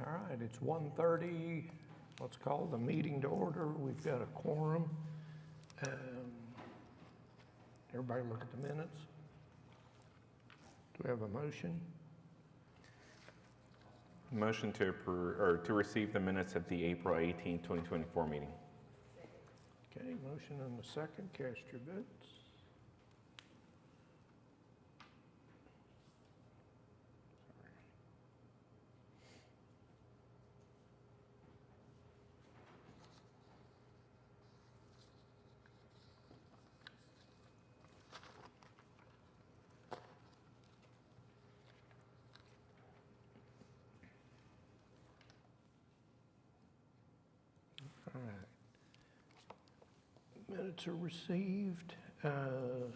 All right, it's 1:30. Let's call the meeting to order. We've got a quorum. Everybody look at the minutes. Do we have a motion? Motion to approve, or to receive the minutes of the April 18, 2024 meeting. Okay, motion and a second. Cast your votes. All right. Minutes are received.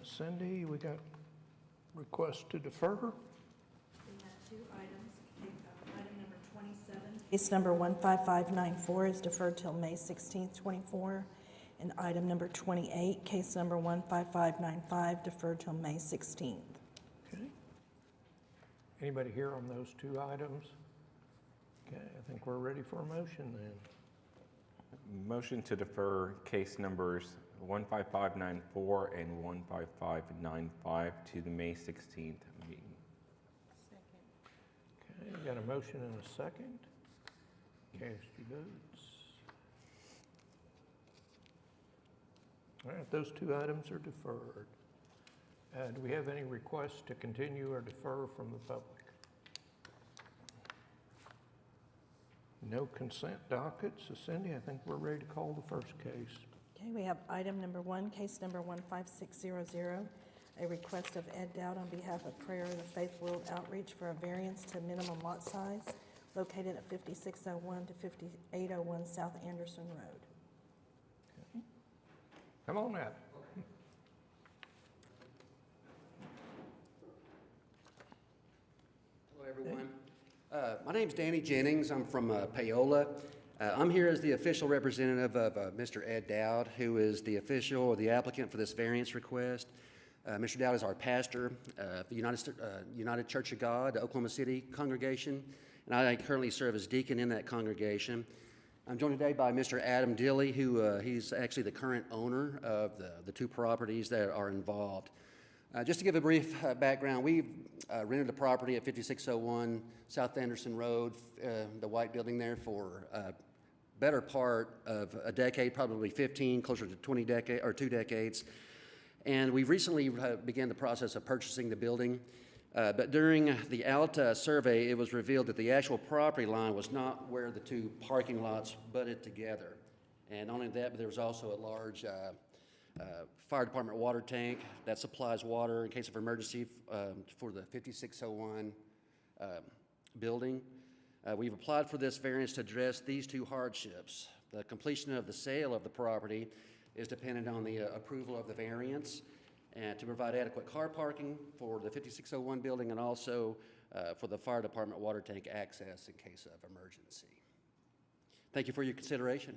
Cindy, we got requests to defer. We have two items. Item number 27. Case number 15594 is deferred till May 16th, 24. And item number 28, case number 15595, deferred till May 16th. Okay. Anybody here on those two items? Okay, I think we're ready for a motion then. Motion to defer case numbers 15594 and 15595 to the May 16th meeting. Okay, got a motion and a second. Cast your votes. All right, those two items are deferred. Do we have any requests to continue or defer from the public? No consent docket. So Cindy, I think we're ready to call the first case. Okay, we have item number 1, case number 15600, a request of Ed Dowd on behalf of Prayer of the Faith World Outreach for a variance to minimum lot size located at 5601 to 5801 South Anderson Road. Okay. Come on out. Hello, everyone. My name's Danny Jennings. I'm from Paola. I'm here as the official representative of Mr. Ed Dowd, who is the official or the applicant for this variance request. Mr. Dowd is our pastor of the United Church of God, Oklahoma City congregation, and I currently serve as deacon in that congregation. I'm joined today by Mr. Adam Dilley, who he's actually the current owner of the two properties that are involved. Just to give a brief background, we rented the property at 5601 South Anderson Road, the white building there, for a better part of a decade, probably 15, closer to 2 decades. And we've recently began the process of purchasing the building. But during the ALTA survey, it was revealed that the actual property line was not where the two parking lots butted together. And not only that, but there was also a large fire department water tank that supplies water in case of emergency for the 5601 building. We've applied for this variance to address these two hardships. The completion of the sale of the property is dependent on the approval of the variance and to provide adequate car parking for the 5601 building and also for the fire department water tank access in case of emergency. Thank you for your consideration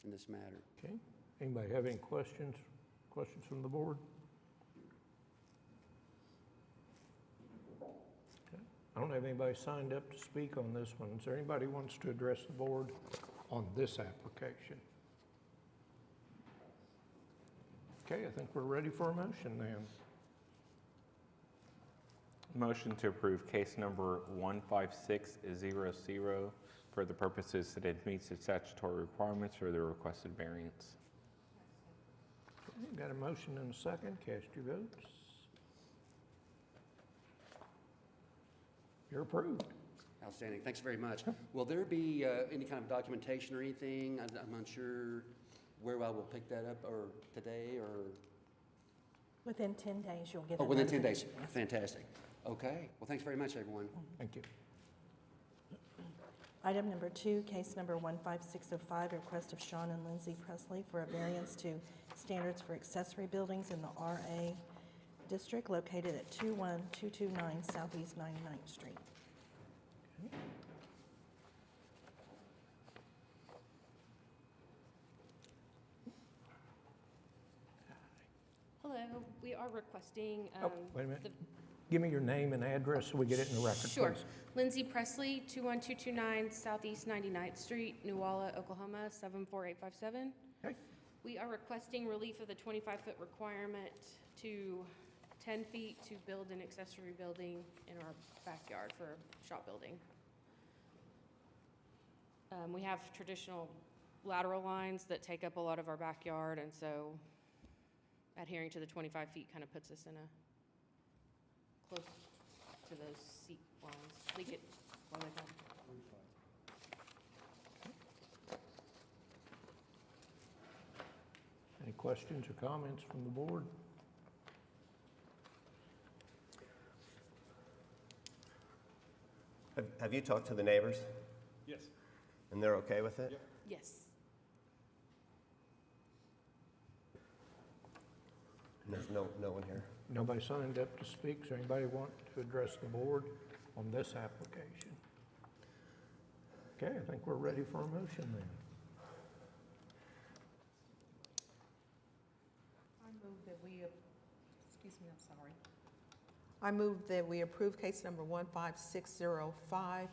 in this matter. Okay. Anybody have any questions? Questions from the board? Okay. I don't have anybody signed up to speak on this one. Is there anybody who wants to address the board on this application? Okay, I think we're ready for a motion then. Motion to approve case number 15600 for the purposes that it meets the statutory requirements for the requested variance. Okay, got a motion and a second. Cast your votes. You're approved. Outstanding. Thanks very much. Will there be any kind of documentation or anything? I'm unsure where I will pick that up, or today, or? Within 10 days, you'll get Oh, a within 10 days. notification, yes. Fantastic. Okay. Well, thanks very much, everyone. Thank you. Item number 2, case number 15605, request of Sean and Lindsay Presley for a variance to standards for accessory buildings in the RA district located at 21229 Southeast 99th Street. Okay. Hello, we are requesting, Oh, wait a minute. Give me your name and address so we get it in the record, Sure. please. Lindsay Presley, 21229 Southeast 99th Street, Newalla, Oklahoma, 74857. Okay. We are requesting relief of the 25-foot requirement to 10 feet to build an accessory building in our backyard for a shop building. We have traditional lateral lines that take up a lot of our backyard, and so adhering to the 25 feet kind of puts us in a close to those seat lines. Leak it, what do they call it? Any questions or comments from the board? Have you talked to the neighbors? Yes. And they're okay with it? Yep. Yes. And there's no one here? Nobody signed up to speak, so anybody want to address the board on this application? Okay, I think we're ready for a motion then. I move that we, excuse me, I'm sorry. I move that we approve case number 15605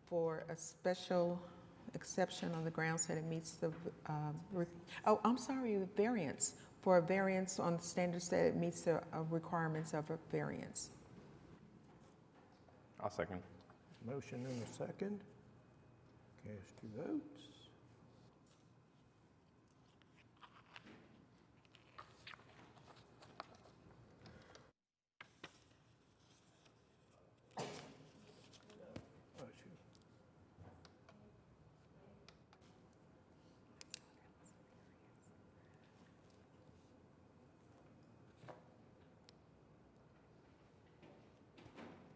for a special exception on the grounds that it meets the, variance, for a variance on the standards that it meets the requirements of a variance. I'll second. Motion and a second. Cast your votes. Bless you.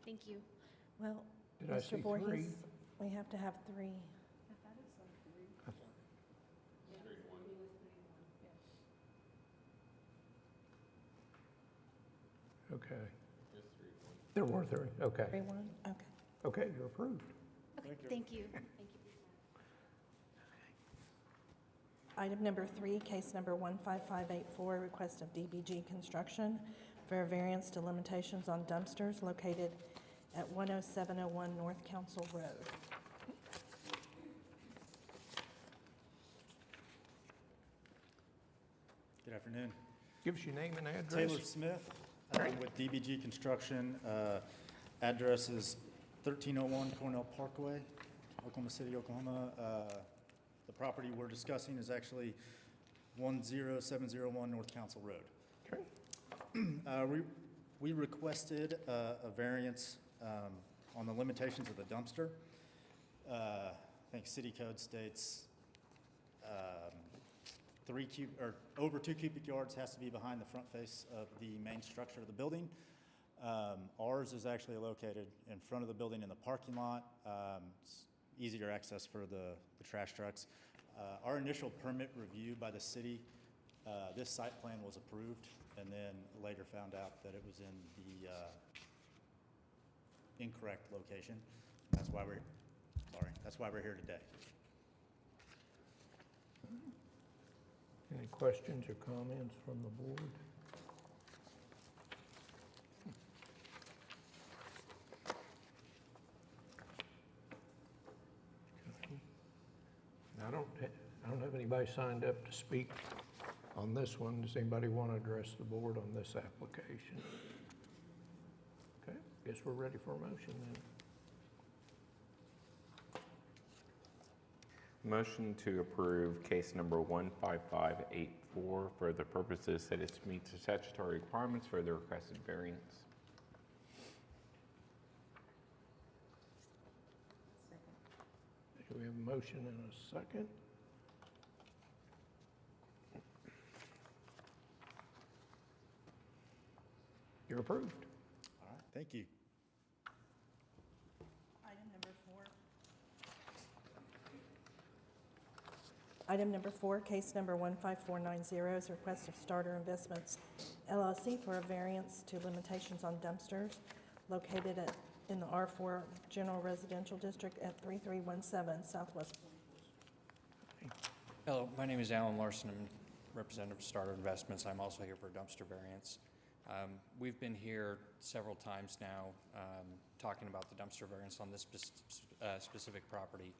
Thank you. Well, Did I see Mr. three? Voorhees, we have to have three. Okay. There were three, okay. 3-1, okay. Okay, you're approved. Okay, thank you. Thank you. Item number 3, case number 15584, request of DBG Construction for a variance to limitations on dumpsters located at 10701 North Council Road. Good afternoon. Give us your name and address. Taylor Smith with DBG Construction. Address is 1301 Cornell Parkway, Oklahoma City, Oklahoma. The property we're discussing is actually 10701 North Council Road. Okay. We requested a variance on the limitations of the dumpster. I think city code states over 2 cubic yards has to be behind the front face of the main structure of the building. Ours is actually located in front of the building in the parking lot. It's easier access for the trash trucks. Our initial permit review by the city, this site plan was approved, and then later found out that it was in the incorrect location. That's why we're here today. Any questions or comments from the board? Okay. I don't have anybody signed up to speak on this one. Does anybody want to address the board on this application? Okay, guess we're ready for a motion then. Motion to approve case number 15584 for the purposes that it meets the statutory requirements for the requested variance. We have a motion and a second. You're approved. All right, thank you. Item number 4. Item number 4, case number 15490 is a request of Starter Investments LLC for a variance to limitations on dumpsters located in the R4 General Residential District at 3317 Southwest. Hello, my name is Alan Larson. I'm representative of Starter Investments. I'm also here for a dumpster variance. We've been here several times now, talking about the dumpster variance on this specific property.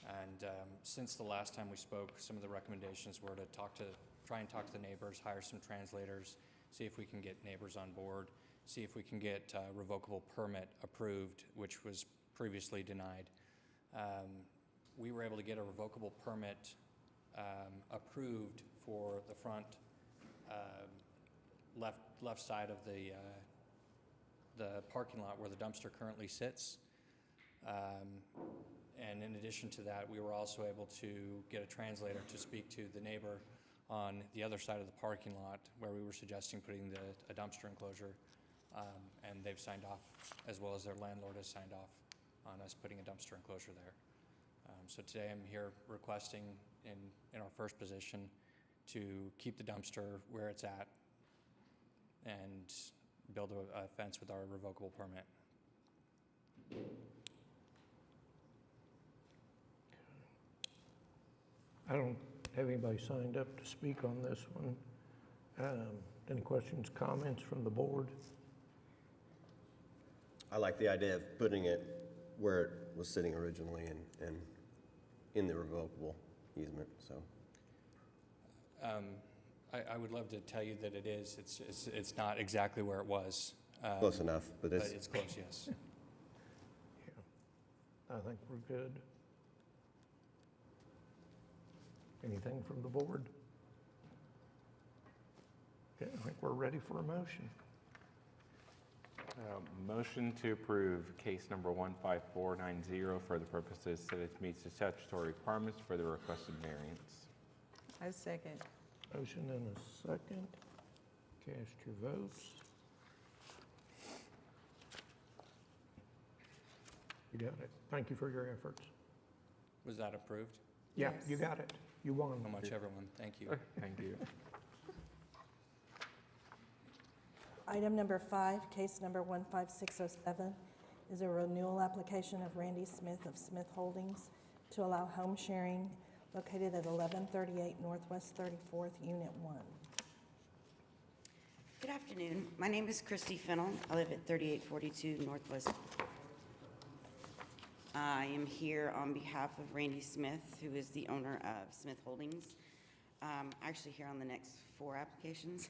And since the last time we spoke, some of the recommendations were to try and talk to the neighbors, hire some translators, see if we can get neighbors on board, see if we can get revocable permit approved, which was previously denied. We were able to get a revocable permit approved for the front left side of the parking lot where the dumpster currently sits. And in addition to that, we were also able to get a translator to speak to the neighbor on the other side of the parking lot where we were suggesting putting a dumpster enclosure. And they've signed off, as well as their landlord has signed off on us putting a dumpster enclosure there. So today I'm here requesting in our first position to keep the dumpster where it's at and build a fence with our revocable permit. I don't have anybody signed up to speak on this one. Any questions, comments from the board? I like the idea of putting it where it was sitting originally and in the revocable easement, so. I would love to tell you that it is. It's not exactly where it was. Close enough, but But it's, it's close, yes. I think we're good. Anything from the board? Okay, I think we're ready for a motion. Motion to approve case number 15490 for the purposes that it meets the statutory requirements for the requested variance. I second. Motion and a second. Cast your votes. You got it. Thank you for your efforts. Was that approved? Yeah, Yes. you got it. You won. How much, everyone? Thank you. Thank you. Item number 5, case number 15607, is a renewal application of Randy Smith of Smith Holdings to allow home sharing located at 1138 Northwest 34th, Unit 1. Good afternoon. My name is Christy Fennell. I live at 3842 Northwest. I am here on behalf of Randy Smith, who is the owner of Smith Holdings. Actually here on the next 4 applications.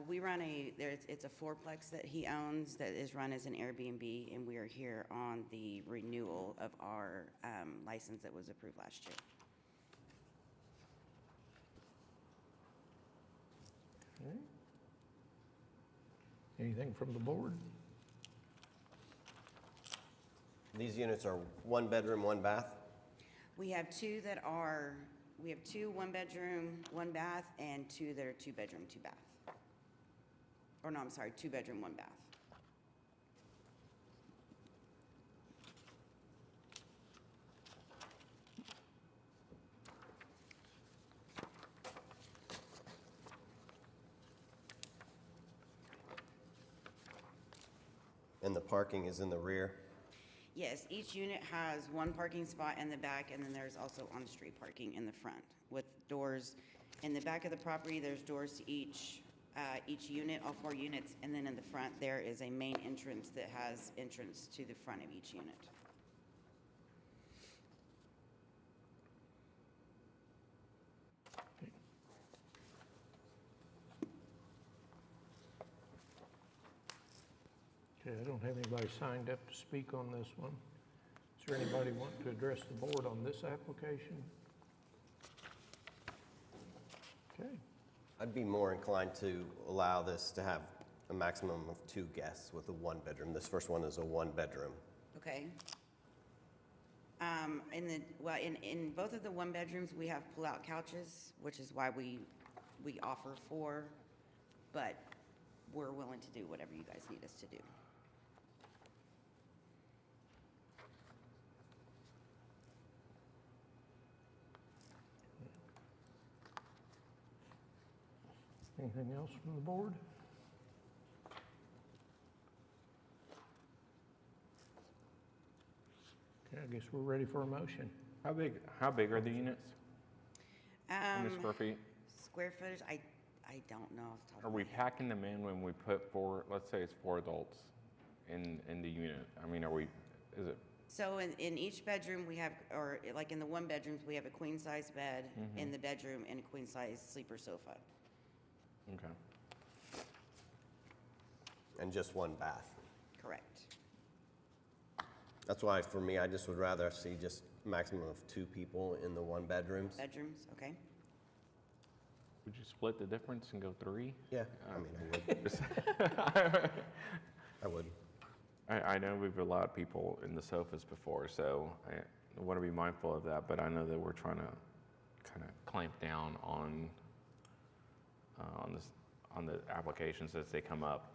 We run it's a fourplex that he owns that is run as an Airbnb, and we are here on the renewal of our license that was approved last year. Okay. Anything from the board? these units are 1 bedroom, 1 bath? We have two 1 bedroom, 1 bath, and 2 that are 2 bedroom, 2 bath. Or no, I'm sorry, 2 bedroom, 1 bath. And the parking is in the rear? Yes, each unit has 1 parking spot in the back, and then there's also on-street parking in the front with doors. In the back of the property, there's doors to each unit, all 4 units, and then in the front, there is a main entrance that has entrance to the front of each unit. Okay, I don't have anybody signed up to speak on this one. Is there anybody want to address the board on this application? Okay, I'd be more inclined to allow this to have a maximum of 2 guests with a 1 bedroom. This first one is a 1 bedroom. Okay. In both of the 1 bedrooms, we have pull-out couches, which is why we offer 4, but we're willing to do whatever you guys need us to do. anything else from the board? Okay, I guess we're ready for a motion. How big are the units in the square feet? Square footage, I I don't know off the top Are of my we head. packing them in when we put four, let's say it's 4 adults in the unit? I mean, is it, So in each bedroom, we have, or like in the one bedrooms, we have a queen-size bed in the bedroom and a queen-size sleeper sofa. okay. And just one bath. Correct. That's why, for me, I just would rather see just maximum of 2 people in the one bedrooms. Bedrooms, okay? Would you split the difference and go 3? Yeah, I mean, I would. I would. I know we've allowed people in the sofas before, so I want to be mindful of that, but I know that we're trying to kind of clamp down on the applications as they come up.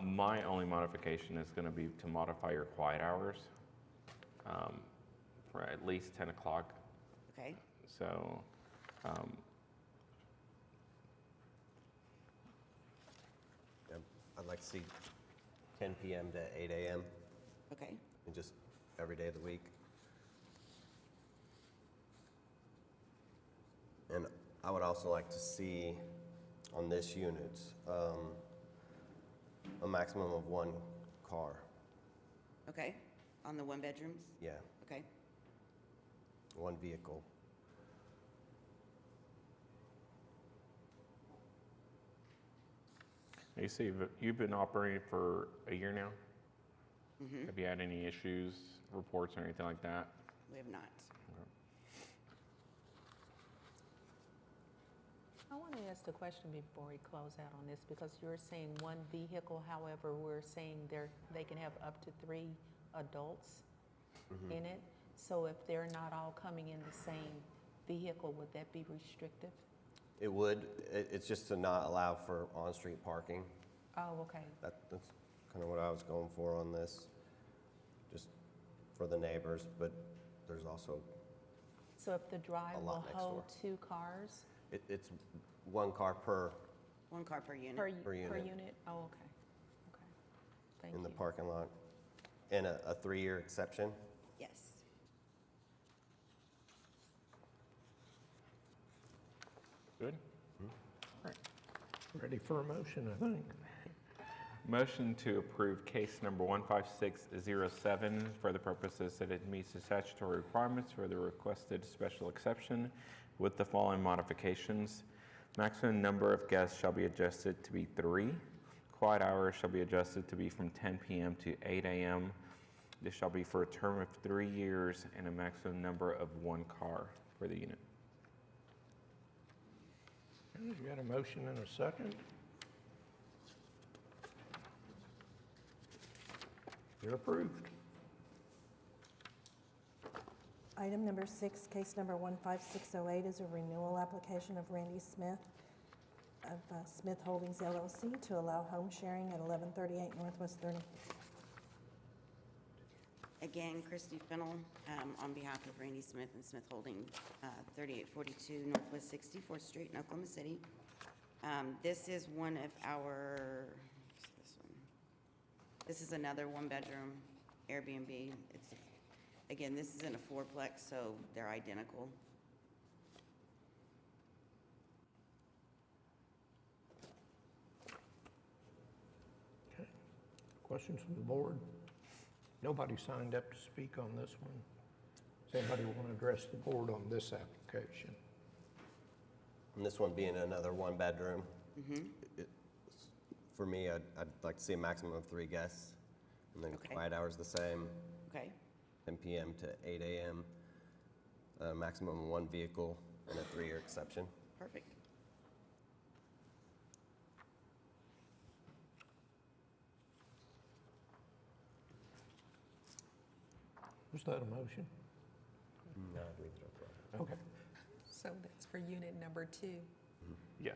My only modification is going to be to modify your quiet hours for at least 10 o'clock. Okay, So, Yeah, I'd like to see 10 PM to 8 AM, okay. and just every day of the week. And I would also like to see on this unit, a maximum of 1 car. Okay, on the one bedrooms? Yeah, Okay, 1 vehicle. you see, you've been operating for a year now? Have you had any issues, reports, or anything like that? we have not. I want to ask a question before we close out on this, because you're saying 1 vehicle, however, we're saying they can have up to 3 adults in it. So if they're not all coming in the same vehicle, would that be restrictive? It would, it's just to not allow for on-street parking. Oh, okay. That's kind of what I was going for on this, just for the neighbors, but there's also, So if the drive A will lot next hold door. 2 cars it's 1 car per 1 car per unit? per Per unit. unit? Oh, okay. Okay. Thank in the you. parking lot, and a 3-year exception. Yes. Good? Ready for a motion, I think. Motion to approve case number 15607 for the purposes that it meets the statutory requirements for the requested special exception with the following modifications. Maximum number of guests shall be adjusted to be 3. Quiet hours shall be adjusted to be from 10 p.m. to 8 a.m. This shall be for a term of 3 years and a maximum number of 1 car for the unit. You got a motion and a second? You're approved. Item number 6, case number 15608 is a renewal application of Randy Smith of Smith Holdings LLC to allow home sharing at 1138 Northwest 30. Again, Christy Fennel, on behalf of Randy Smith and Smith Holding, 3842 Northwest 64th Street in Oklahoma City. This is one of our, what's this one? This is another 1-bedroom Airbnb. Again, this is in a 4-plex, so they're identical. Okay. Questions from the board? Nobody signed up to speak on this one. Does anybody want to address the board on this application? And this one being another 1-bedroom. For me, I'd like to see a maximum of 3 guests, and then Okay. quiet hours the same, Okay, 10 p.m. to 8 a.m., maximum of 1 vehicle, and a 3-year exception. perfect. Was that a motion? No, I'd leave it up. Okay. So that's for unit number 2. Yes.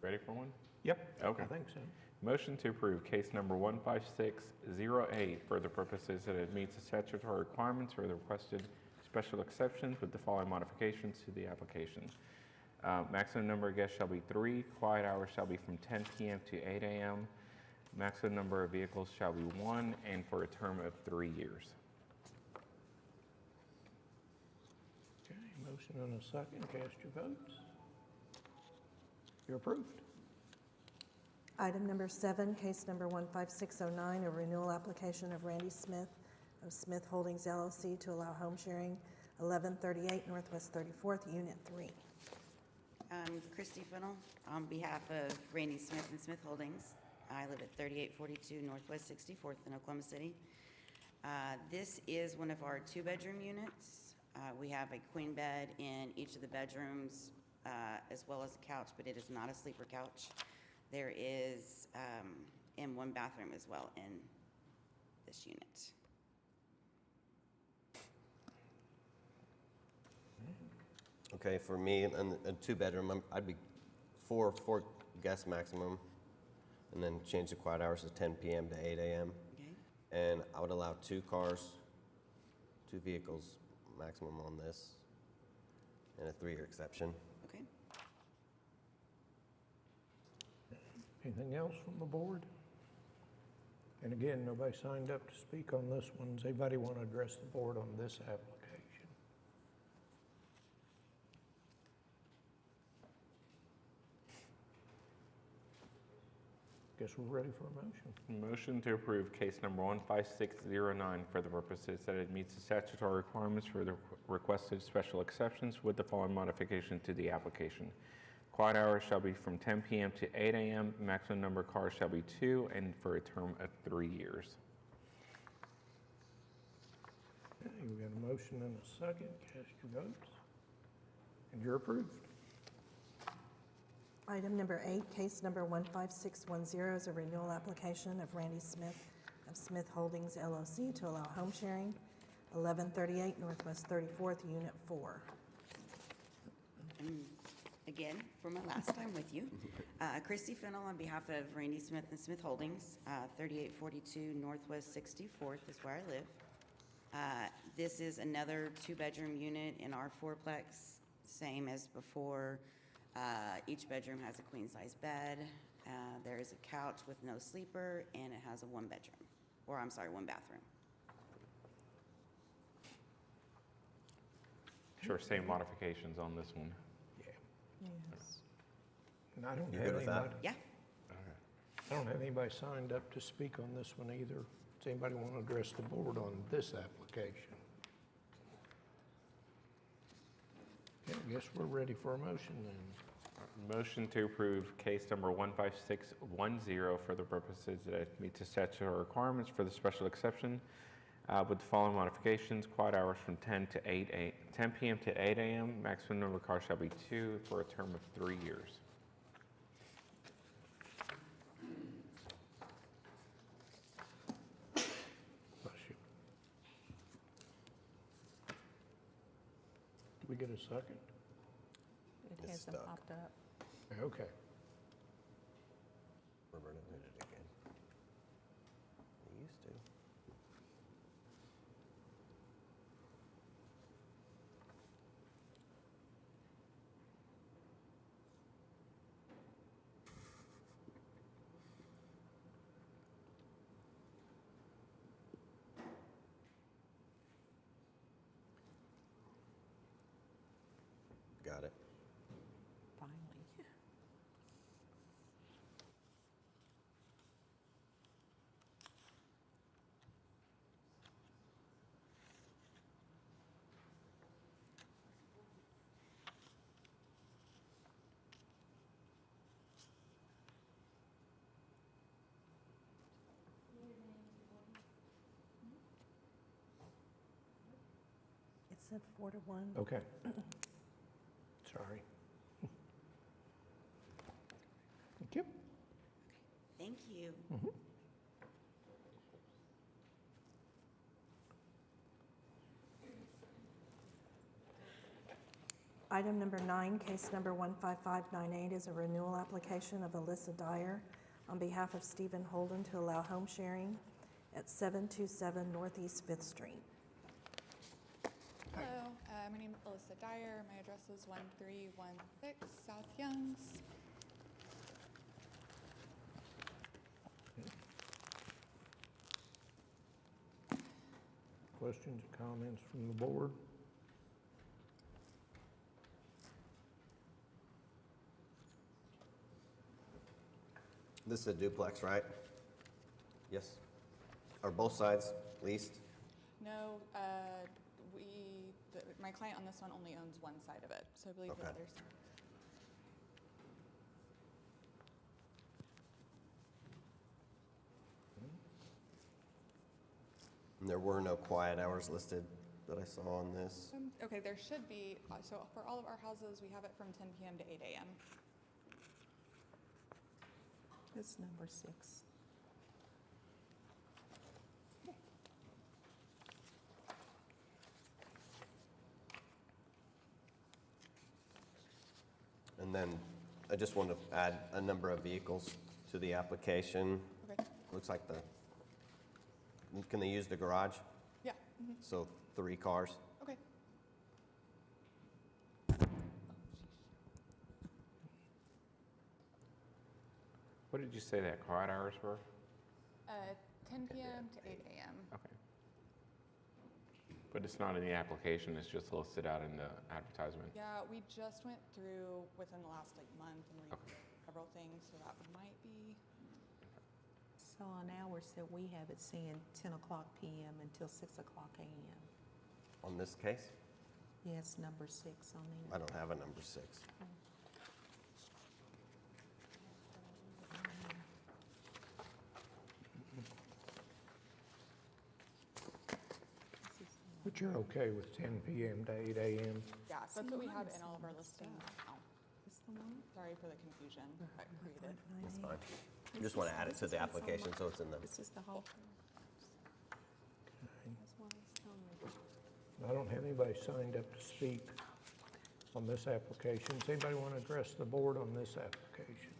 Ready for one? Yep. Okay. I think so. Motion to approve case number 15608 for the purposes that it meets the statutory requirements for the requested special exceptions with the following modifications to the application. Maximum number of guests shall be 3. Quiet hours shall be from 10 p.m. to 8 a.m. Maximum number of vehicles shall be 1 and for a term of 3 years. Okay, Motion and a second, cast your votes. You're approved. Item number 7, case number 15609, a renewal application of Randy Smith of Smith Holdings LLC to allow home sharing, 1138 Northwest 34th, Unit 3. Christy Fennell, on behalf of Randy Smith and Smith Holdings. I live at 3842 Northwest 64th in Oklahoma City. This is one of our 2-bedroom units. We have a queen bed in each of the bedrooms, as well as a couch, but it is not a sleeper couch. There is in one bathroom as well in this unit. Okay, for me, in a 2-bedroom, I'd be four guests maximum, and then change the quiet hours to 10 p.m. to 8 a.m. Okay? And I would allow 2 cars, 2 vehicles maximum on this, and a 3-year exception. Okay. Anything else from the board? And again, nobody signed up to speak on this one. Does anybody want to address the board on this application? Guess we're ready for a motion. Motion to approve case number 15609 for the purposes that it meets the statutory requirements for the requested special exceptions with the following modification to the application. Quiet hours shall be from 10 p.m. to 8 a.m. Maximum number of cars shall be 2 and for a term of 3 years. Okay, we got a motion and a second. Cast your votes. And you're approved. Item number 8, case number 15610 is a renewal application of Randy Smith of Smith Holdings LLC to allow home sharing, 1138 Northwest 34th, Unit 4. Again, for my last time with you. Christy Fennell on behalf of Randy Smith and Smith Holdings, 3842 Northwest 64th is where I live. This is another 2-bedroom unit in our 4-plex, same as before. Each bedroom has a queen-size bed. There is a couch with no sleeper, and it has a 1-bedroom, or I'm sorry, 1 bathroom. Sure, same modifications on this one. Yes. And I don't You have good with that? anybody, Yeah. I don't have anybody signed up to speak on this one either. Does anybody want to address the board on this application? Okay, I guess we're ready for a motion then. Motion to approve case number 15610 for the purposes that it meets the statutory requirements for the special exception with the following modifications. Quiet hours from 10 p.m. to 8 a.m. Maximum number of cars shall be 2 for a term of 3 years. Bless you. Did we get a second? It It's hasn't stuck. popped up. Okay. Roberta did it again. They used to. Got it. Finally. It said 4 to 1. Okay. Sorry. Thank you. Thank you. Item number 9, case number 15598 is a renewal application of Alyssa Dyer on behalf of Stephen Holden to allow home sharing at 727 Northeast 5th Street. Hello, my name is Alyssa Dyer. My address is 1316 South Youngs. Questions or comments from the board? This is a duplex, right? Yes. Are both sides leased? No, my client on this one only owns one side of it, so I believe the Okay. others. And there were no quiet hours listed that I saw on this. Okay, there should be, so for all of our houses, we have it from 10 PM to 8 AM. It's number 6. And then I just want to add a number of vehicles to the application. Okay, Looks like can they use the garage? yeah, mhm, So 3 cars. okay. What did you say that quiet hours were? 10 PM to 8 AM. Okay. But it's not in the application, it's just listed out in the advertisement? Yeah, we just went through within the last month and Okay. reviewed several things, so that might be, So on ours that we have it saying 10 o'clock PM until 6 o'clock AM. On this case, Yes, number 6 on I there. don't have a number 6. But you're okay with 10 PM to 8 AM? yeah, so that's what we have in all of our listings now. This the one? Sorry for the confusion that created. That's fine. I just want to add it to the application so it's in the, This is the whole. That's why it's telling me. I don't have anybody signed up to speak on this application. Does anybody want to address the board on this application?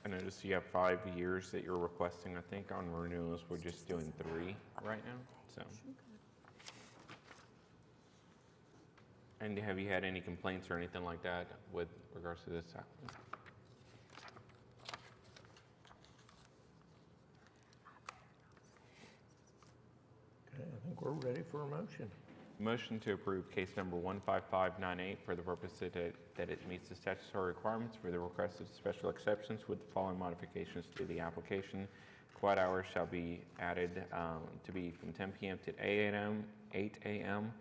I noticed you have 5 years that you're requesting, I think, on renewals. We're just doing 3 right now, so. And have you had any complaints or anything like that with regards to this applicant? Okay, I think we're ready for a motion. Motion to approve case number 15598 for the purpose that it meets the statutory requirements for the requested special exceptions with the following modifications to the application. Quiet hours shall be added to be from 10 PM to 8 AM.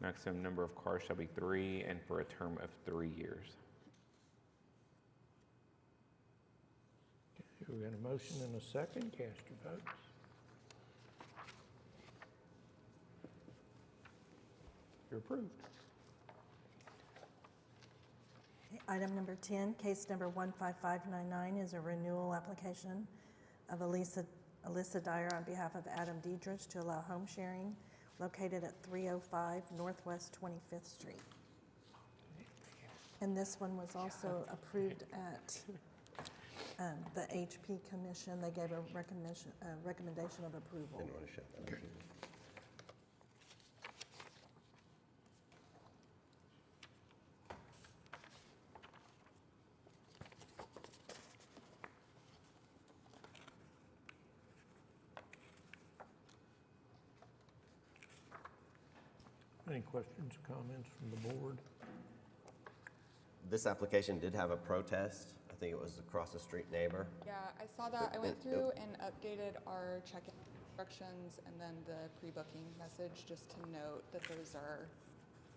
Maximum number of cars shall be 3 and for a term of 3 years. Okay, we got a motion and a second. Cast your votes. You're approved. Item number 10, case number 15599 is a renewal application of Alyssa Dyer on behalf of Adam Diedrich to allow home sharing located at 305 Northwest 25th Street. And this one was also approved at the HP Commission. They gave a recommendation of approval. didn't want to shut that. Any questions or comments from the board? This application did have a protest. I think it was across the street neighbor. Yeah, I saw that. I went through and updated our check-in instructions and then the pre-booking message just to note that those are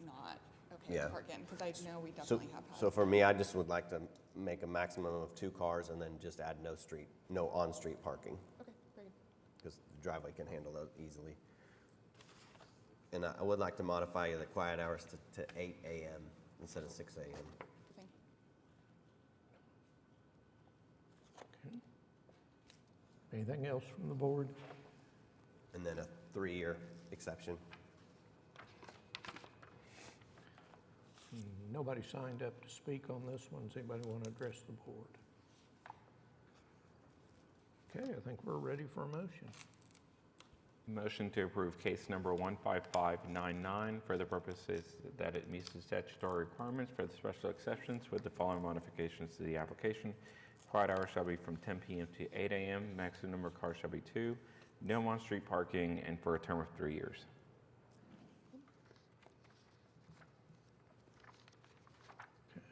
not okay Yeah. to park in, because I know we So, definitely have had. so for me, I just would like to make a maximum of 2 cars and then just add no on-street parking, Okay, very good. because the driveway can handle that easily. And I would like to modify the quiet hours to 8 AM instead of 6 AM. Thank Okay. Anything else from the board? And then a 3-year exception. Nobody signed up to speak on this one. Does anybody want to address the board? Okay, I think we're ready for a motion. Motion to approve case number 15599 for the purposes that it meets the statutory requirements for the special exceptions with the following modifications to the application. Quiet hours shall be from 10 PM to 8 AM. Maximum number of cars shall be 2. No on-street parking and for a term of 3 years.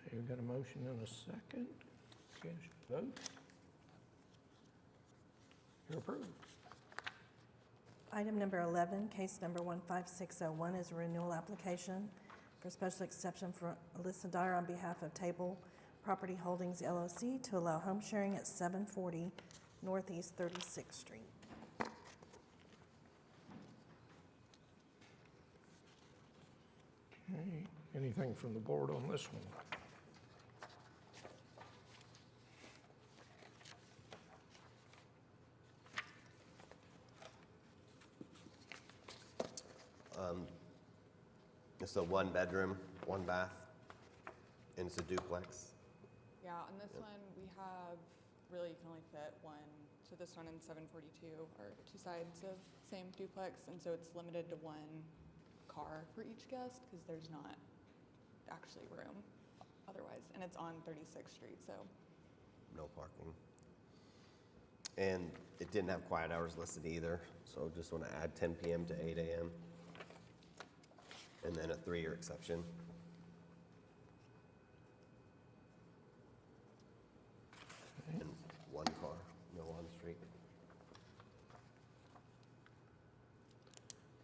Okay, we've got a motion and a second. Cast your vote. You're approved. Item number 11, case number 15601 is a renewal application for special exception for Alyssa Dyer on behalf of Table Property Holdings LLC to allow home sharing at 740 Northeast 36th Street. Okay, anything from the board on this one? It's a one-bedroom, one-bath, and it's a duplex. Yeah, on this one, we have, really, you can only fit one, so this one and 742 are two sides of same duplex, and so it's limited to one car for each guest, because there's not actually room otherwise, and it's on 36th Street, so. No parking. And it didn't have quiet hours listed either, so just want to add 10 PM to 8 AM. And then a 3-year exception. And one car, no on-street.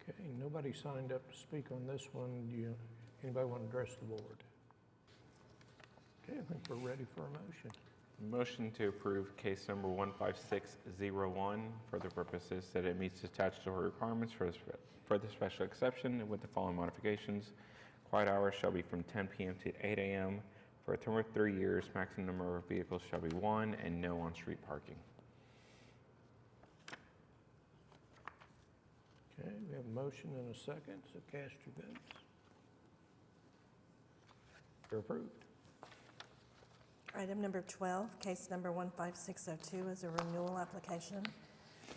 Okay, nobody signed up to speak on this one. Anybody want to address the board? Okay, I think we're ready for a motion. Motion to approve case number 15601 for the purposes that it meets the statutory requirements for the special exception with the following modifications. Quiet hours shall be from 10 PM to 8 AM for a term of 3 years. Maximum number of vehicles shall be 1 and no on-street parking. Okay, we have a motion and a second, so cast your votes. You're approved. Item number 12, case number 15602 is a renewal application.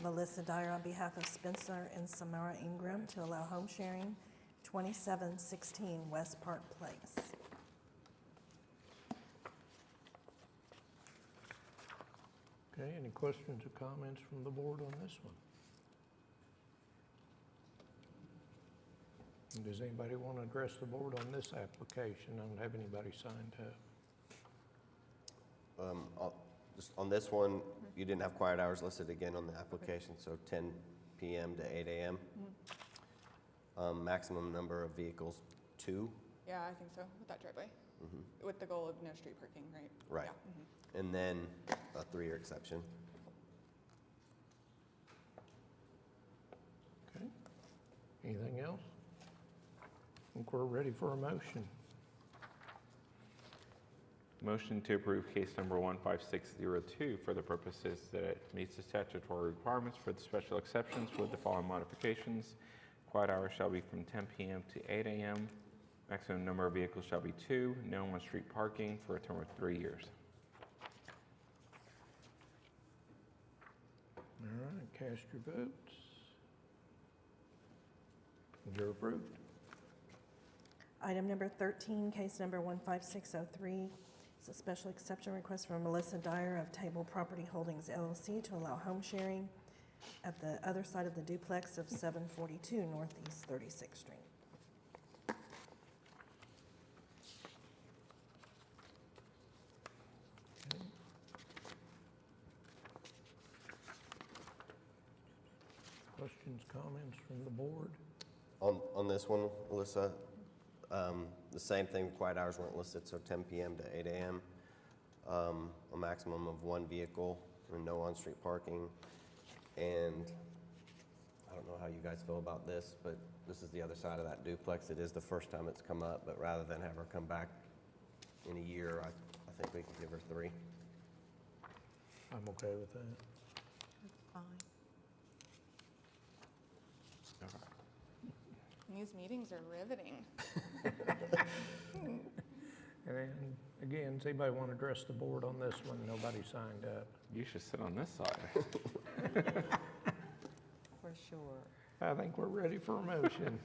Melissa Dyer on behalf of Spencer and Samara Ingram to allow home sharing, 2716 West Park Place. Okay, any questions or comments from the board on this one? And does anybody want to address the board on this application? I don't have anybody signed up. Just on this one, you didn't have quiet hours listed again on the application, so 10 PM to 8 AM. Maximum number of vehicles, 2. Yeah, I think so, with that driveway. With the goal of no street parking, right? Right. Yeah. And then a 3-year exception. Okay, anything else? I think we're ready for a motion. Motion to approve case number 15602 for the purposes that it meets the statutory requirements for the special exceptions with the following modifications. Quiet hours shall be from 10 PM to 8 AM. Maximum number of vehicles shall be 2, no on-street parking for a term of 3 years. All right, cast your votes. You're approved. Item number 13, case number 15603, is a special exception request from Melissa Dyer of Table Property Holdings LLC to allow home sharing at the other side of the duplex of 742 Northeast 36th Street. Okay. Questions, comments from the board? On this one, Alyssa, the same thing, quiet hours weren't listed, so 10 PM to 8 AM. A maximum of 1 vehicle and no on-street parking. And I don't know how you guys feel about this, but this is the other side of that duplex. It is the first time it's come up, but rather than have her come back in a year, I think we can give her 3. I'm okay with that. That's fine. These meetings are riveting. And again, does anybody want to address the board on this one? Nobody signed up. You should sit on this side. For sure. I think we're ready for a motion.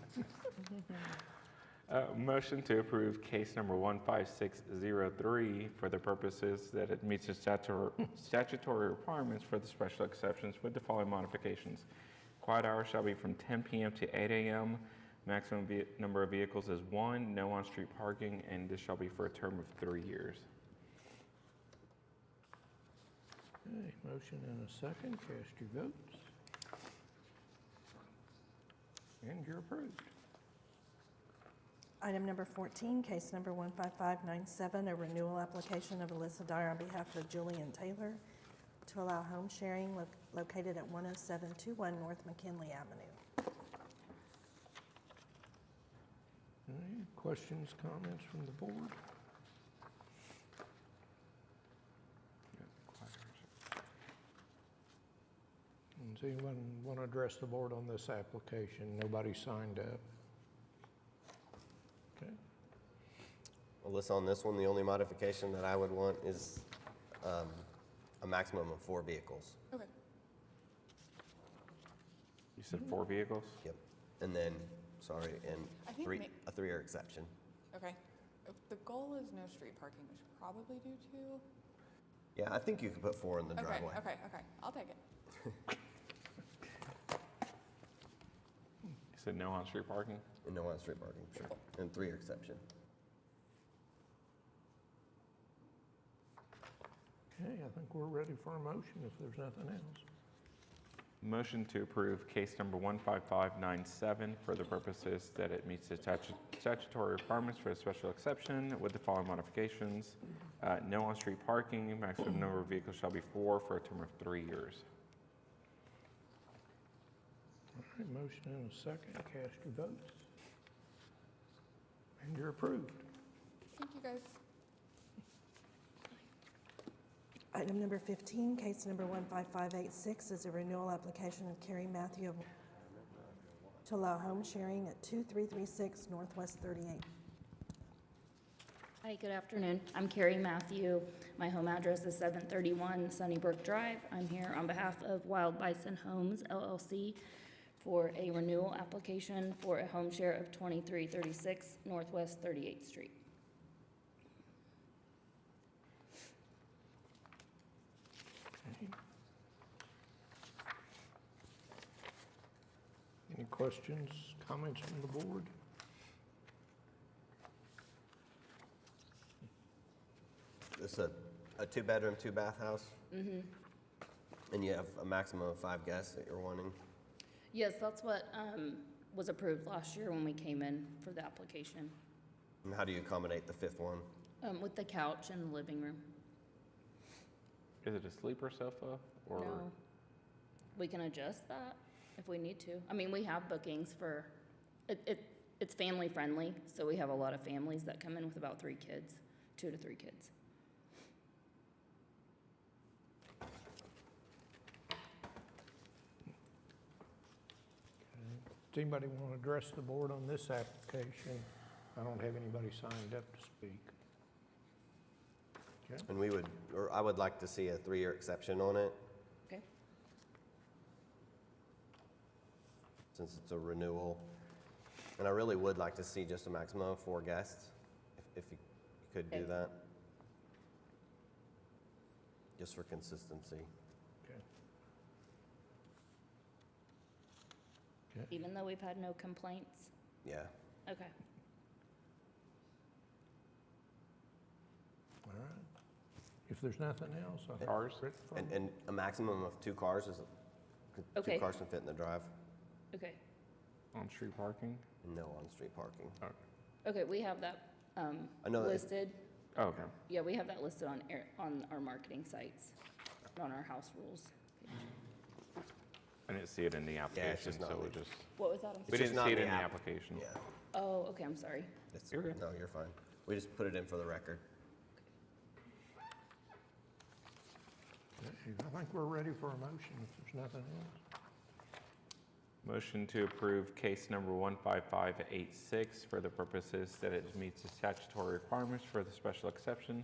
Motion to approve case number 15603 for the purposes that it meets the statutory requirements for the special exceptions with the following modifications. Quiet hours shall be from 10 PM to 8 AM. Maximum number of vehicles is 1, no on-street parking, and this shall be for a term of 3 years. Motion and a second. Cast your votes. And you're approved. Item number 14, case number 15597, a renewal application of Alyssa Dyer on behalf of Julian Taylor to allow home sharing located at 10721 North McKinley Avenue. Any questions, comments from the board? Does anyone want to address the board on this application? Nobody signed up. Okay. Alyssa, on this one, the only modification that I would want is a maximum of 4 vehicles. Okay. You said 4 vehicles? Yep. And then, sorry, and I think a 3-year exception. Okay. If the goal is no street parking, we should probably do 2. Yeah, I think you could put 4 in the driveway. Okay. I'll take it. You said no on-street parking? And no on-street parking, sure. And 3-year exception. Okay, I think we're ready for a motion if there's nothing else. Motion to approve case number 15597 for the purposes that it meets the statutory requirements for a special exception with the following modifications. No on-street parking, maximum number of vehicles shall be 4 for a term of 3 years. All right, motion and a second. Cast your votes. And you're approved. Thank you, guys. Item number 15, case number 15586, is a renewal application of Carrie Matthew to allow home sharing at 2336 Northwest 38. Hi, good afternoon. I'm Carrie Matthew. My home address is 731 Sunnybrook Drive. I'm here on behalf of Wild Bison Homes LLC for a renewal application for a home share of 2336 Northwest 38th Street. Okay. Any questions, comments from the board? This is a 2-bedroom, 2-bath house? Mm-hmm. And you have a maximum of 5 guests that you're wanting? Yes, that's what was approved last year when we came in for the application, And how do you accommodate the 5th one? with the couch in the living room. Is it a sleeper sofa or? No, we can adjust that if we need to. I mean, we have bookings for, it's family friendly, so we have a lot of families that come in with about 3 kids, 2 to 3 kids. Does anybody want to address the board on this application? I don't have anybody signed up to speak. Okay. And we would, or I would like to see a 3-year exception on it, Okay. since it's a renewal. And I really would like to see just a maximum of 4 guests, if you could do Okay. that. Just for consistency. Okay. Okay. Even though we've had no complaints? Yeah. Okay. All right. If there's nothing else, I think. Cars? we're ready for- And a maximum of 2 cars is, Okay. 2 cars can fit in the drive, Okay. On-street parking? and no on-street parking. Okay, we have that I know that it- listed. Oh, okay. Yeah, we have that listed on our marketing sites, on our house rules page. I didn't see it in the it's application, just not so we legal. just, What was that? I'm we sorry. just didn't not see it in in the the app. application. Yeah. Oh, okay, I'm sorry. It's- You're good. No, you're fine. We just put it in for the record. Okay, I think we're ready for a motion if there's nothing else. Motion to approve case number 15586 for the purposes that it meets the statutory requirements for the special exception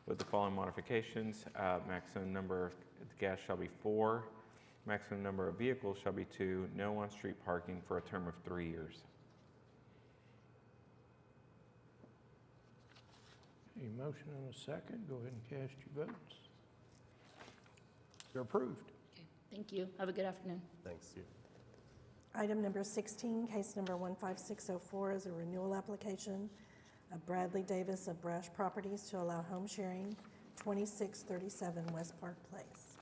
with the following modifications. Maximum number of guests shall be 4. Maximum number of vehicles shall be 2. No on-street parking for a term of 3 years. A motion and a second. Go ahead and cast your votes. You're approved. Okay, thank you. Have a good afternoon. Thanks. Item number 16, case number 15604, is a renewal application of Bradley Davis of Brash Properties to allow home sharing, 2637 West Park Place.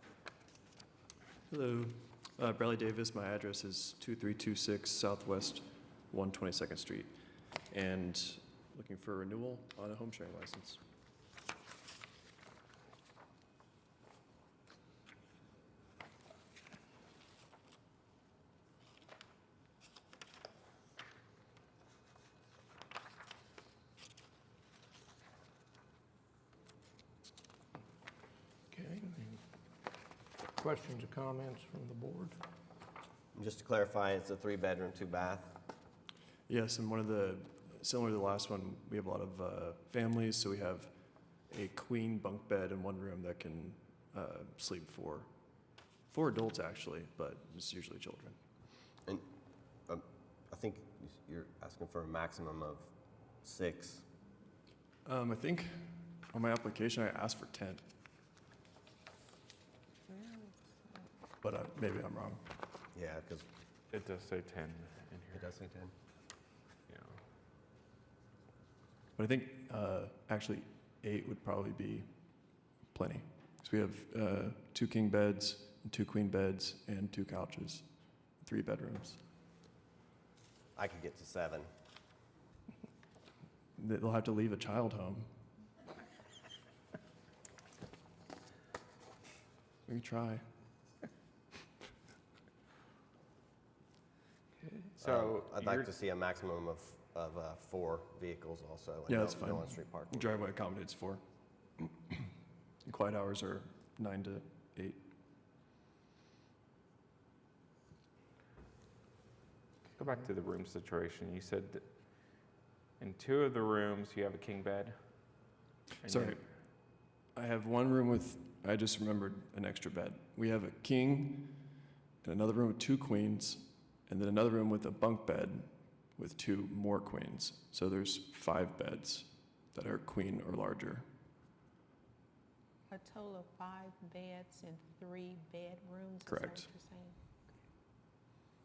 Hello, Bradley Davis. My address is 2326 Southwest 122nd Street, and looking for a renewal on a home sharing license. Okay. Any questions or comments from the board? Just to clarify, it's a 3-bedroom, 2-bath. Yes, and similar to the last one, we have a lot of families, so we have a queen bunk bed in one room that can sleep four adults actually, but it's usually children. And I think you're asking for a maximum of 6. I think on my application I asked for 10, but maybe I'm wrong. Yeah, because It does say 10 in it here. does say 10. Yeah. But I think actually 8 would probably be plenty. So we have 2 king beds, 2 queen beds, and 2 couches, 3 bedrooms. I could get to 7. They'll have to leave a child home. We can try. So I'd like to see a maximum of 4 vehicles also. And Yeah, no- that's fine. No on-street parking. Driveway accommodates 4. And quiet hours are 9 to 8. Go back to the room situation. You said that in 2 of the rooms, you have a king bed? And Sorry. you- I have one room with, I just remembered an extra bed. We have a king, and another room with 2 queens, and then another room with a bunk bed with 2 more queens. So there's 5 beds that are queen or larger. A total of 5 beds and 3 bedrooms? Correct. Is that what you're saying?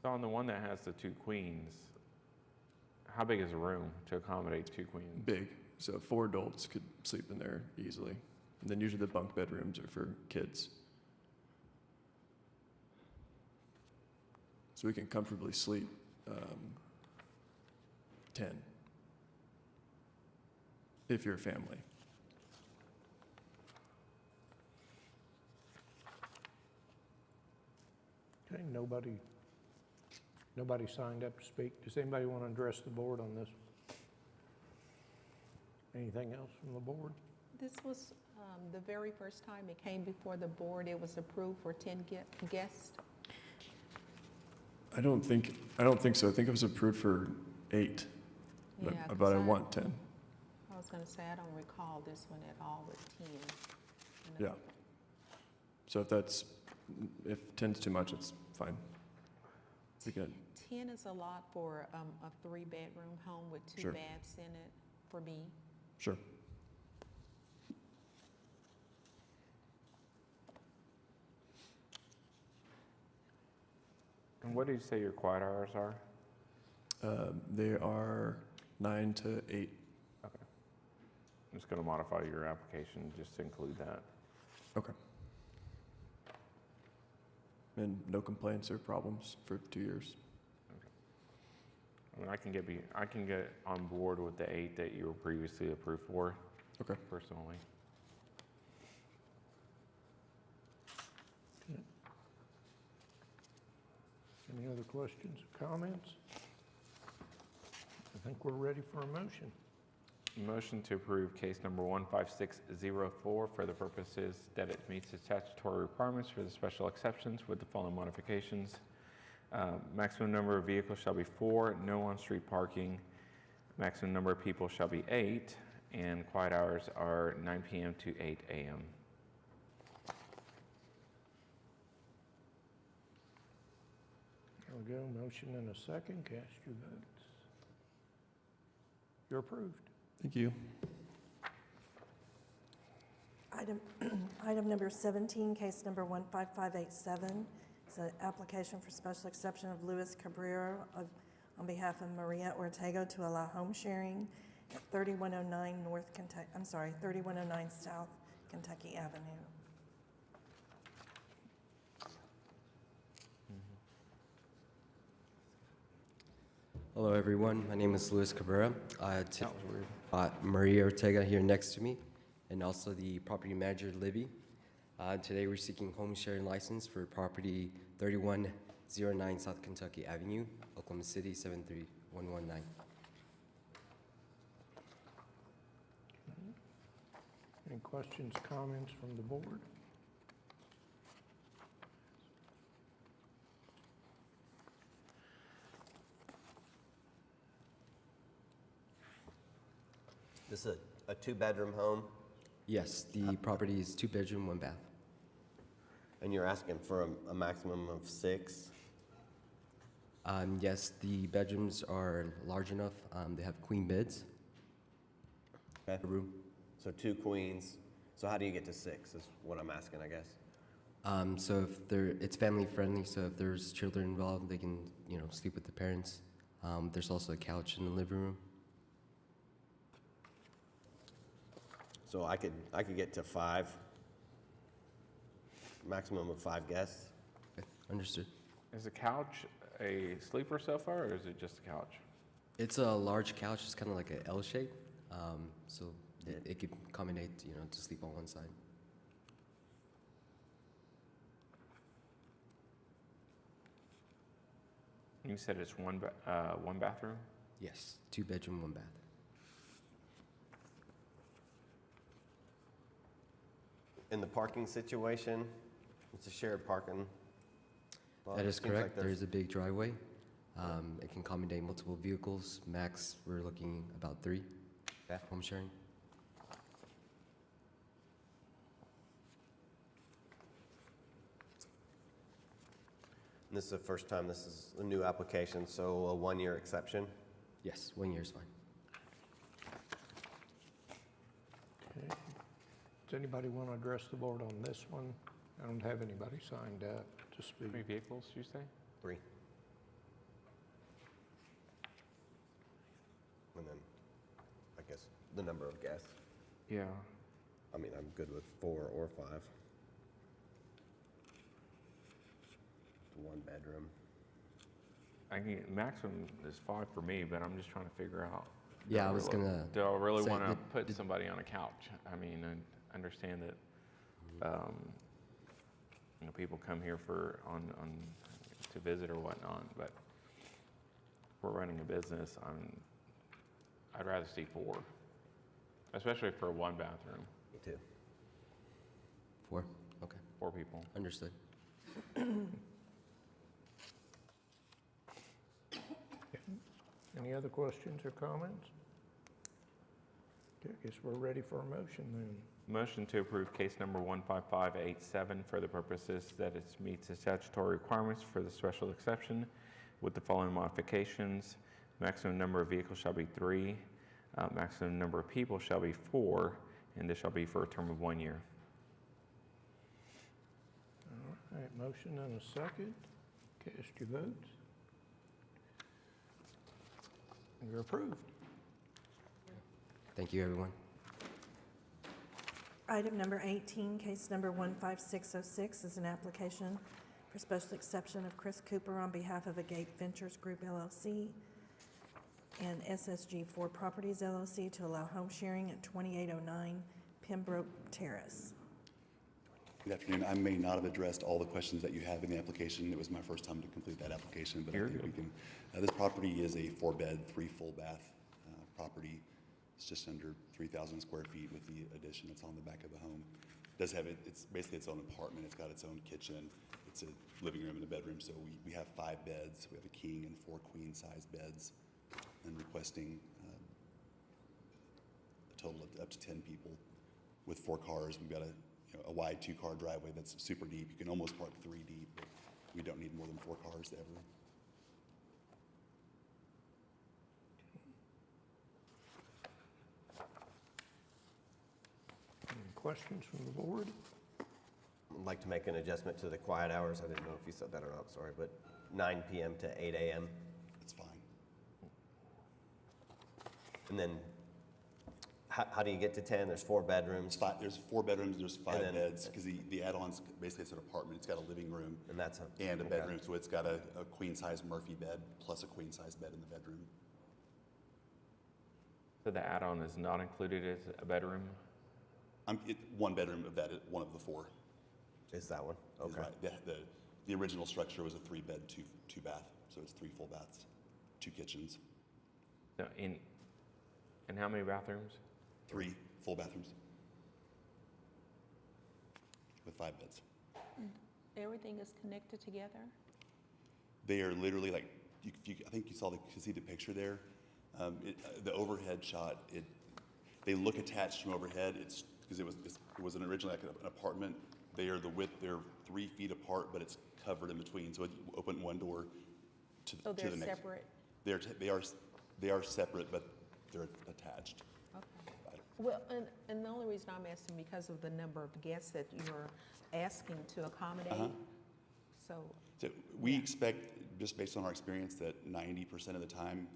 So on the one that has the 2 queens, how big is the room to accommodate 2 queens? Big, so 4 adults could sleep in there easily. And then usually the bunk bedrooms are for kids. So we can comfortably sleep 10, if you're a family. Okay, nobody signed up to speak. Does anybody want to address the board on this? Anything else from the board? This was the very first time it came before the board. It was approved for 10 guests. I don't think so. I think it was approved for 8, Yeah, but I 'cause want 10. I was going to say, I don't recall this one at all with 10. Yeah. So if 10's too much, it's fine. We can, 10 is a lot for a 3-bedroom home with 2 Sure. baths in it for me. sure. And what did you say your quiet hours are? They are 9 to 8. I'm just going to modify your application just to include that. Okay. And no complaints or problems for 2 years. I mean, I can get on board with the 8 that you were previously approved for. Okay. Personally. Any other questions or comments? I think we're ready for a motion. Motion to approve case number 15604 for the purposes that it meets the statutory requirements for the special exceptions with the following modifications. Maximum number of vehicles shall be 4, no on-street parking. Maximum number of people shall be 8, and quiet hours are 9 p.m. to 8 a.m. There we go, motion and a second, cast your votes. You're approved. Thank you. Item number 17, case number 15587, is an application for special exception of Luis Cabrera on behalf of Maria Ortega to allow home sharing at 3109 South Kentucky Avenue. Hello, everyone. My name is Luis Cabrera. Maria Ortega here next to me, and also the property manager, Libby. Today, we're seeking home sharing license for property 3109 South Kentucky Avenue, Oklahoma City, 73119. Any questions, comments from the board? This is a two-bedroom home, Yes, the property is 2-bedroom, 1 bath. and you're asking for a maximum of 6? Yes, the bedrooms are large enough. They have queen beds. Okay. A room. So 2 queens. So how do you get to 6 is what I'm asking, I guess. So if it's family friendly, so if there's children involved, they can, sleep with the parents. There's also a couch in the living room. So I could get to 5, maximum of 5 guests. Okay, understood. Is the couch a sleeper sofa, or is it just a couch? It's a large couch. It's kind of like an L shape. So it could accommodate, to sleep on one side. You said it's one bathroom? Yes, 2-bedroom, 1 bath. In the parking situation, it's a shared parking lot. That It is seems like correct. There is a big driveway. It can accommodate multiple vehicles. Max, we're looking about 3. Okay. Home sharing. And this is the first time, this is a new application, so a 1-year exception. Yes, 1 year is fine. Okay. Does anybody want to address the board on this one? I don't have anybody signed up to speak. How many vehicles, you say? 3. And then, I guess, the number of guests. Yeah. I mean, I'm good with 4 or 5. 1 bedroom. I can, maximum is 5 for me, but I'm just trying to figure out. Yeah, I was gonna Do I really say want to that- put somebody on a couch? I mean, I understand that, people come here to visit or whatnot, but if we're running a business, I'd rather see 4, especially for a 1 bathroom, Me too. 4. Okay, 4 people. understood. Any other questions or comments? Okay, I guess we're ready for a motion then. Motion to approve case number 15587 for the purposes that it meets the statutory requirements for the special exception with the following modifications. Maximum number of vehicles shall be 3, maximum number of people shall be 4, and this shall be for a term of 1 year. All right, motion and a second. Cast your votes. You're approved. Thank you, everyone. Item number 18, case number 15606, is an application for special exception of Chris Cooper on behalf of Agape Ventures Group LLC and SSG4 Properties LLC to allow home sharing at 2809 Pembroke Terrace. Good afternoon. I may not have addressed all the questions that you have in the application. It was my first time to complete that application, but I You're think we good. can. This property is a 4-bed, 3 full bath property. It's just under 3,000 square feet with the addition that's on the back of the home. It does have it's basically its own apartment. It's got its own kitchen. It's a living room and a bedroom. So we have 5 beds. We have a king and 4 queen size beds, and requesting a total of up to 10 people with 4 cars. We've got a wide 2-car driveway that's super deep. You can almost park 3 deep, but we don't need more than 4 cars ever. Any questions from the board? I'd like to make an adjustment to the quiet hours. I didn't know if you said that or not, sorry, but 9 PM to 8 AM. That's fine. And then How do you get to 10? There's 4 bedrooms, There's 4 bedrooms, there's 5 then- beds, because the add-on's basically it's an apartment. It's got a living room and that's and a okay. bedroom, so it's got a queen-size Murphy bed plus a queen-size bed in the bedroom. So the add-on is not included as a bedroom? One bedroom of that, one of the 4. Is that one? Is Okay. right. The original structure was a 3-bed, 2-bath, so it's 3 full baths, 2 kitchens, No, and how many bathrooms? 3 full bathrooms with 5 beds. Everything is connected together? They are literally like, I think you see the picture there. The overhead shot, they look attached from overhead. It's because it was originally like an apartment. They're 3 feet apart, but it's covered in between. So you open one door to So the they're next. separate? They are separate, but they're attached. Okay. Well, and the only reason I'm asking because of the number of guests that you're asking to accommodate. So, We expect, just based on our experience, that 90% of the time,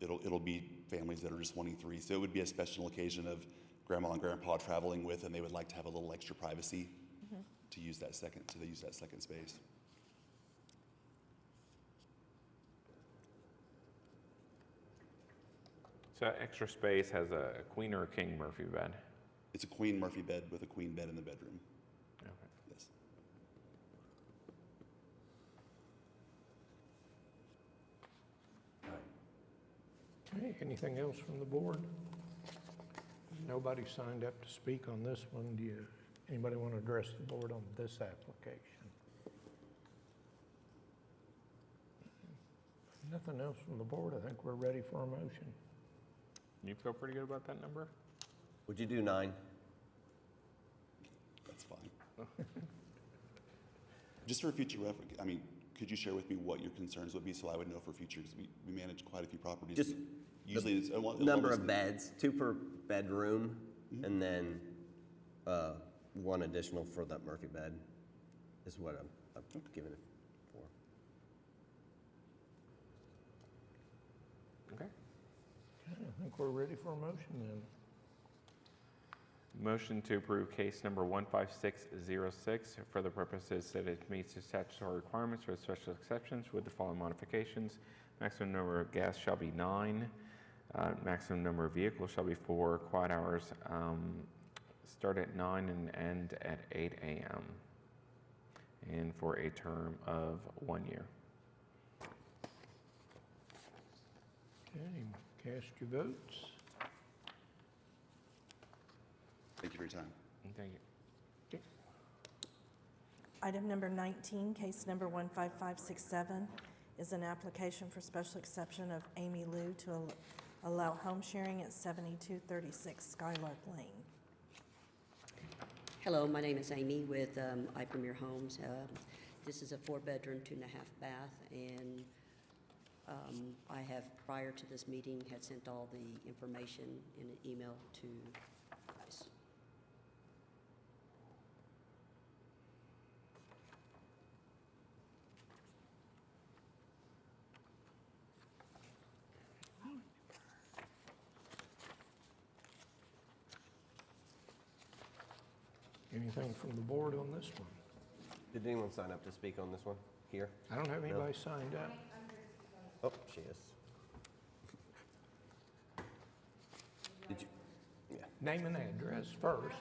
it'll be families that are just wanting 3. So it would be a special occasion of grandma and grandpa traveling with, and they would like to have a little extra privacy to use that second space. So extra space has a queen or a king Murphy bed? It's a queen Murphy bed with a queen bed in the bedroom. Okay. Yes. Okay, anything else from the board? Nobody signed up to speak on this one. Anybody want to address the board on this application? Nothing else from the board. I think we're ready for a motion. You feel pretty good about that number? Would you do 9? That's fine. Just for future reference, could you share with me what your concerns would be so I would know for future? Because we manage quite a few properties. Just usually it's Number of beds, 2 per bedroom, and then 1 additional for that Murphy bed is what I'm giving it for. Okay. I think we're ready for a motion then. Motion to approve case number 15606 for the purposes that it meets the statutory requirements for special exceptions with the following modifications. Maximum number of guests shall be 9. Maximum number of vehicles shall be 4. Quiet hours start at 9 and end at 8 a.m. and for a term of 1 year. Okay, cast your votes. Thank you for your time. Thank you. Item number 19, case number 15567, is an application for special exception of Amy Lou to allow home sharing at 7236 Skylark Lane. Hello, my name is Amy with I Premier Homes. This is a 4-bedroom, 2.5-bath, and I have, prior to this meeting, had sent all the information in an email to you guys. Anything from the board on this one? Did anyone sign up to speak on this one here? I don't have No. anybody signed up. Oh, she is. Did you? Yeah. Name and address first.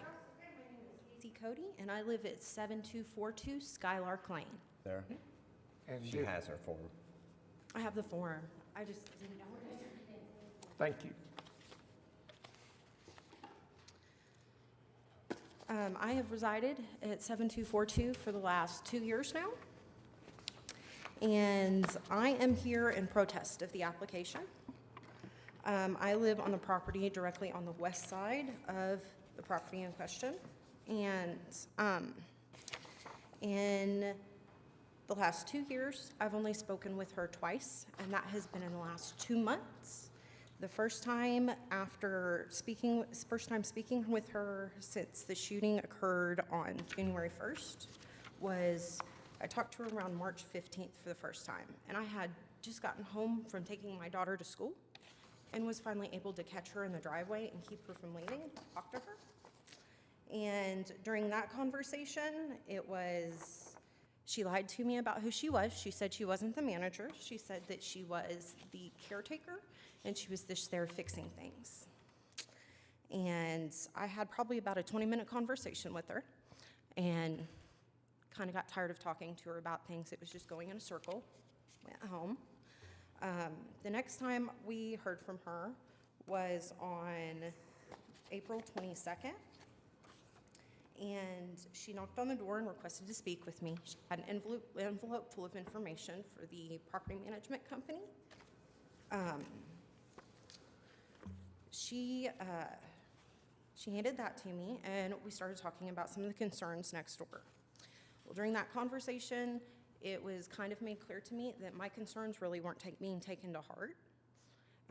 Casey Cody, and I live at 7242 Skylark Lane. There. And She has her form. I have the form. I just didn't know. Thank you. I have resided at 7242 for the last 2 years now. And I am here in protest of the application. I live on the property directly on the west side of the property in question. And in the last 2 years, I've only spoken with her twice, and that has been in the last 2 months. The first time speaking with her since the shooting occurred on January 1st was, I talked to her around March 15th for the first time. And I had just gotten home from taking my daughter to school. and was finally able to catch her in the driveway and keep her from leaving, talk to her. And during that conversation, she lied to me about who she was. She said she wasn't the manager. She said that she was the caretaker, and she was just there fixing things. And I had probably about a 20-minute conversation with her, and kind of got tired of talking to her about things. It was just going in a circle. Went home. The next time we heard from her was on April 22nd. And she knocked on the door and requested to speak with me. She had an envelope full of information for the property management company. She handed that to me, and we started talking about some of the concerns next door. Well, during that conversation, it was kind of made clear to me that my concerns really weren't being taken to heart.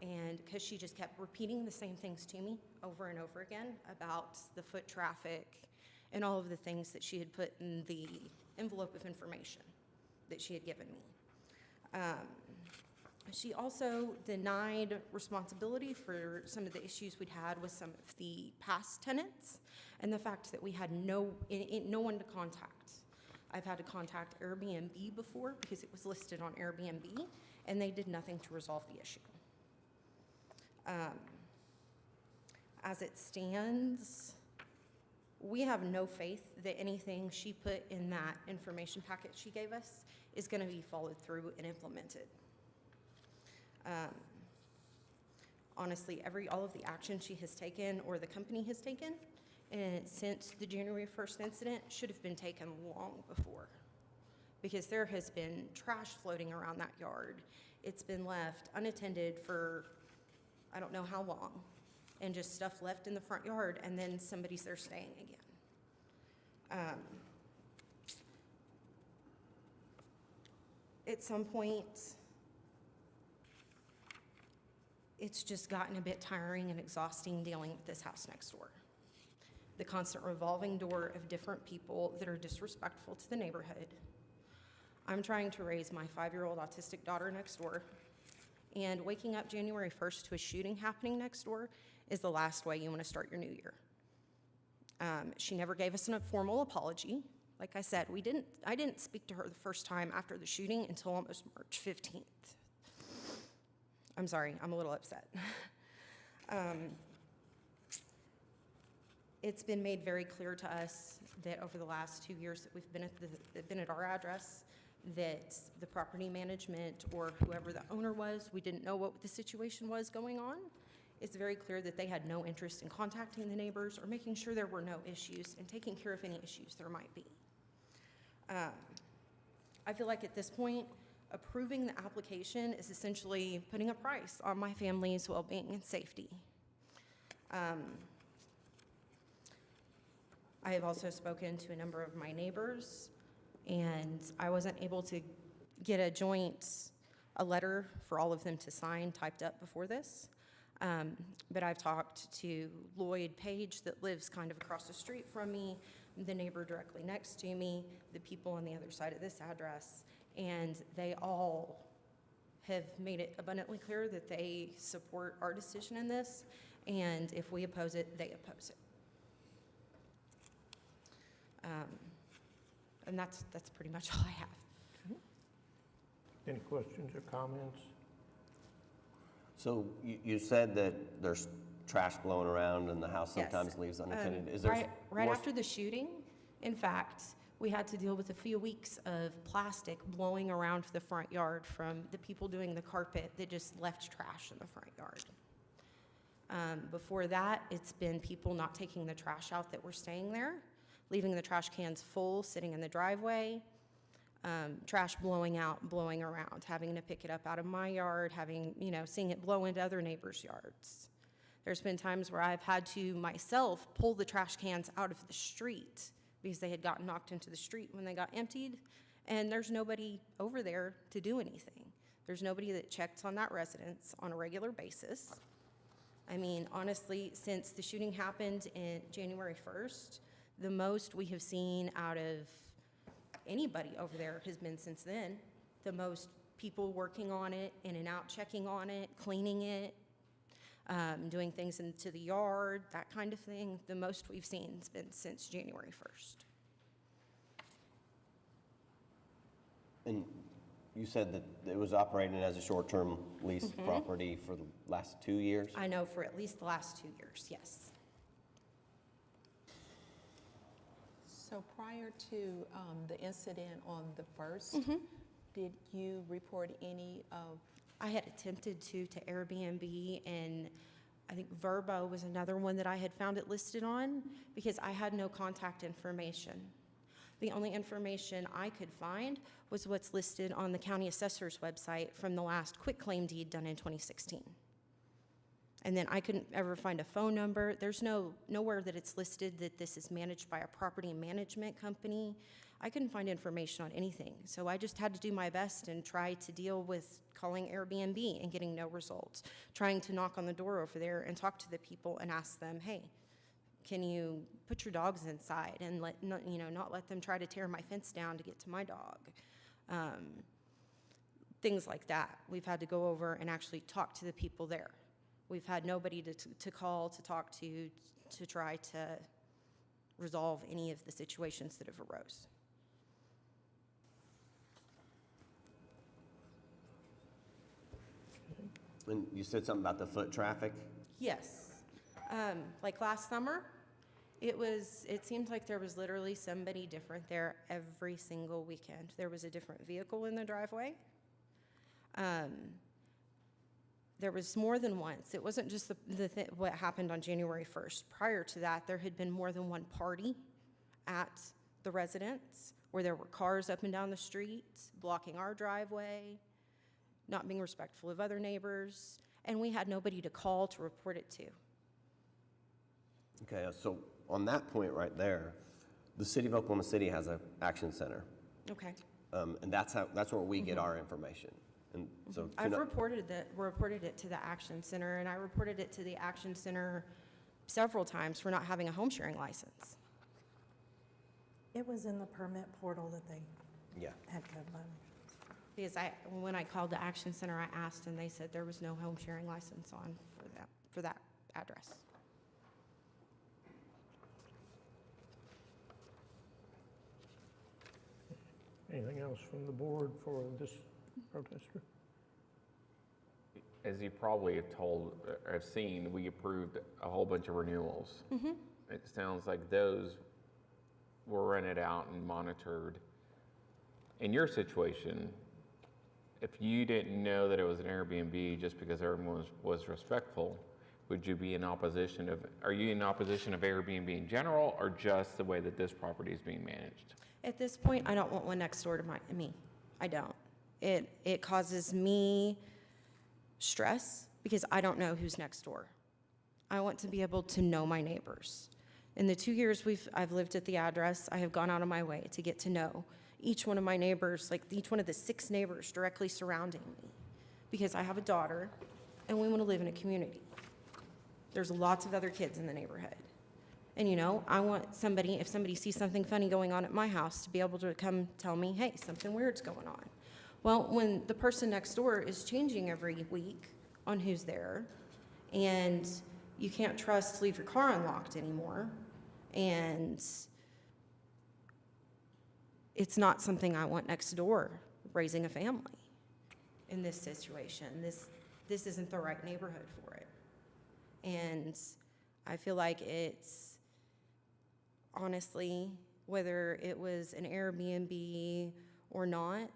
And because she just kept repeating the same things to me over and over again about the foot traffic and all of the things that she had put in the envelope of information that she had given me. She also denied responsibility for some of the issues we'd had with some of the past tenants and the fact that we had no one to contact. I've had to contact Airbnb before because it was listed on Airbnb, and they did nothing to resolve the issue. As it stands, we have no faith that anything she put in that information packet she gave us is going to be followed through and implemented. Honestly, all of the action she has taken or the company has taken since the January 1st incident should have been taken long before, because there has been trash floating around that yard. It's been left unattended for I don't know how long, and just stuff left in the front yard, and then somebody's there staying again. At some point, it's just gotten a bit tiring and exhausting dealing with this house next door. The constant revolving door of different people that are disrespectful to the neighborhood. I'm trying to raise my 5-year-old autistic daughter next door, and waking up January 1st to a shooting happening next door is the last way you want to start your new year. She never gave us a formal apology. Like I said, I didn't speak to her the first time after the shooting until almost March 15th. I'm sorry, I'm a little upset. It's been made very clear to us that over the last 2 years that we've been at our address, that the property management or whoever the owner was, we didn't know what the situation was going on. It's very clear that they had no interest in contacting the neighbors or making sure there were no issues and taking care of any issues there might be. I feel like at this point, approving the application is essentially putting a price on my family's well-being and safety. I have also spoken to a number of my neighbors, and I wasn't able to get a letter for all of them to sign typed up before this. But I've talked to Lloyd Page that lives kind of across the street from me, the neighbor directly next to me, the people on the other side of this address, and they all have made it abundantly clear that they support our decision in this, and if we oppose it, they oppose it. And that's pretty much all I have. Any questions or comments? So you said that there's trash blowing around and the house Yes. sometimes leaves unattended. Is there Right more- after the shooting, in fact, we had to deal with a few weeks of plastic blowing around the front yard from the people doing the carpet that just left trash in the front yard. Before that, it's been people not taking the trash out that were staying there, leaving the trash cans full, sitting in the driveway, trash blowing out, blowing around, having to pick it up out of my yard, seeing it blow into other neighbors' yards. There's been times where I've had to myself pull the trash cans out of the street because they had gotten knocked into the street when they got emptied, and there's nobody over there to do anything. There's nobody that checks on that residence on a regular basis. I mean, honestly, since the shooting happened in January 1st, the most we have seen out of anybody over there has been since then. The most people working on it, in and out, checking on it, cleaning it. doing things into the yard, that kind of thing. The most we've seen has been since January 1st. And you said that it was operating as a short-term lease property for the last 2 years? I know for at least the last 2 years, yes. So prior to the incident on the 1st, did you report any of? I had attempted to Airbnb, and I think Verbo was another one that I had found it listed on because I had no contact information. The only information I could find was what's listed on the county assessor's website from the last quitclaim deed done in 2016. And then I couldn't ever find a phone number. There's nowhere that it's listed that this is managed by a property management company. I couldn't find information on anything. So I just had to do my best and try to deal with calling Airbnb and getting no results, trying to knock on the door over there and talk to the people and ask them, hey, can you put your dogs inside and not let them try to tear my fence down to get to my dog? Things like that. We've had to go over and actually talk to the people there. We've had nobody to call, to talk to try to resolve any of the situations that have arose. And you said something about the foot traffic? Yes. Like last summer, it seemed like there was literally somebody different there every single weekend. There was a different vehicle in the driveway. There was more than once. It wasn't just what happened on January 1st. Prior to that, there had been more than one party at the residence where there were cars up and down the street, blocking our driveway, not being respectful of other neighbors, and we had nobody to call to report it to. Okay, so on that point right there, the city of Oklahoma City has an action center. Okay. And that's where we get our information. And so I've reported it to the Action Center, and I reported it to the Action Center several times for not having a home sharing license. It was in the permit portal that they yeah. had code violations. Because when I called the Action Center, I asked, and they said there was no home sharing license on for that address. Anything else from the board for this protester? As you probably have seen, we approved a whole bunch of renewals. It sounds like those were rented out and monitored. In your situation, if you didn't know that it was an Airbnb just because everyone was respectful, would you be in opposition are you in opposition of Airbnb in general, or just the way that this property is being managed? At this point, I don't want one next door to me. I don't. It causes me stress because I don't know who's next door. I want to be able to know my neighbors. In the 2 years I've lived at the address, I have gone out of my way to get to know each one of my neighbors, like each one of the 6 neighbors directly surrounding me, because I have a daughter and we want to live in a community. There's lots of other kids in the neighborhood. And I want somebody, if somebody sees something funny going on at my house, to be able to come tell me, hey, something weird's going on. Well, when the person next door is changing every week on who's there, and you can't trust to leave your car unlocked anymore, and it's not something I want next door, raising a family in this situation. This isn't the right neighborhood for it. And I feel like it's, honestly, whether it was an Airbnb or not,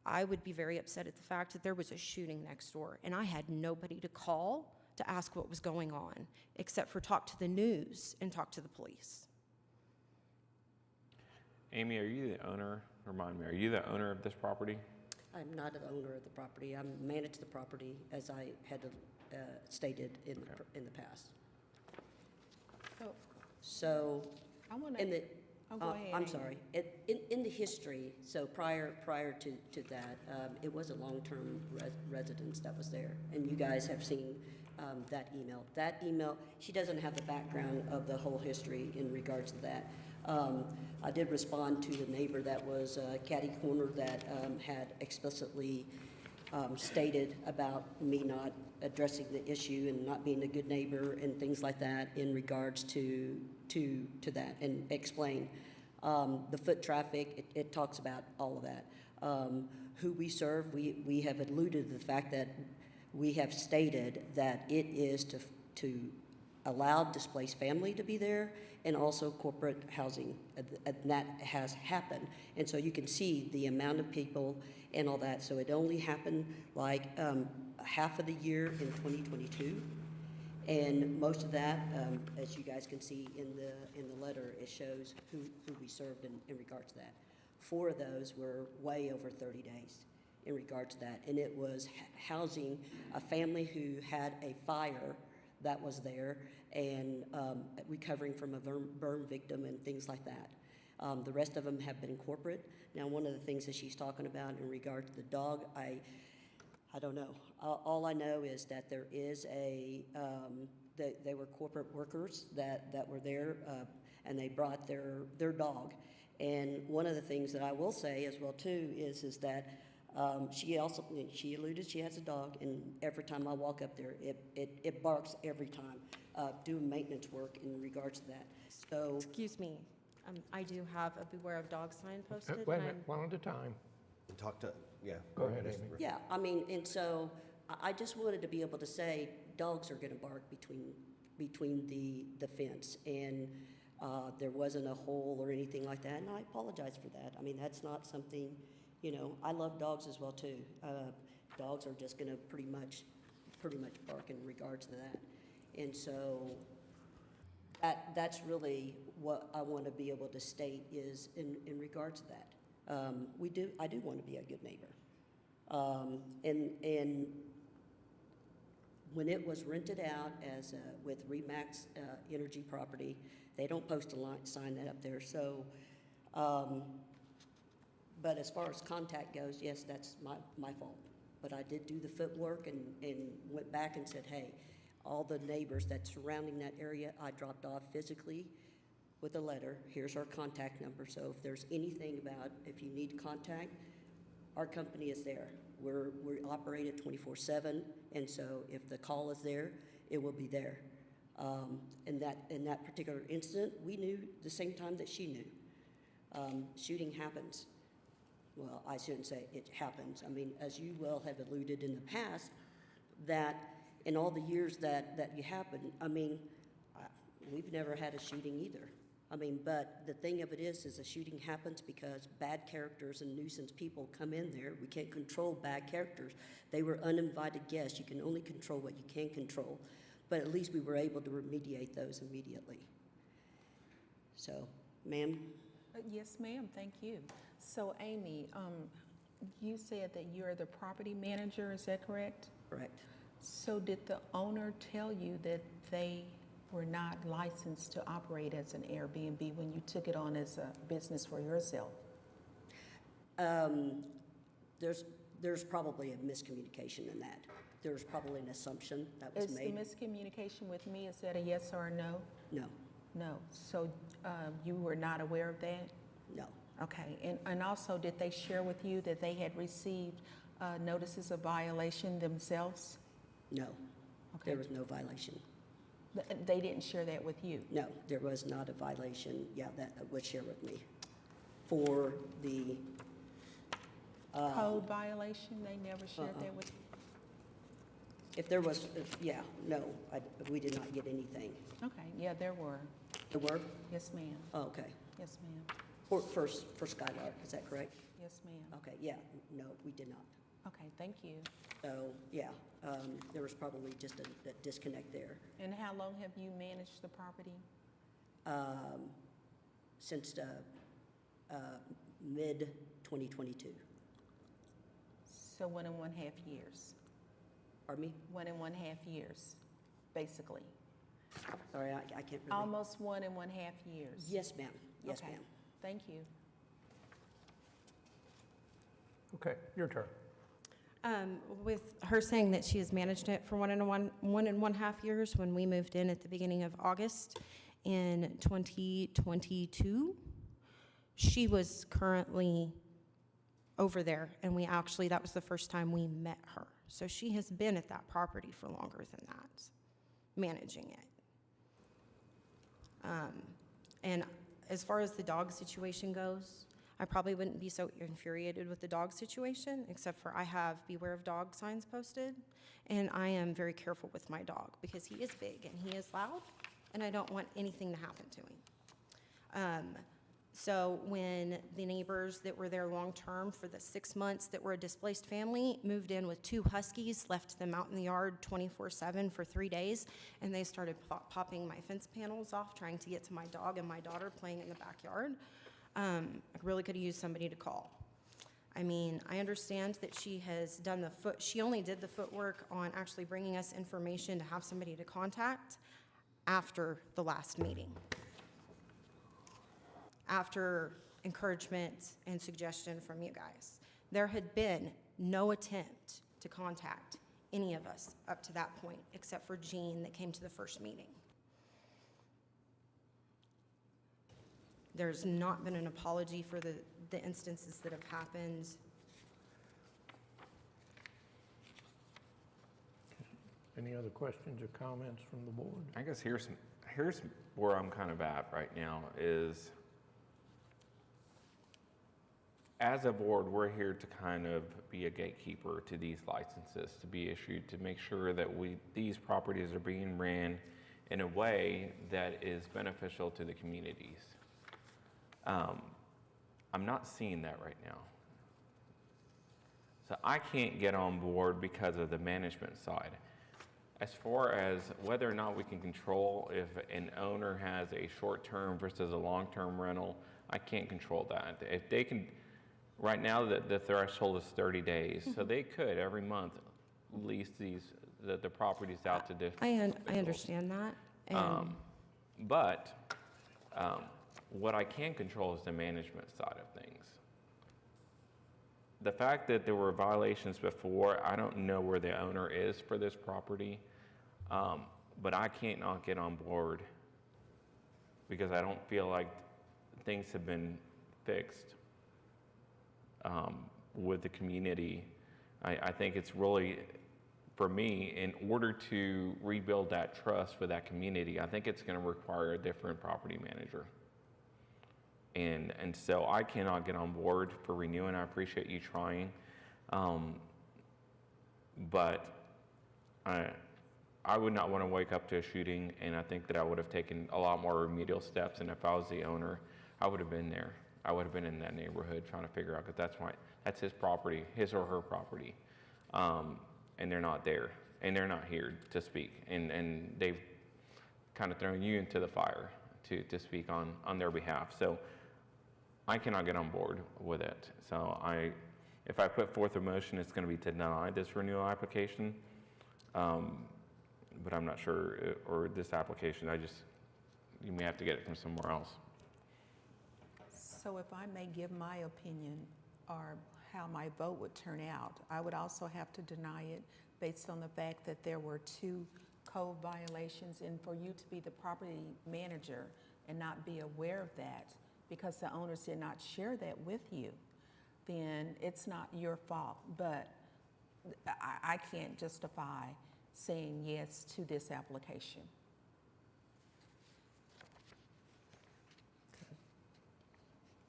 I would be very upset at the fact that there was a shooting next door, and I had nobody to call to ask what was going on, except for talk to the news and talk to the police. Amy, are you the owner? Remind me, are you the owner of this property? I'm not an owner of the property. I manage the property as I had stated in the past. So, I want in the, go ahead, I'm Amy. sorry. In the history, so prior to that, it was a long-term residence that was there, and you guys have seen that email. That email, she doesn't have the background of the whole history in regards to that. I did respond to the neighbor that was catty-cornered that had explicitly stated about me not addressing the issue and not being a good neighbor and things like that in regards to that, and explain. The foot traffic, it talks about all of that. Who we serve, we have alluded to the fact that we have stated that it is to allow displaced family to be there and also corporate housing. And that has happened. And so you can see the amount of people and all that. So it only happened like half of the year in 2022. And most of that, as you guys can see in the letter, it shows who we served in regards to that. 4 of those were way over 30 days in regard to that. And it was housing a family who had a fire that was there and recovering from a burn victim and things like that. The rest of them have been corporate. Now, one of the things that she's talking about in regard to the dog, I don't know. All I know is that there is they were corporate workers that were there, and they brought their dog. And one of the things that I will say as well too is that she alluded she has a dog, and every time I walk up there, it barks every time, doing maintenance work in regards to that. So Excuse me, I do have a beware of dog sign posted. Wait a and minute, one at a time. And talk to, yeah. Go ahead, Amy. yeah, I mean, and so I just wanted to be able to say dogs are going to bark between the fence, and there wasn't a hole or anything like that, and I apologize for that. I mean, that's not something, I love dogs as well too. Dogs are just going to pretty much bark in regards to that. And so that's really what I want to be able to state is in regards to that. I do want to be a good neighbor. And when it was rented out as with Remax Energy property, they don't post a sign that up there. So, but as far as contact goes, yes, that's my fault. But I did do the footwork and went back and said, hey, all the neighbors that's surrounding that area, I dropped off physically with a letter. Here's our contact number. So if there's anything about, if you need contact, our company is there. We operate it 24/7, and so if the call is there, it will be there. In that particular incident, we knew the same time that she knew. Shooting happens. Well, I shouldn't say it happens. I mean, as you well have alluded in the past, that in all the years that you happened, I mean, we've never had a shooting either. I mean, but the thing of it is a shooting happens because bad characters and nuisance people come in there. We can't control bad characters. They were uninvited guests. You can only control what you can control. But at least we were able to remediate those immediately. So, ma'am? Yes, ma'am, thank you. So, Amy, you said that you're the property manager, is that correct? Correct. So did the owner tell you that they were not licensed to operate as an Airbnb when you took it on as a business for yourself? There's probably a miscommunication in that. There's probably an assumption that was made. Is the miscommunication with me, is that a yes or a no? No. No. So you were not aware of that? No. Okay. And also, did they share with you that they had received notices of violation themselves? No. Okay. There was no violation. They didn't share that with you? No, there was not a violation, that was shared with me. For the... code violation, they never shared that with you? If there was, no, we did not get anything. Okay, yeah, there were. There were? Yes, ma'am. Oh, okay. Yes, ma'am. For Skylark, is that correct? Yes, ma'am. Okay, yeah, no, we did not. Okay, thank you. So, there was probably just a disconnect there. And how long have you managed the property? Since mid-2022. So 1.5 years? Pardon me? 1.5 years, basically. Sorry, I can't really... Almost 1.5 years? Yes, ma'am. Yes, Okay. ma'am. Thank you. Okay, your turn. With her saying that she has managed it for 1.5 years, when we moved in at the beginning of August in 2022, she was currently over there, and that was the first time we met her. So she has been at that property for longer than that, managing it. And as far as the dog situation goes, I probably wouldn't be so infuriated with the dog situation, except for I have beware of dog signs posted, and I am very careful with my dog because he is big and he is loud, and I don't want anything to happen to him. So when the neighbors that were there long-term for the 6 months that were a displaced family moved in with 2 huskies, left them out in the yard 24/7 for 3 days, and they started popping my fence panels off, trying to get to my dog and my daughter playing in the backyard, I really could have used somebody to call. I mean, I understand that she has done she only did the footwork on actually bringing us information to have somebody to contact after the last meeting, after encouragement and suggestion from you guys. There had been no attempt to contact any of us up to that point, except for Jean that came to the first meeting. There's not been an apology for the instances that have happened. Any other questions or comments from the board? I guess here's where I'm kind of at right now is, as a board, we're here to kind of be a gatekeeper to these licenses to be issued, to make sure that these properties are being ran in a way that is beneficial to the communities. I'm not seeing that right now. So I can't get on board because of the management side. As far as whether or not we can control if an owner has a short-term versus a long-term rental, I can't control that. If they can, right now the threshold is 30 days, so they could every month lease the properties out to different I individuals. understand that. And But what I can control is the management side of things. The fact that there were violations before, I don't know where the owner is for this property, but I can't not get on board because I don't feel like things have been fixed with the community. I think it's really, for me, in order to rebuild that trust with that community, I think it's going to require a different property manager. And so I cannot get on board for renewing. I appreciate you trying. But I would not want to wake up to a shooting, and I think that I would have taken a lot more remedial steps, and if I was the owner, I would have been there. I would have been in that neighborhood trying to figure out, because that's his property, his or her property, and they're not there, and they're not here to speak, and they've kind of thrown you into the fire to speak on their behalf. So I cannot get on board with it. So if I put forth a motion, it's going to be to deny this renewal application. But I'm not sure, or this application, you may have to get it from somewhere else. So if I may give my opinion or how my vote would turn out, I would also have to deny it based on the fact that there were 2 code violations, and for you to be the property manager and not be aware of that because the owners did not share that with you, then it's not your fault. But I can't justify saying yes to this application.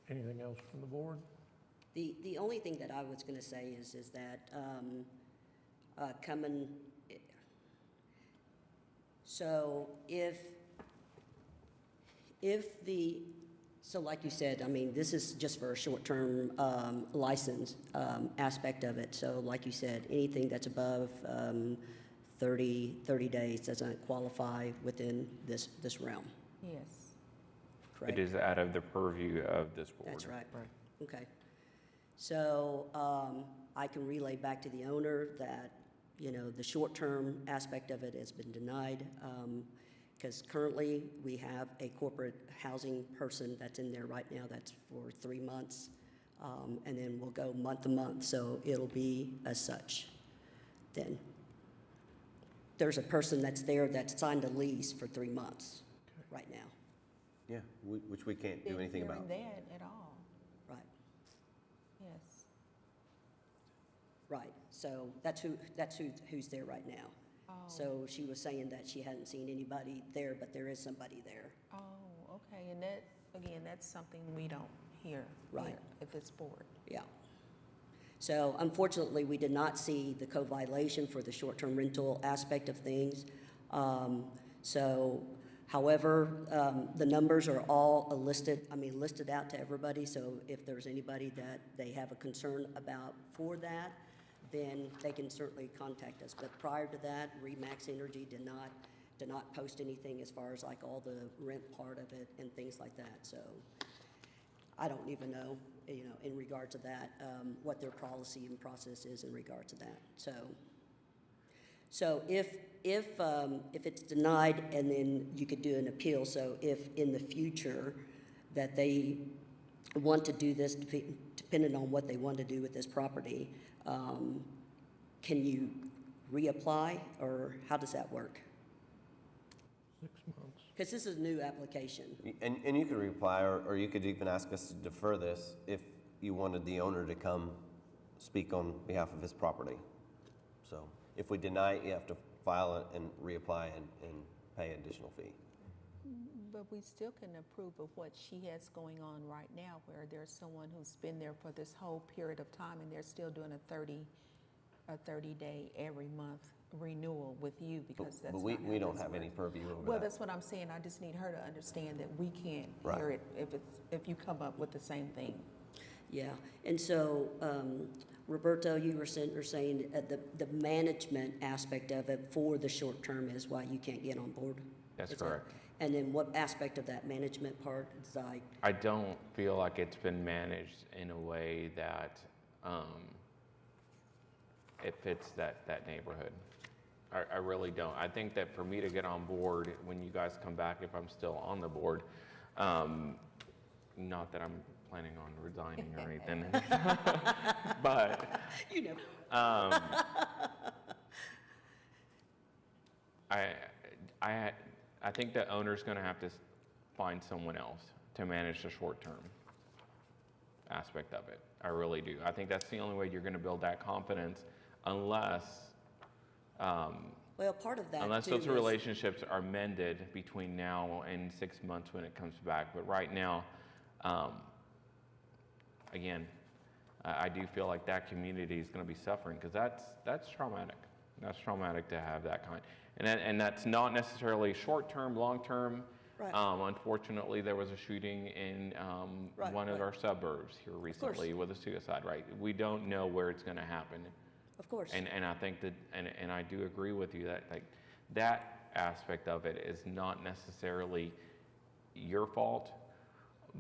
Anything else from the board? The only thing that I was going to say is that so so like you said, I mean, this is just for a short-term license aspect of it. So like you said, anything that's above 30 days doesn't qualify within this realm. Yes. Correct? It is out of the purview of this board. That's right. Okay. So I can relay back to the owner that, the short-term aspect of it has been denied, because currently we have a corporate housing person that's in there right now that's for 3 months, and then we'll go month to month, so it'll be as such. Then there's a person that's there that's signed a lease for 3 months right now. Yeah, which we can't do anything about. Been hearing that at all. Right. Yes. So who's there right now. Oh. So she was saying that she hadn't seen anybody there, but there is somebody there. Oh, okay, and that, again, that's something we don't hear. Right. here at this board. Yeah. So unfortunately, we did not see the code violation for the short-term rental aspect of things. However, the numbers are all listed out to everybody, so if there's anybody that they have a concern about for that, then they can certainly contact us. But prior to that, Remax Energy did not post anything as far as like all the rent part of it and things like that, so I don't even know, in regard to that, what their policy and process is in regard to that. So if it's denied, and then you could do an appeal, so if in the future that they want to do this, depending on what they want to do with this property, can you reapply, or how does that work? 6 months. Because this is a new application. And you could reply, or you could even ask us to defer this if you wanted the owner to come speak on behalf of his property. So if we deny it, you have to file it and reapply and pay additional fee. But we still can approve of what she has going on right now, where there's someone who's been there for this whole period of time, and they're still doing a 30-day every month renewal with you, because that's But not we how don't this have any works. purview over Well, that. that's what I'm saying. I just need her to understand that we can't Right. hear it if you come up with the same thing. Yeah, and so, Roberto, you were saying the management aspect of it for the short term is why you can't get on board? That's Is that- correct. And then what aspect of that management part is like, I don't feel like it's been managed in a way that it fits that neighborhood. I really don't. I think that for me to get on board, when you guys come back, if I'm still on the board, not that I'm planning on resigning or anything, but you know. I think the owner's going to have to find someone else to manage the short-term aspect of it. I really do. I think that's the only way you're going to build that confidence, unless well, part of that unless too those is- relationships are mended between now and 6 months when it comes back. But right now, again, I do feel like that community is going to be suffering, because that's traumatic. That's traumatic to have that kind. And that's not necessarily short-term, long-term. Right. Unfortunately, there was a shooting in Right, one of right. our suburbs here recently with a suicide, right? We don't know where it's going to happen. Of course. And I think that, and I do agree with you that like that aspect of it is not necessarily your fault,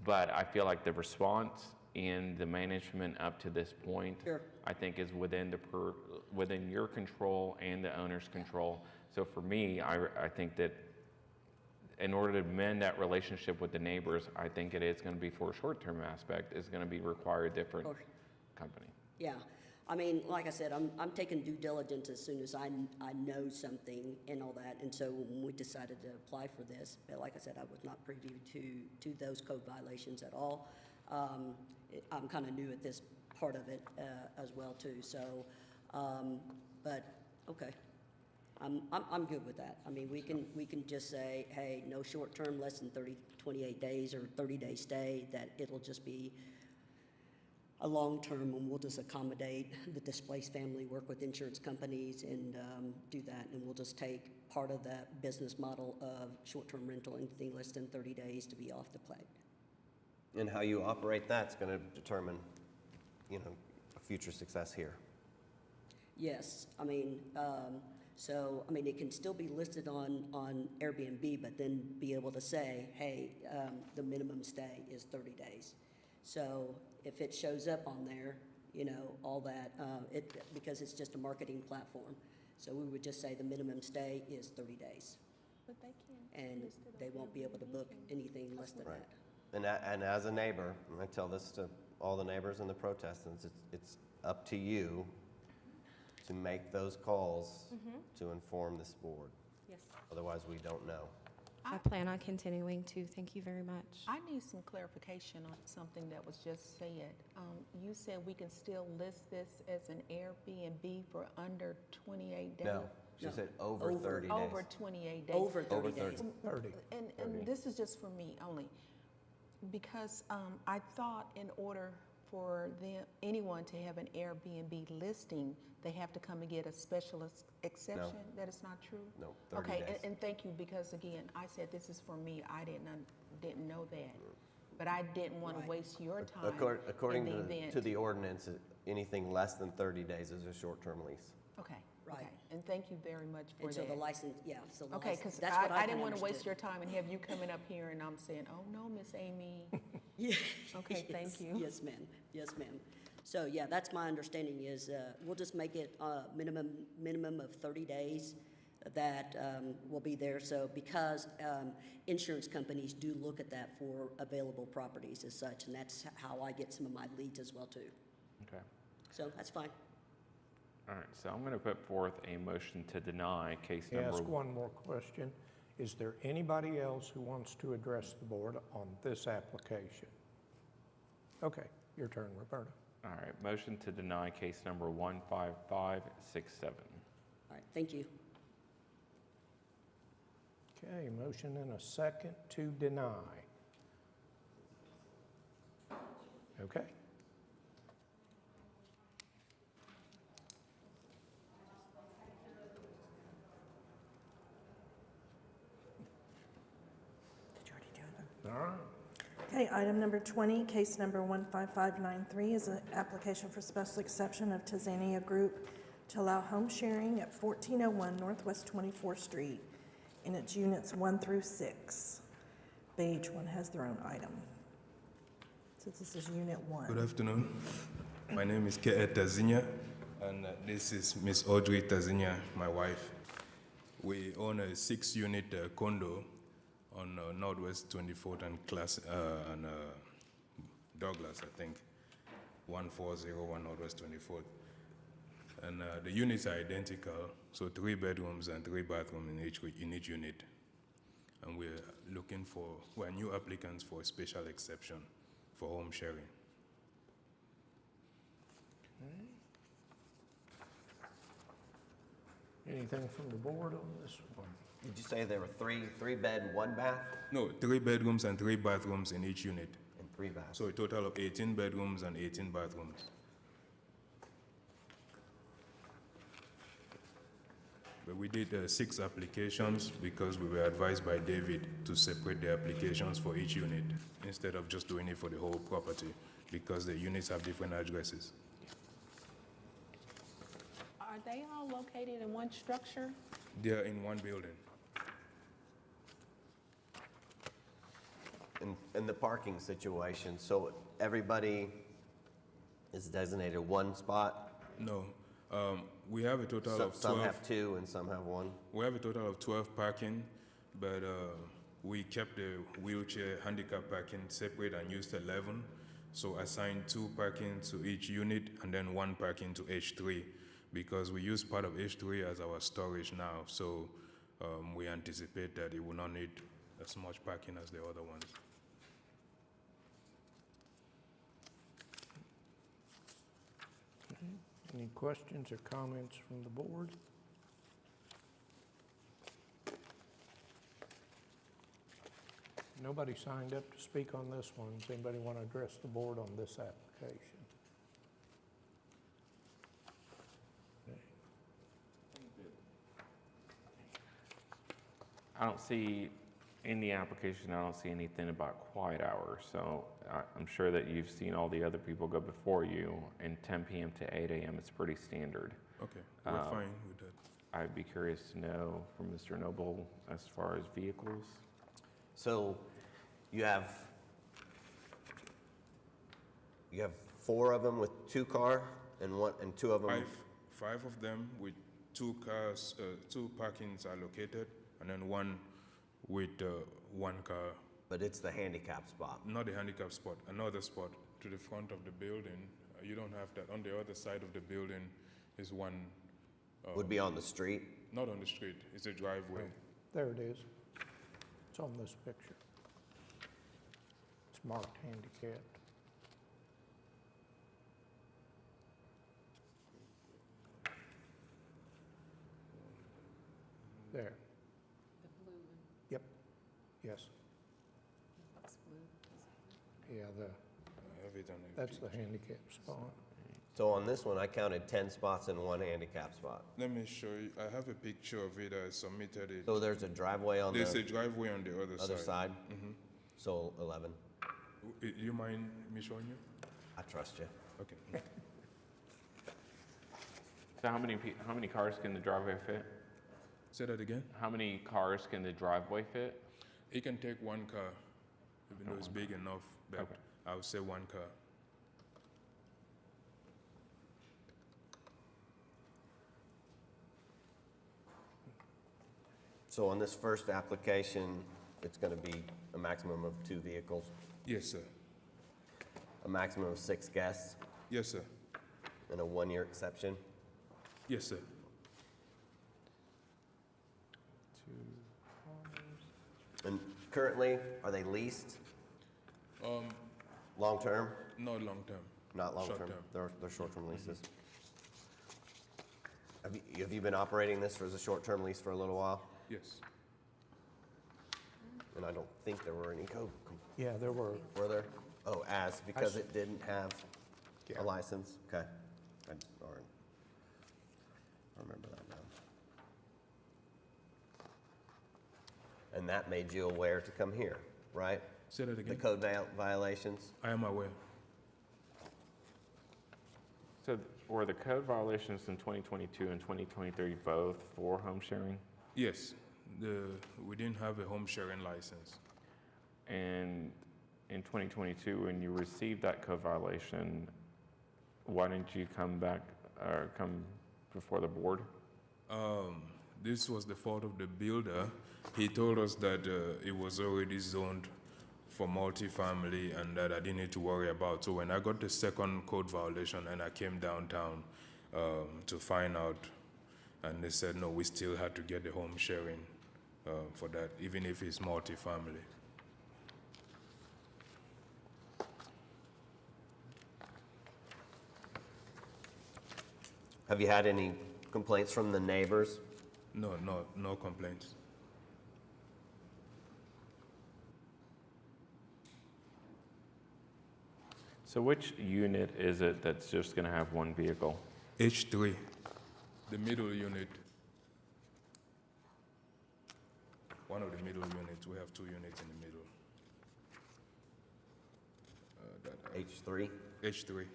but I feel like the response and the management up to this point, Sure. I think is within within your control and the owner's control. So for me, I think that in order to mend that relationship with the neighbors, I think it is going to be, for a short-term aspect, is going to be require a different Of course. company. Yeah, I mean, like I said, I'm taking due diligence as soon as I know something and all that. And so when we decided to apply for this, but like I said, I was not privy to those code violations at all. I'm kind of new at this part of it as well too. So, but okay, I'm good with that. I mean, we can just say, hey, no short term, less than 28 days or 30-day stay. That it'll just be a long term, and we'll just accommodate the displaced family, work with insurance companies, and do that. And we'll just take part of that business model of short-term rental, anything less than 30 days, to be off the plate. And how you operate that's going to determine, future success here. Yes, I mean, it can still be listed on Airbnb, but then be able to say, hey, the minimum stay is 30 days. So if it shows up on there, all that, because it's just a marketing platform. So we would just say the minimum stay is 30 days. But they can't. And they won't be able to book anything less than Right. that. And as a neighbor, and I tell this to all the neighbors and the protestants, it's up to you to make those calls to inform this board. Yes. Otherwise, we don't know. I plan on continuing to. Thank you very much. I need some clarification on something that was just said. You said we can still list this as an Airbnb for under 28 days? No, she said over 30 days. Over 28 days. Over 30 Over days. 30. And this is just for me only, because I thought in order for anyone to have an Airbnb listing, they have to come and get a special exception. That is not true? No, 30 Okay, days. and thank you, because again, I said this is for me. I didn't know that. But I didn't want to waste your time According in the event. to the ordinance, anything less than 30 days is a short-term lease. Okay, Right. okay. And thank you very much for And so that. the license, yeah, so the Okay, license, because that's what I I didn't want to waste understood. your time and have you coming up here and I'm saying, oh, no, Miss Amy. Yeah. Okay, thank Yes, you. Yes, ma'am. Yes, ma'am. So, yeah, that's my understanding is, we'll just make it minimum of 30 days that will be there. So because insurance companies do look at that for available properties as such, and that's how I get some of my leads as well, too. Okay. So that's fine. All right, so I'm going to put forth a motion to deny case May I number. ask one more question? Is there anybody else who wants to address the board on this application? Okay, your turn, Roberta. All right, motion to deny case number 15567. All right, thank you. Okay, motion and a second to deny. Okay. Did you already do it? All right. Okay, item number 20, case number 15593 is an application for special exception of Tazania Group to allow home sharing at 1401 Northwest 24th Street in its units 1 through 6. But each one has their own item. So this is unit 1. Good afternoon. My name is Ke'et Tazinia, and this is Miss Audrey Tazinia, my wife. We own a 6-unit condo on Northwest 24th and Douglas, I think, 1401 Northwest 24th. And the units are identical, so 3 bedrooms and 3 bathrooms in each unit. And we're new applicants for a special exception for home sharing. Anything from the board on this one? Did you say there were three bed, 1 bath? No, 3 bedrooms and 3 bathrooms in each unit. And 3 baths. So a total of 18 bedrooms and 18 bathrooms. But we did 6 applications because we were advised by David to separate the applications for each unit instead of just doing it for the whole property because the units have different addresses. Are they all located in one structure? They're in one building. In the parking situation, so everybody is designated 1 spot? No. We have a total of 12. Some have 2 and some have 1. We have a total of 12 parking, but we kept the wheelchair handicap parking separate and used 11. So assigned 2 parking to each unit and then 1 parking to H3 because we use part of H3 as our storage now. So we anticipate that it will not need as much parking as the other ones. Any questions or comments from the board? Nobody signed up to speak on this one. Does anybody want to address the board on this application? Okay. I don't see, in the application, I don't see anything about quiet hours. So I'm sure that you've seen all the other people go before you, and 10 p.m. to 8 a.m. is pretty standard. Okay, we're fine with that. I'd be curious to know from Mr. Noble as far as vehicles. So you have 4 of them with 2 car and 2 of them? 5 of them with 2 cars, 2 parkings allocated, and then 1 with 1 car. But it's the handicap spot? Not the handicap spot, another spot to the front of the building. You don't have that. On the other side of the building is 1. Would be on the street? Not on the street, it's a driveway. There it is. It's on this picture. It's marked handicapped. There. Yep, yes. Yeah, I have it on the that's the picture. handicap spot. So on this one, I counted 10 spots and one handicap spot. Let me show you. I have a picture of it. I submitted it. So there's a driveway on There's a the driveway on the other side, Mhm. so 11. You mind me showing you? I trust you. Okay. So how many cars can the driveway fit? Say that again. How many cars can the driveway fit? It can take one car, even though it's big enough, but Okay. I would say one car. So on this first application, it's going to be a maximum of 2 vehicles, Yes, sir. a maximum of 6 guests, Yes, sir. and a 1-year exception. Yes, sir. And currently, are they leased? Long-term? Not long term. Not long-term? Short-term. They're short-term leases. Have you been operating this as a short-term lease for a little while? Yes. And I don't think there were any Yeah, there were. were there? Oh, because s- it didn't have Yeah. a license? Okay. All right. I remember that now. And that made you aware to come here, right? Say that The again. code violations? I am aware. So were the code violations in 2022 and 2023 both for home sharing? Yes. We didn't have a home sharing license. And in 2022, when you received that code violation, why didn't you come back, or come before the board? This was the fault of the builder. He told us that it was already zoned for multifamily and that I didn't need to worry about. So when I got the second code violation and I came downtown to find out, and they said, no, we still had to get the home sharing for that, even if it's multifamily. Have you had any complaints from the neighbors? No complaints. So which unit is it that's just going to have one vehicle? H3, the middle unit. One of the middle units. We have 2 units in the middle. H3? H3.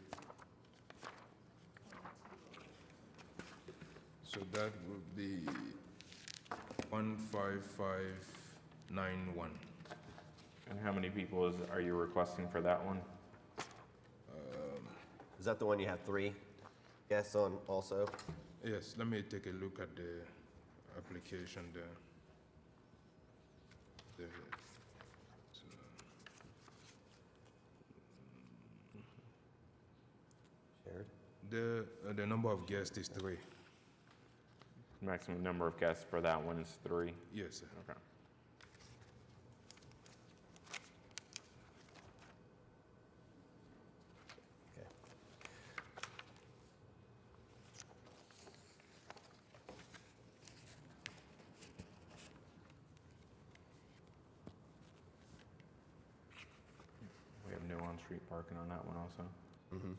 So that would be 15591. And how many people are you requesting for that one? Is that the one you have 3 guests on also? Yes, let me take a look at the application there. Shared? The number of guests is 3. Maximum number of guests for that one is 3? Yes, sir. Okay. We have no on-street parking on that one also? Mm-hmm.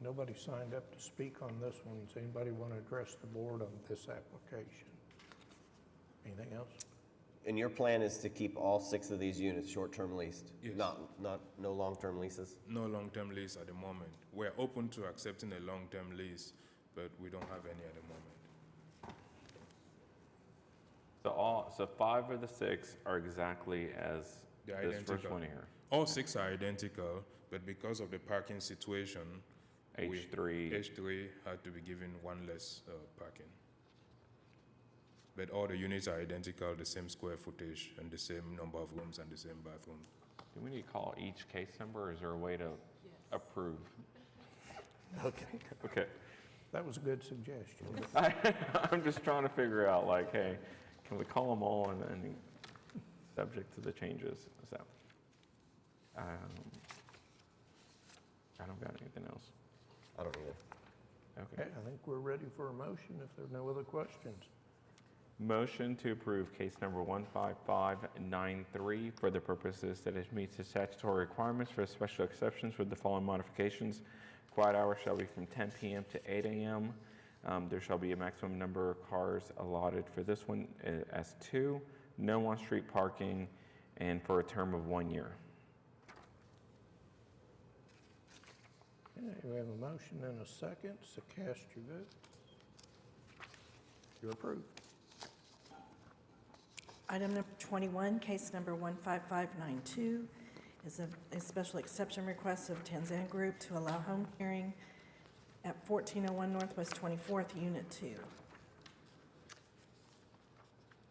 Nobody signed up to speak on this one. Does anybody want to address the board on this application? Anything else? And your plan is to keep all 6 of these units short-term leased? Yes. No long-term leases? No long-term lease at the moment. We're open to accepting a long-term lease, but we don't have any at the moment. So 5 of the 6 are exactly as They're this first identical. one here. All 6 are identical, but because of the parking situation, H3. H3 had to be given 1 less parking. But all the units are identical, the same square footage and the same number of rooms and the same bathroom. Do we need to call each case number, or is there a way to approve. Okay, Okay. that was a good suggestion. I'm just trying to figure out, like, hey, can we call them all and subject to the changes? So, I don't got anything else. I don't either. Okay. Okay, I think we're ready for a motion if there are no other questions. Motion to approve case number 15593 for the purposes that it meets the statutory requirements for special exceptions with the following modifications. Quiet hours shall be from 10 p.m. to 8 a.m. There shall be a maximum number of cars allotted for this one as 2, no on-street parking, and for a term of 1 year. Okay, we have a motion and a second, so cast your vote. You're approved. Item number 21, case number 15592, is a special exception request of Tanzan Group to allow home hearing at 1401 Northwest 24th, Unit 2.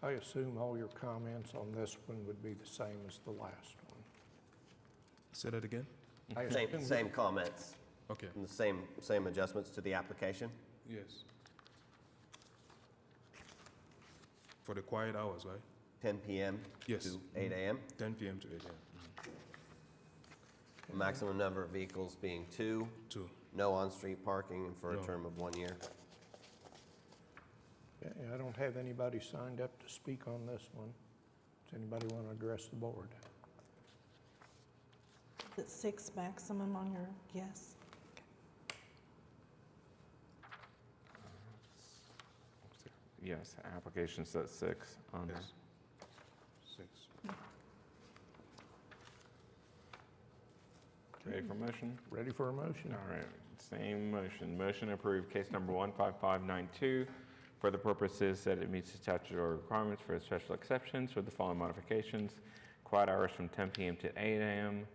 I assume all your comments on this one would be the same as the last one. Say that again? I assume Same comments Okay. and the same adjustments to the application? Yes. For the quiet hours, right? 10 p.m. Yes. to 8 a.m. 10 p.m. to 8 a.m. The maximum number of vehicles being 2, 2. no on-street parking, and for a No. term of 1 year. Okay, I don't have anybody signed up to speak on this one. Does anybody want to address the board? Is it 6 maximum on your yes? Yes, application says 6 on there. Yes. 6. Ready for motion? Ready for a motion? All right, same motion. Motion to approve case number 15592 for the purposes that it meets the statutory requirements for special exceptions with the following modifications. Quiet hours from 10 p.m. to 8 a.m.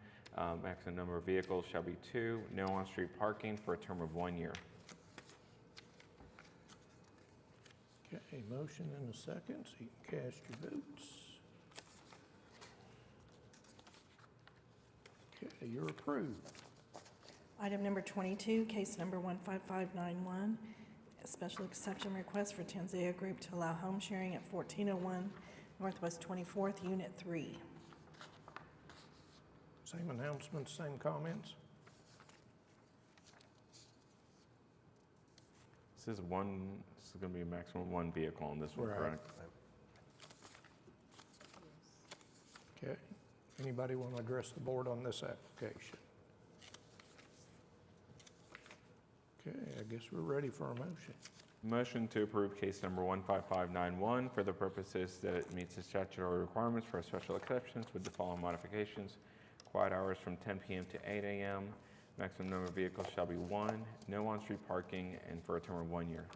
Maximum number of vehicles shall be 2. No on-street parking for a term of 1 year. Okay, motion and a second, so you can cast your votes. Okay, you're approved. Item number 22, case number 15591, a special exception request for Tanzania Group to allow home sharing at 1401 Northwest 24th, Unit 3. Same announcements, same comments? This is going to be a maximum of 1 vehicle on this one, Right. correct? Okay, anybody want to address the board on this application? Okay, I guess we're ready for a motion. Motion to approve case number 15591 for the purposes that it meets the statutory requirements for special exceptions with the following modifications. Quiet hours from 10 p.m. to 8 a.m. Maximum number of vehicles shall be 1, no on-street parking, and for a term of 1 year.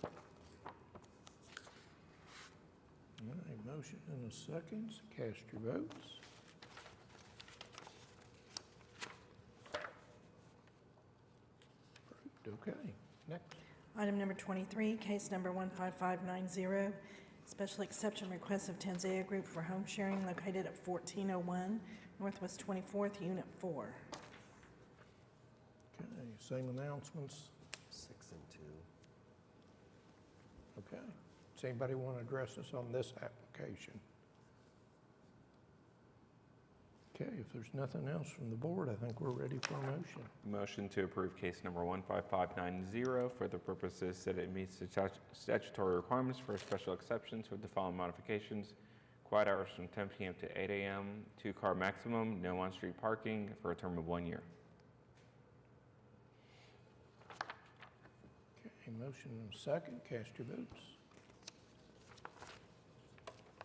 All right, motion and a second, so cast your votes. Approved. Okay, next. Item number 23, case number 15590, special exception request of Tanzania Group for home sharing located at 1401 Northwest 24th, Unit 4. Okay, same announcements. 6 and 2. Okay. Does anybody want to address us on this application? Okay, if there's nothing else from the board, I think we're ready for a motion. Motion to approve case number 15590 for the purposes that it meets the statutory requirements for special exceptions with the following modifications. Quiet hours from 10 p.m. to 8 a.m., 2-car maximum, no on-street parking for a term of 1 year. Okay, motion and a second, cast your votes.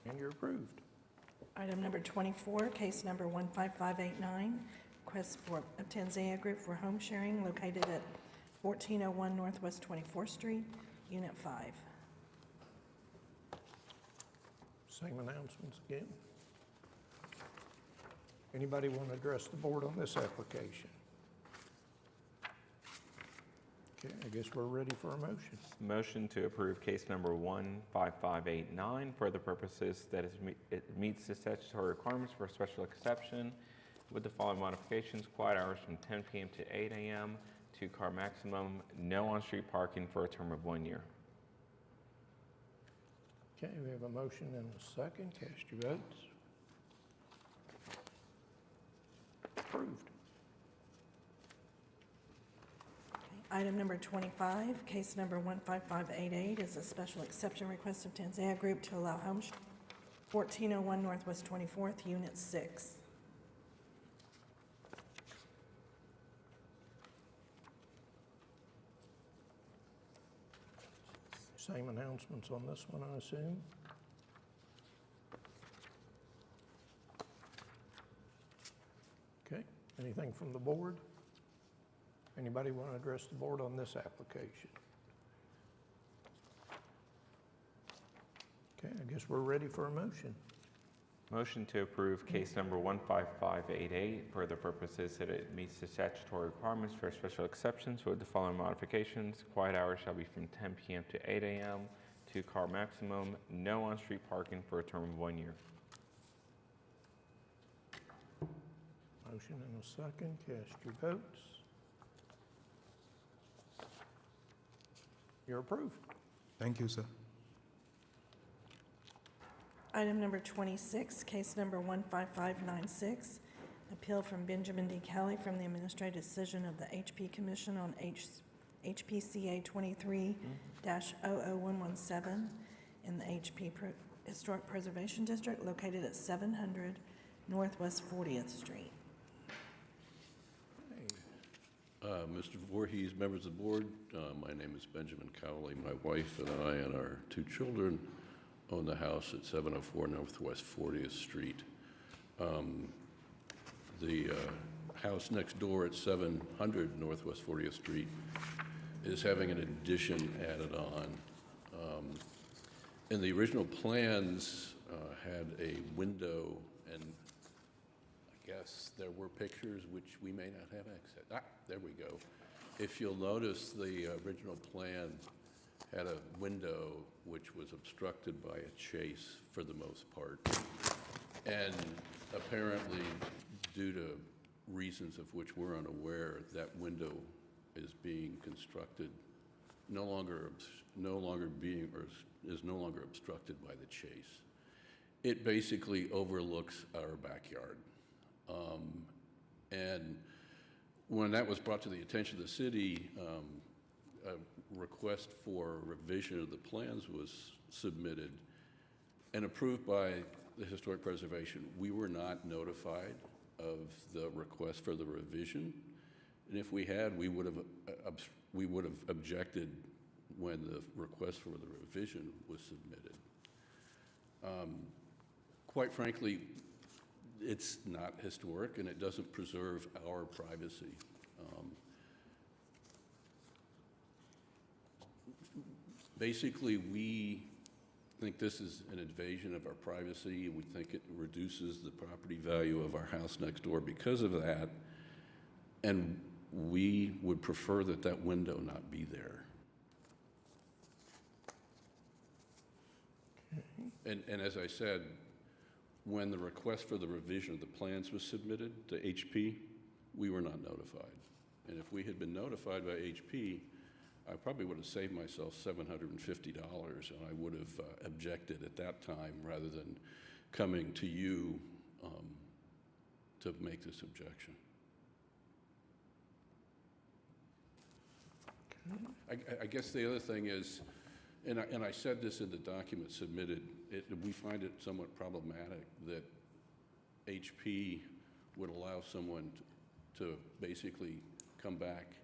And you're approved. Item number 24, case number 15589, request for of Tanzania Group for home sharing located at 1401 Northwest 24th Street, Unit 5. Same announcements again. Anybody want to address the board on this application? Okay, I guess we're ready for a motion. Motion to approve case number 15589 for the purposes that it meets the statutory requirements for a special exception with the following modifications: quiet hours from 10 p.m. to 8 a.m., 2-car maximum, no on-street parking for a term of 1 year. Okay, we have a motion and a second. Cast your votes. Approved. Item number 25, case number 15588, is a special exception request of Tanzania Group to allow homes 1401 Northwest 24th, Unit 6. Same announcements on this one, I assume? Okay, anything from the board? Anybody want to address the board on this application? Okay, I guess we're ready for a motion. Motion to approve case number 15588 for the purposes that it meets the statutory requirements for special exceptions with the following modifications. Quiet hours shall be from 10 p.m. to 8 a.m., 2-car maximum, no on-street parking for a term of 1 year. Motion and a second. Cast your votes. You're approved. Thank you, sir. Item number 26, case number 15596, appeal from Benjamin D. Kelly from the administrative decision of the HP Commission on HPCA 23-00117 in the HP Historic Preservation District located at 700 Northwest 40th Street. Mr. Voorhees, members of the board, my name is Benjamin Cowley. My wife and I and our 2 children own the house at 704 Northwest 40th Street. The house next door at 700 Northwest 40th Street is having an addition added on. And the original plans had a window, and I guess there were pictures which we may not have access. There we go. If you'll notice, the original plan had a window which was obstructed by a chase for the most part. And apparently, due to reasons of which we're unaware, that window is being constructed, is no longer obstructed by the chase. It basically overlooks our backyard. And when that was brought to the attention of the city, a request for revision of the plans was submitted and approved by the Historic Preservation. We were not notified of the request for the revision, and if we had, we would have objected when the request for the revision was submitted. Quite frankly, it's not historic, and it doesn't preserve our privacy. Basically, we think this is an invasion of our privacy. We think it reduces the property value of our house next door because of that, and we would prefer that that window not be there. And as I said, when the request for the revision of the plans was submitted to HP, we were not notified. And if we had been notified by HP, I probably would have saved myself $750, and I would have objected at that time rather than coming to you to make this objection. I guess the other thing is, and I said this in the document submitted, we find it somewhat problematic that HP would allow someone to basically come back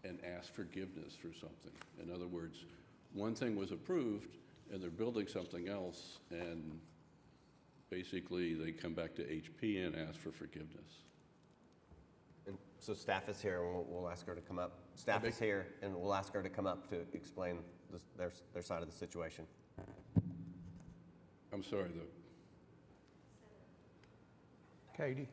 and ask forgiveness for something. In other words, one thing was approved and they're building something else, and basically they come back to HP and ask for forgiveness. And so staff is here, and we'll ask her to come up. Staff is here, and we'll ask her to come up to explain their side of the situation. I'm sorry, Katie?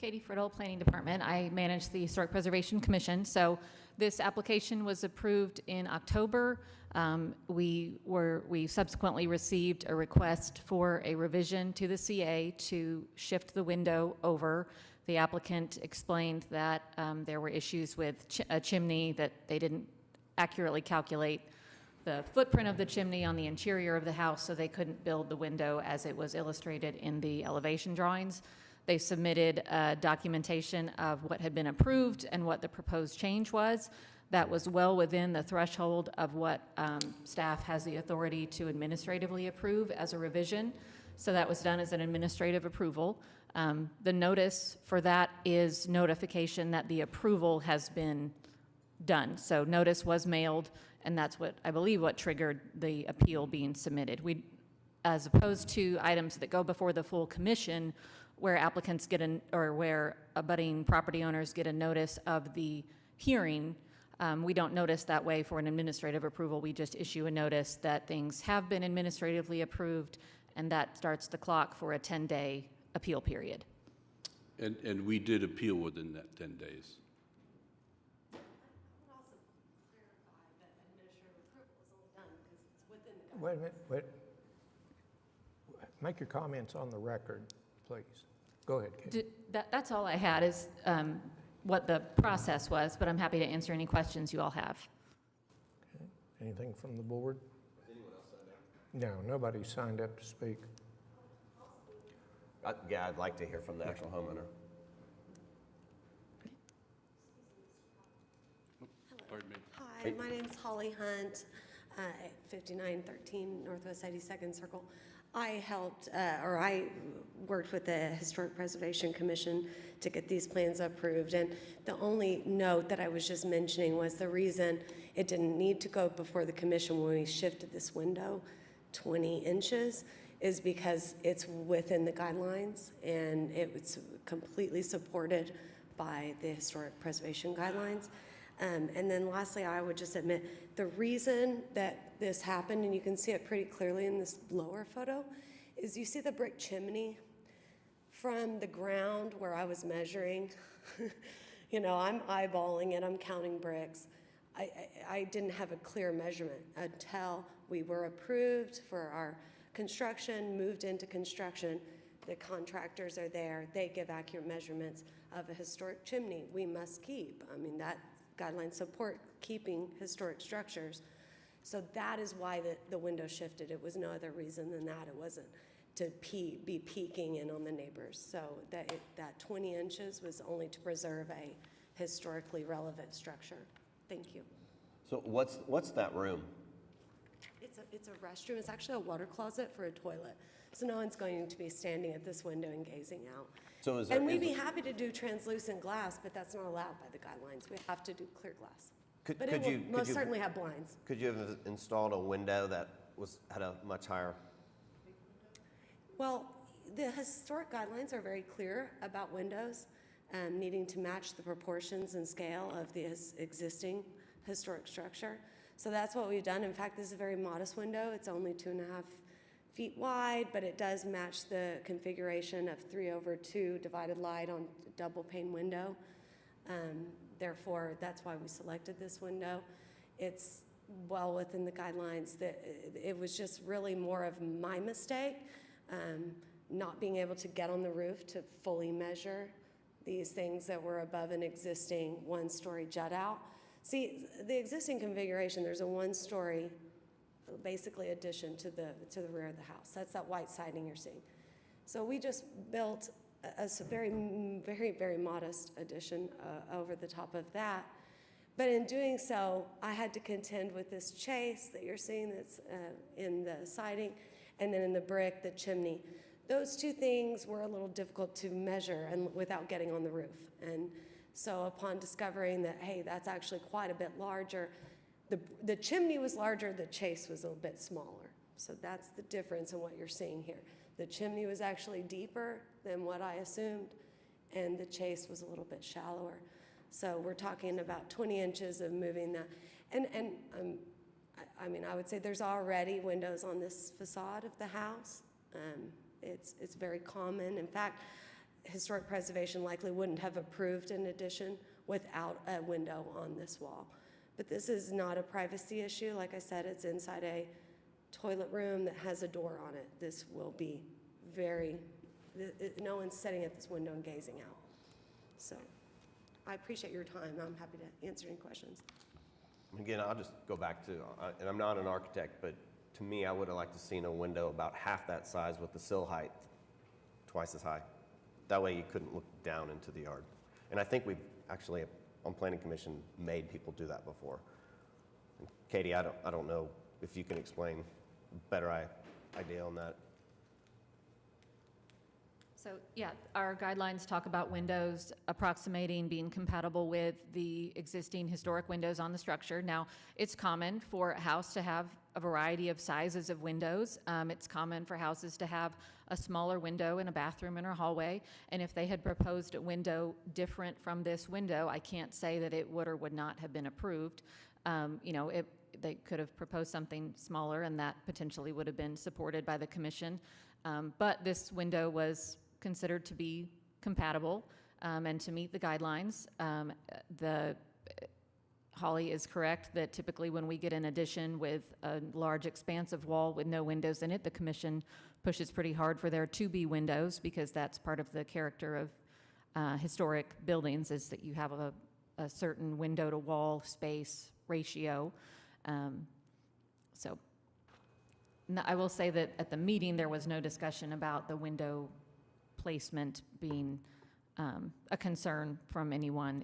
Katie Friddle, Planning Department. I manage the Historic Preservation Commission. So this application was approved in October. We subsequently received a request for a revision to the CA to shift the window over. The applicant explained that there were issues with a chimney, that they didn't accurately calculate the footprint of the chimney on the interior of the house, so they couldn't build the window as it was illustrated in the elevation drawings. They submitted documentation of what had been approved and what the proposed change was. That was well within the threshold of what staff has the authority to administratively approve as a revision. So that was done as an administrative approval. The notice for that is notification that the approval has been done. So notice was mailed, and that's what, I believe, what triggered the appeal being submitted. As opposed to items that go before the full commission, where applicants get or where abutting property owners get a notice of the hearing, we don't notice that way for an administrative approval. We just issue a notice that things have been administratively approved, and that starts the clock for a 10-day appeal period. And we did appeal within that 10 days. Wait a minute, wait. Make your comments on the record, please. Go ahead, Kate. That's all I had, is what the process was, but I'm happy to answer any questions you all have. Okay. Anything from the board? Has anyone else signed up? No, nobody signed up to speak. Yeah, I'd like to hear from the actual homeowner. Pardon me. Hi, my name's Holly Hunt, 5913 Northwest 82nd Circle. I worked with the Historic Preservation Commission to get these plans approved, and the only note that I was just mentioning was the reason it didn't need to go before the commission when we shifted this window 20 inches is because it's within the guidelines, and it was completely supported by the Historic Preservation Guidelines. And then lastly, I would just admit, the reason that this happened, and you can see it pretty clearly in this lower photo, is you see the brick chimney from the ground where I was measuring. You know, I'm eyeballing it, I'm counting bricks. I didn't have a clear measurement until we were approved for our construction, moved into construction. The contractors are there, they give accurate measurements of a historic chimney we must keep. I mean, that guidelines support keeping historic structures. So that is why the window shifted. It was no other reason than that. It wasn't to be peeking in on the neighbors. So that 20 inches was only to preserve a historically relevant structure. Thank you. So what's that room? It's a restroom. It's actually a water closet for a toilet. So no one's going to be standing at this window and gazing out. So is there, and we'd be happy to do translucent glass, but that's not allowed by the guidelines. We have to do clear glass. But it will most certainly have blinds. Could you have installed a window that had a much higher? Well, the historic guidelines are very clear about windows needing to match the proportions and scale of the existing historic structure. So that's what we've done. In fact, this is a very modest window. It's only 2.5 feet wide, but it does match the configuration of 3/2 divided light on double pane window. Therefore, that's why we selected this window. It's well within the guidelines. It was just really more of my mistake, not being able to get on the roof to fully measure these things that were above an existing one-story jut out. See, the existing configuration, there's a one-story, basically addition to the rear of the house. That's that white siding you're seeing. So we just built a very, very, very modest addition over the top of that. But in doing so, I had to contend with this chase that you're seeing that's in the siding, and then in the brick, the chimney. Those two things were a little difficult to measure and without getting on the roof. And so upon discovering that, hey, that's actually quite a bit larger, the chimney was larger, the chase was a little bit smaller. So that's the difference in what you're seeing here. The chimney was actually deeper than what I assumed, and the chase was a little bit shallower. So we're talking about 20 inches of moving that. And I mean, I would say there's already windows on this facade of the house. It's very common. In fact, Historic Preservation likely wouldn't have approved an addition without a window on this wall. But this is not a privacy issue. Like I said, it's inside a toilet room that has a door on it. This will be no one's sitting at this window and gazing out. So I appreciate your time. I'm happy to answer any questions. Again, I'll just go back to, and I'm not an architect, but to me, I would have liked to seen a window about half that size with the sill height twice as high. That way you couldn't look down into the yard. And I think we've actually, on Planning Commission, made people do that before. And Katie, I don't know if you can explain a better idea on that. So, yeah, our guidelines talk about windows approximating being compatible with the existing historic windows on the structure. Now, it's common for a house to have a variety of sizes of windows. It's common for houses to have a smaller window in a bathroom and a hallway. And if they had proposed a window different from this window, I can't say that it would or would not have been approved. They could have proposed something smaller, and that potentially would have been supported by the commission. But this window was considered to be compatible and to meet the guidelines. Holly is correct that typically when we get an addition with a large expansive wall with no windows in it, the commission pushes pretty hard for there to be windows, because that's part of the character of historic buildings, is that you have a certain window to wall space ratio. So I will say that at the meeting, there was no discussion about the window placement being a concern from anyone.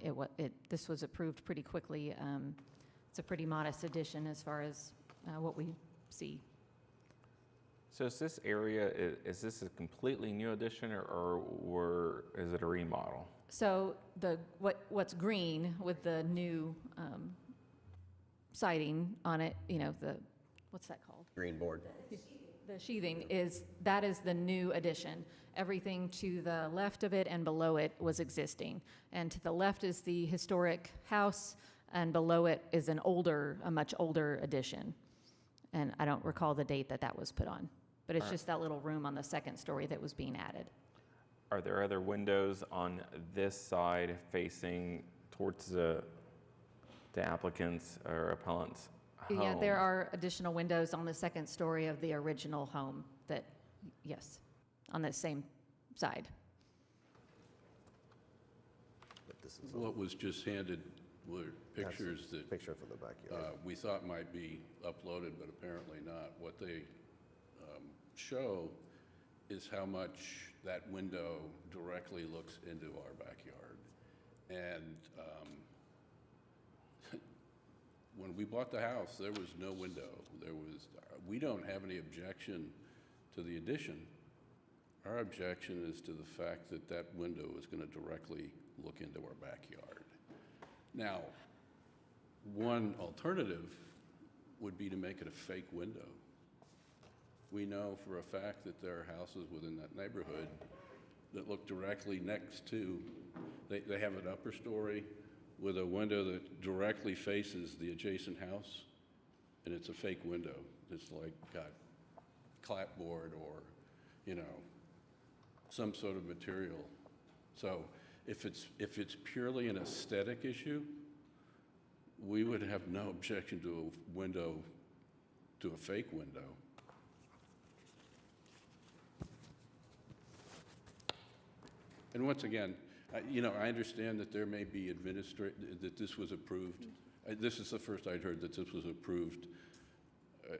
This was approved pretty quickly. It's a pretty modest addition as far as what we see. So is this area, is this a completely new addition, or is it a remodel? So what's green with the new siding on it, what's that called? Green board. The sheathing is the new addition. Everything to the left of it and below it was existing. And to the left is the historic house, and below it is a much older addition. And I don't recall the date that was put on, but it's just that little room on the second story that was being added. Are there other windows on this side facing towards the applicants or appellants' home? Yeah, there are additional windows on the second story of the original home yes, on the same side. What was just handed were pictures that picture from the backyard. We thought might be uploaded, but apparently not. What they show is how much that window directly looks into our backyard. And when we bought the house, there was no window. We don't have any objection to the addition. Our objection is to the fact that that window is going to directly look into our backyard. Now, one alternative would be to make it a fake window. We know for a fact that there are houses within that neighborhood that look directly next to, they have an upper story with a window that directly faces the adjacent house, and it's a fake window. It's like got clapboard or, some sort of material. So if it's purely an aesthetic issue, we would have no objection to a fake window. And once again, I understand that there may be that this was approved. This is the first I'd heard that this was approved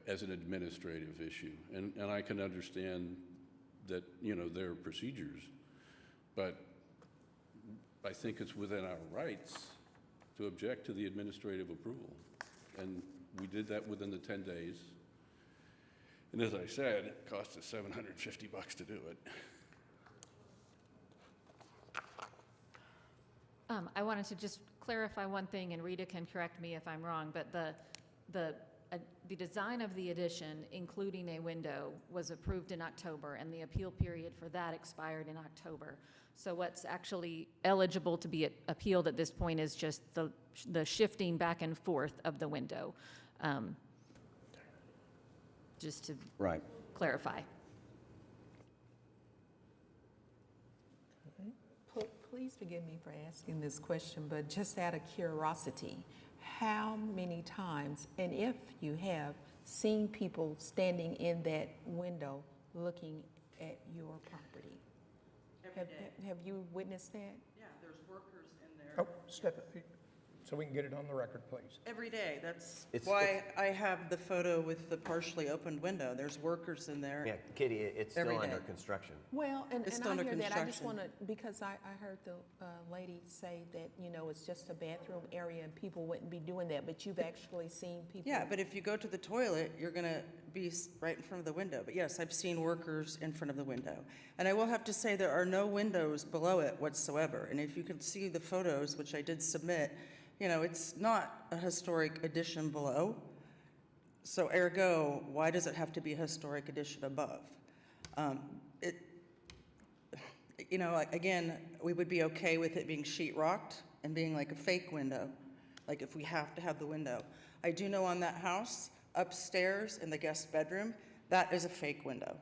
as an administrative issue. And I can understand that, there are procedures. But I think it's within our rights to object to the administrative approval. And we did that within the 10 days. And as I said, it cost us $750 to do it. I wanted to just clarify one thing, and Rita can correct me if I'm wrong, but the design of the addition, including a window, was approved in October, and the appeal period for that expired in October. So what's actually eligible to be appealed at this point is just the shifting back and forth of the window. Just to clarify. Okay. Please forgive me for asking this question, but just out of curiosity, how many times, and if you have, seen people standing in that window looking at your property? Have you witnessed that? Yeah, there's workers in there. Oh, step, so we can get it on the record, please. Every day, that's It's- why I have the photo with the partially opened window. There's workers in there. Yeah, Kitty, it's Every still under day. construction. Well, and It's I still under hear that, I just want construction. to, because I heard the lady say that, you know, it's just a bathroom area and people wouldn't be doing that, but you've actually seen people. Yeah, but if you go to the toilet, you're gonna be right in front of the window. But yes, I've seen workers in front of the window. And I will have to say, there are no windows below it whatsoever. And if you can see the photos, which I did submit, you know, it's not a historic addition below. So ergo, why does it have to be a historic addition above? You know, like, again, we would be okay with it being sheetrocked and being like a fake window, like if we have to have the window. I do know on that house, upstairs in the guest bedroom, that is a fake window.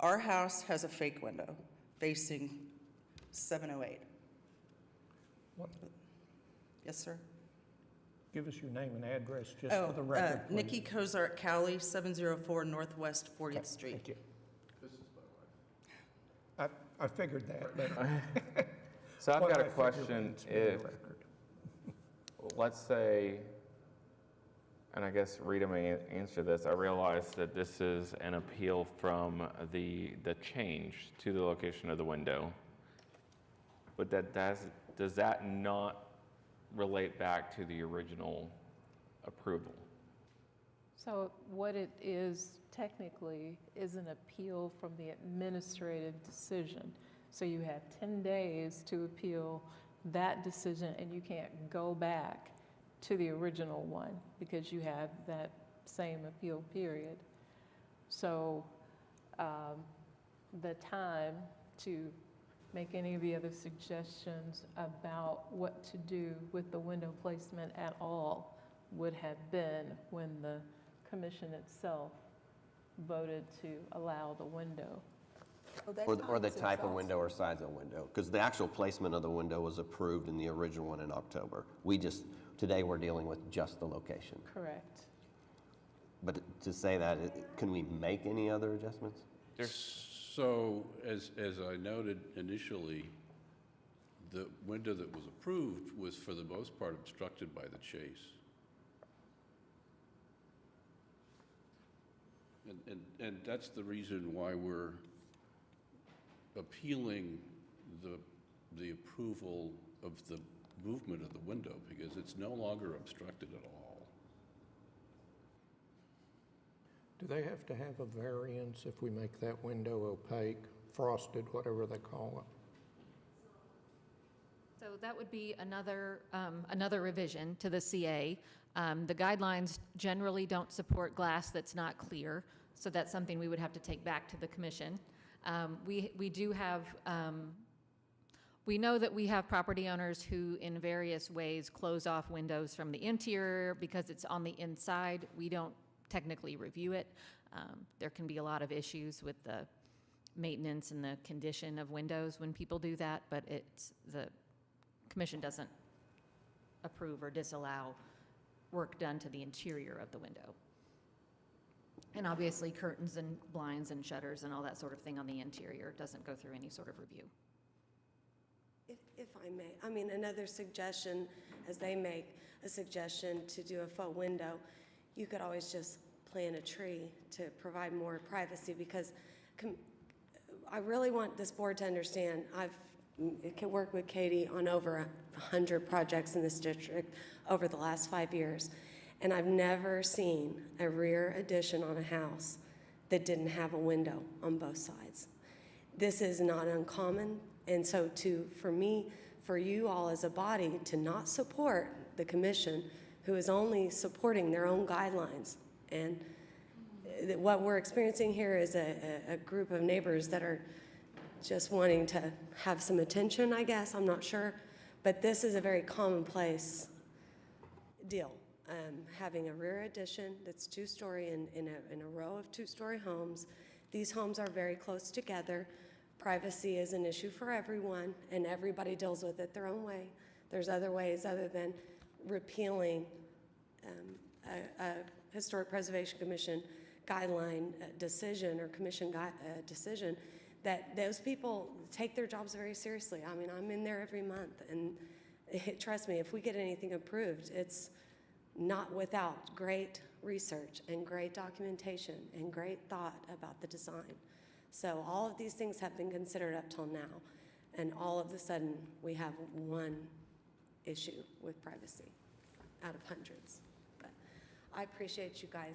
Our house has a fake window facing 708. What- Yes, sir? Give us your name and address just for the record, please. Nikki Kozart Cowley, 704 Northwest 40th Street. Thank you. I figured that, but. So I've What got a I figured question. needs to be on the If, record. let's say, and I guess Rita may answer this, I realize that this is an appeal from the change to the location of the window. But does that not relate back to the original approval? So what it is technically is an appeal from the administrative decision. So you have 10 days to appeal that decision, and you can't go back to the original one because you have that same appeal period. So the time to make any of the other suggestions about what to do with the window placement at all would have been when the commission itself voted to allow the window. Or the type of window or size of window, because the actual placement of the window was approved in the original one in October. Today we're dealing with just the location. Correct. But to say that, can we make any other adjustments? So, as I noted initially, the window that was approved was for the most part obstructed by the chase. And that's the reason why we're appealing the approval of the movement of the window, because it's no longer obstructed at all. Do they have to have a variance if we make that window opaque, frosted, whatever they call it? So that would be another revision to the CA. The guidelines generally don't support glass that's not clear, so that's something we would have to take back to the commission. We do have, we know that we have property owners who in various ways close off windows from the interior because it's on the inside. We don't technically review it. There can be a lot of issues with the maintenance and the condition of windows when people do that, but the commission doesn't approve or disallow work done to the interior of the window. And obviously curtains and blinds and shutters and all that sort of thing on the interior doesn't go through any sort of review. If I may, I mean, another suggestion, as they make a suggestion to do a faux window, you could always just plant a tree to provide more privacy, because I really want this board to understand, I've worked with Katie on over 100 projects in this district over the last 5 years, and I've never seen a rear addition on a house that didn't have a window on both sides. This is not uncommon, and so for me, for you all as a body to not support the commission, who is only supporting their own guidelines, and what we're experiencing here is a group of neighbors that are just wanting to have some attention, I guess, I'm not sure, but this is a very commonplace deal. Having a rear addition that's two-story in a row of two-story homes. These homes are very close together. Privacy is an issue for everyone, and everybody deals with it their own way. There's other ways other than repealing a Historic Preservation Commission guideline decision or commission decision that those people take their jobs very seriously. I mean, I'm in there every month, and trust me, if we get anything approved, it's not without great research and great documentation and great thought about the design. So all of these things have been considered up till now, and all of a sudden we have one issue with privacy out of hundreds. But I appreciate you guys.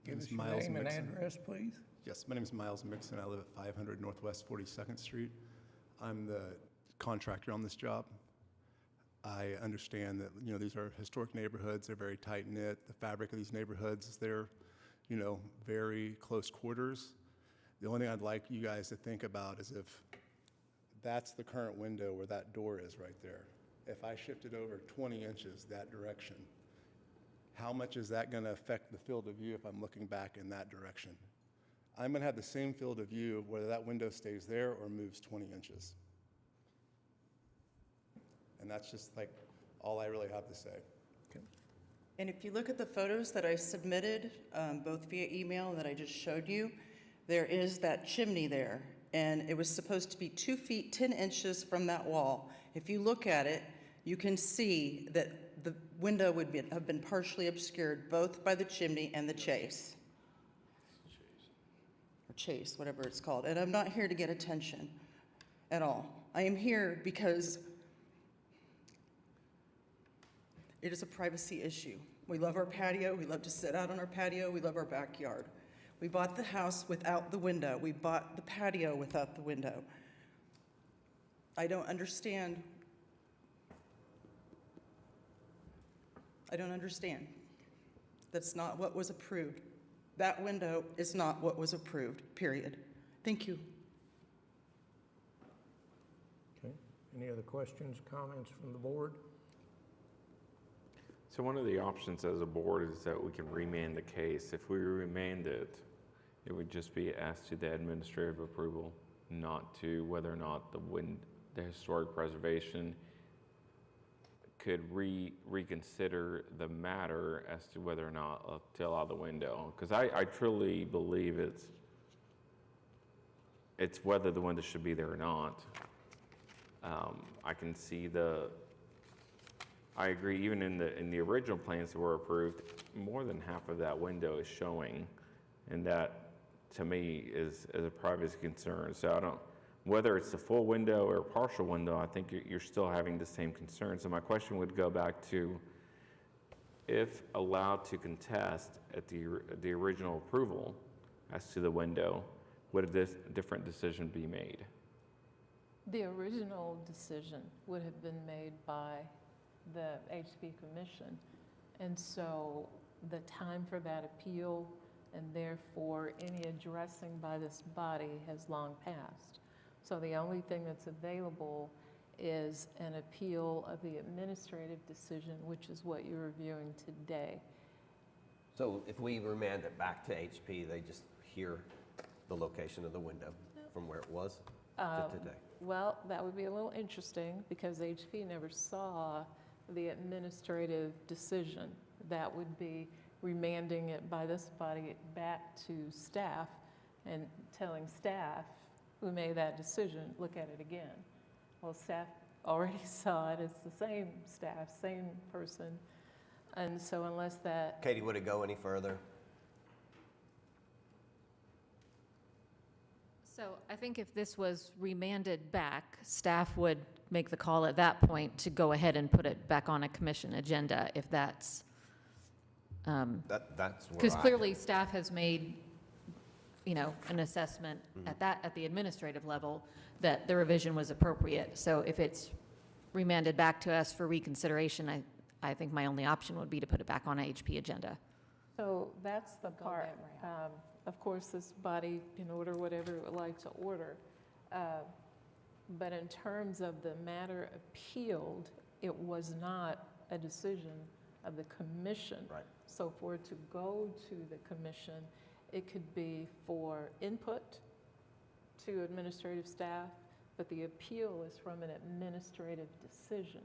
Give us your name and address, please. Yes, my name is Miles Mixon. I live at 500 Northwest 42nd Street. I'm the contractor on this job. I understand that, these are historic neighborhoods. They're very tight-knit. The fabric of these neighborhoods, they're, very close quarters. The only thing I'd like you guys to think about is if that's the current window where that door is right there. If I shifted over 20 inches that direction, how much is that going to affect the field of view if I'm looking back in that direction? I'm going to have the same field of view whether that window stays there or moves 20 inches. And that's just like all I really have to say. And if you look at the photos that I submitted, both via email and that I just showed you, there is that chimney there. And it was supposed to be 2 feet, 10 inches from that wall. If you look at it, you can see that the window would have been partially obscured both by the chimney and the chase. Or chase, whatever it's called. And I'm not here to get attention at all. I am here because it is a privacy issue. We love our patio. We love to sit out on our patio. We love our backyard. We bought the house without the window. We bought the patio without the window. I don't understand. I don't understand. That's not what was approved. That window is not what was approved, period. Thank you. Okay. Any other questions, comments from the board? So one of the options as a board is that we can remand the case. If we remand it, it would just be asked to the administrative approval, not to whether or not the historic preservation could reconsider the matter as to whether or not to allow the window. Because I truly believe it's whether the window should be there or not. I can see I agree, even in the original plans that were approved, more than half of that window is showing, and that, to me, is a privacy concern. So whether it's a full window or a partial window, I think you're still having the same concerns. So my question would go back to, if allowed to contest at the original approval as to the window, would a different decision be made? The original decision would have been made by the HP Commission. And so the time for that appeal and therefore any addressing by this body has long passed. So the only thing that's available is an appeal of the administrative decision, which is what you're reviewing today. So if we remand it back to HP, they just hear the location of the window from where it was to today? Well, that would be a little interesting because HP never saw the administrative decision. That would be remanding it by this body back to staff and telling staff who made that decision, look at it again. Well, staff already saw it. It's the same staff, same person. And so unless that... Katie, would it go any further? So I think if this was remanded back, staff would make the call at that point to go ahead and put it back on a commission agenda if that's... That's where Because clearly staff has made, an assessment at the administrative level that the revision was appropriate. So if it's remanded back to us for reconsideration, I think my only option would be to put it back on a HP agenda. So that's the part. Of course, this body can order whatever it would like to order. But in terms of the matter appealed, it was not a decision of the commission. Right. So for it to go to the commission, it could be for input to administrative staff, but the appeal is from an administrative decision.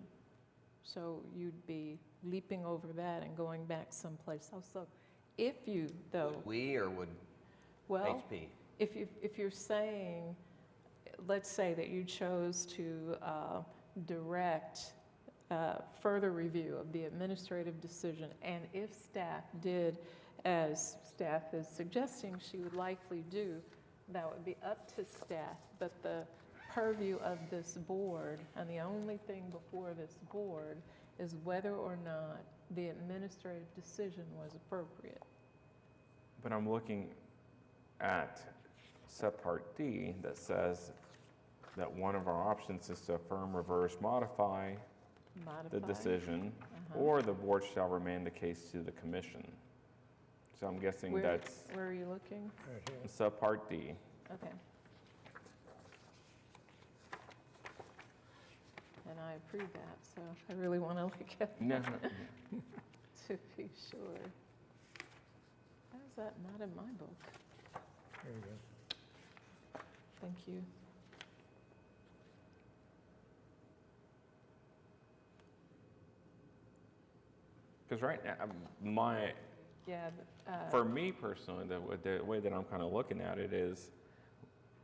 So you'd be leaping over that and going back someplace else. So if you, though, Would we or would well, HP? if you're saying, let's say that you chose to direct further review of the administrative decision, and if staff did as staff is suggesting she would likely do, that would be up to staff. But the purview of this board, and the only thing before this board, is whether or not the administrative decision was appropriate. But I'm looking at subpart D that says that one of our options is to affirm, reverse, modify the decision, or the board shall remand the case to the commission. So I'm guessing that's Where are you looking? Right here. subpart D. Okay. And I approve that, so I really want to look at No. that to be sure. How is that not in my book? There you go. Thank you. Because right now, Yeah. for me personally, the way that I'm kind of looking at it is,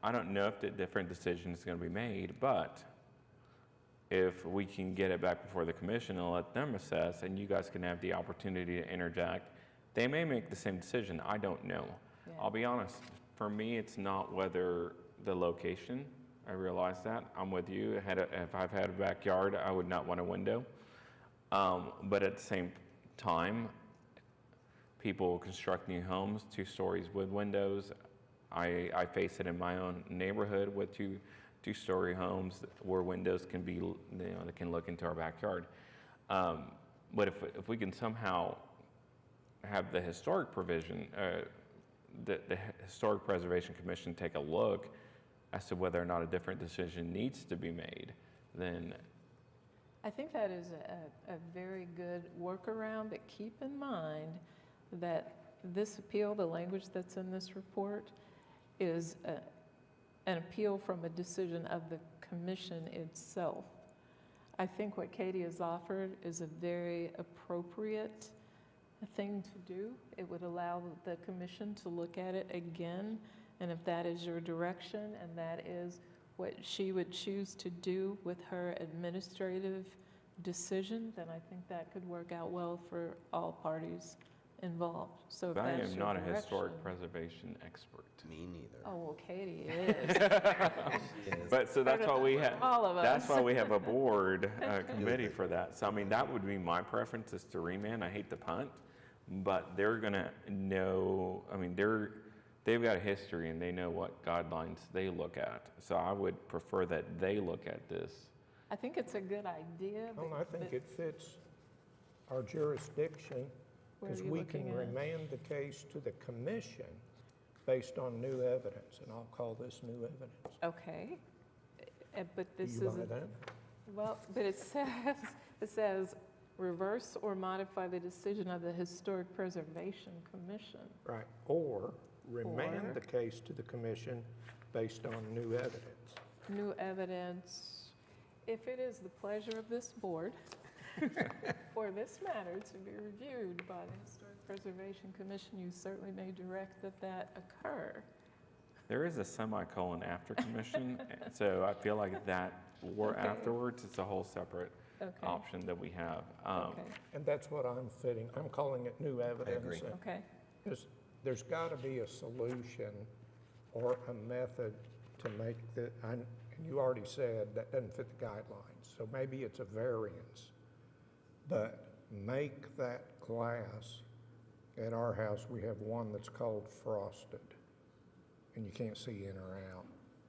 I don't know if the different decision is going to be made, but if we can get it back before the commission and let them assess, and you guys can have the opportunity to interject, they may make the same decision. I don't know. Yeah. I'll be honest. For me, it's not whether the location. I realize that. I'm with you. If I've had a backyard, I would not want a window. But at the same time, people construct new homes, 2 stories with windows. I face it in my own neighborhood with two-story homes where windows can be, they can look into our backyard. But if we can somehow have the historic provision, the Historic Preservation Commission take a look as to whether or not a different decision needs to be made, then I think that is a very good workaround, but keep in mind that this appeal, the language that's in this report, is an appeal from a decision of the commission itself. I think what Katie has offered is a very appropriate thing to do. It would allow the commission to look at it again, and if that is your direction and that is what she would choose to do with her administrative decision, then I think that could work out well for all parties involved. So if I that's am your not a direction- historic preservation expert. Me neither. Oh, well, Katie is. But so that's why we have, All of that's us. why we have a board committee for that. So I mean, that would be my preference, is to remand. I hate to punt, but they're gonna know, I mean, they've got a history and they know what guidelines they look at. So I would prefer that they look at this. I think it's a good idea. Well, I think but- it fits our jurisdiction, Where are because you we can looking at? remand the case to the commission based on new evidence, and I'll call this new evidence. Okay. But Do this you is, buy that? well, but it says, reverse or modify the decision of the Historic Preservation Commission. Right, or remand Or- the case to the commission based on new evidence. New evidence, if it is the pleasure of this board for this matter to be reviewed by the Historic Preservation Commission, you certainly may direct that occur. There is a semicolon after commission, so I feel like that or Okay. afterwards, it's a whole separate Okay. option that we have. Okay. And that's what I'm calling it new evidence. agree. and Okay. There's got to be a solution or a method to make and you already said that doesn't fit the guidelines, so maybe it's a variance. But make that glass, at our house, we have one that's called frosted, and you can't see in or out,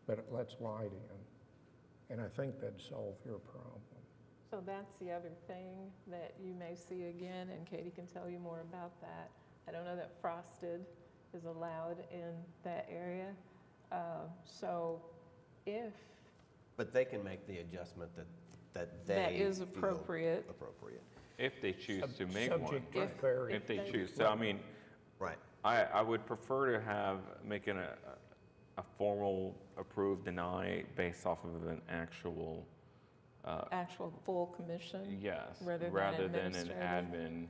but it lets light in. And I think that'd solve your problem. So that's the other thing that you may see again, and Katie can tell you more about that. I don't know that frosted is allowed in that area. So if But they can make the adjustment that they that is feel appropriate, appropriate. If they choose to make one. Subject to If- variance. If they choose. So I mean, Right. I would prefer to have, making a formal approve, deny based off of an actual, Actual full commission? yes, Rather than rather than an administrative? admin.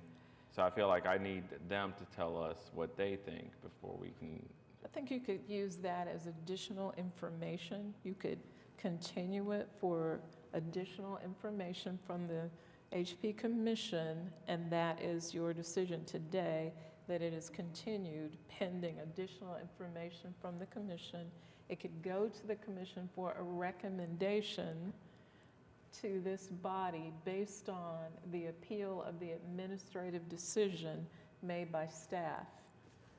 So I feel like I need them to tell us what they think before we can, I think you could use that as additional information. You could continue it for additional information from the HP Commission, and that is your decision today, that it is continued pending additional information from the commission. It could go to the commission for a recommendation to this body based on the appeal of the administrative decision made by staff.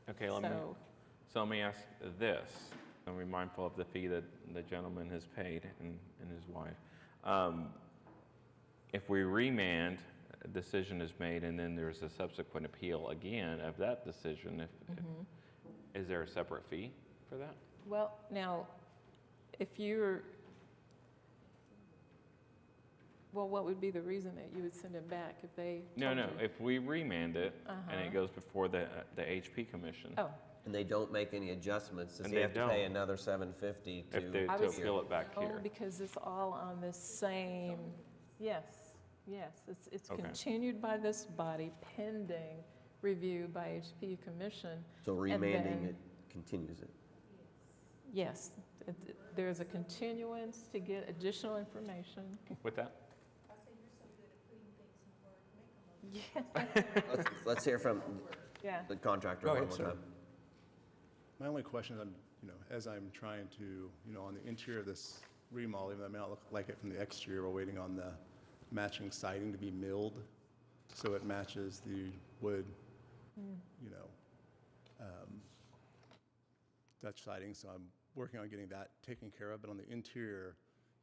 okay, so let me ask this, and be mindful of the fee that the gentleman has paid and his wife. If we remand, a decision is made, and then there's a subsequent appeal again of that decision, is there a separate fee for that? Well, now, if you're, well, what would be the reason that you would send it back if they No, told no, you? if we remand it and Uh-huh. it goes before the HP Commission. Oh, And they don't make any adjustments, does And he they have to pay don't. another $750 to? If they, I to was- appeal it back oh, here. because it's all on the same, yes, it's Okay. continued by this body pending review by HP Commission. So and remanding then- it continues it. Yes, there's a continuance to get additional information. With that? Yeah. Let's hear from Yeah. the contractor Go one ahead, more sir. time. My only question is, as I'm trying to, on the interior of this remodel, even though it may not look like it from the exterior, we're waiting on the matching siding to be milled, so it matches the wood, Dutch siding, so I'm working on getting that taken care of. But on the interior,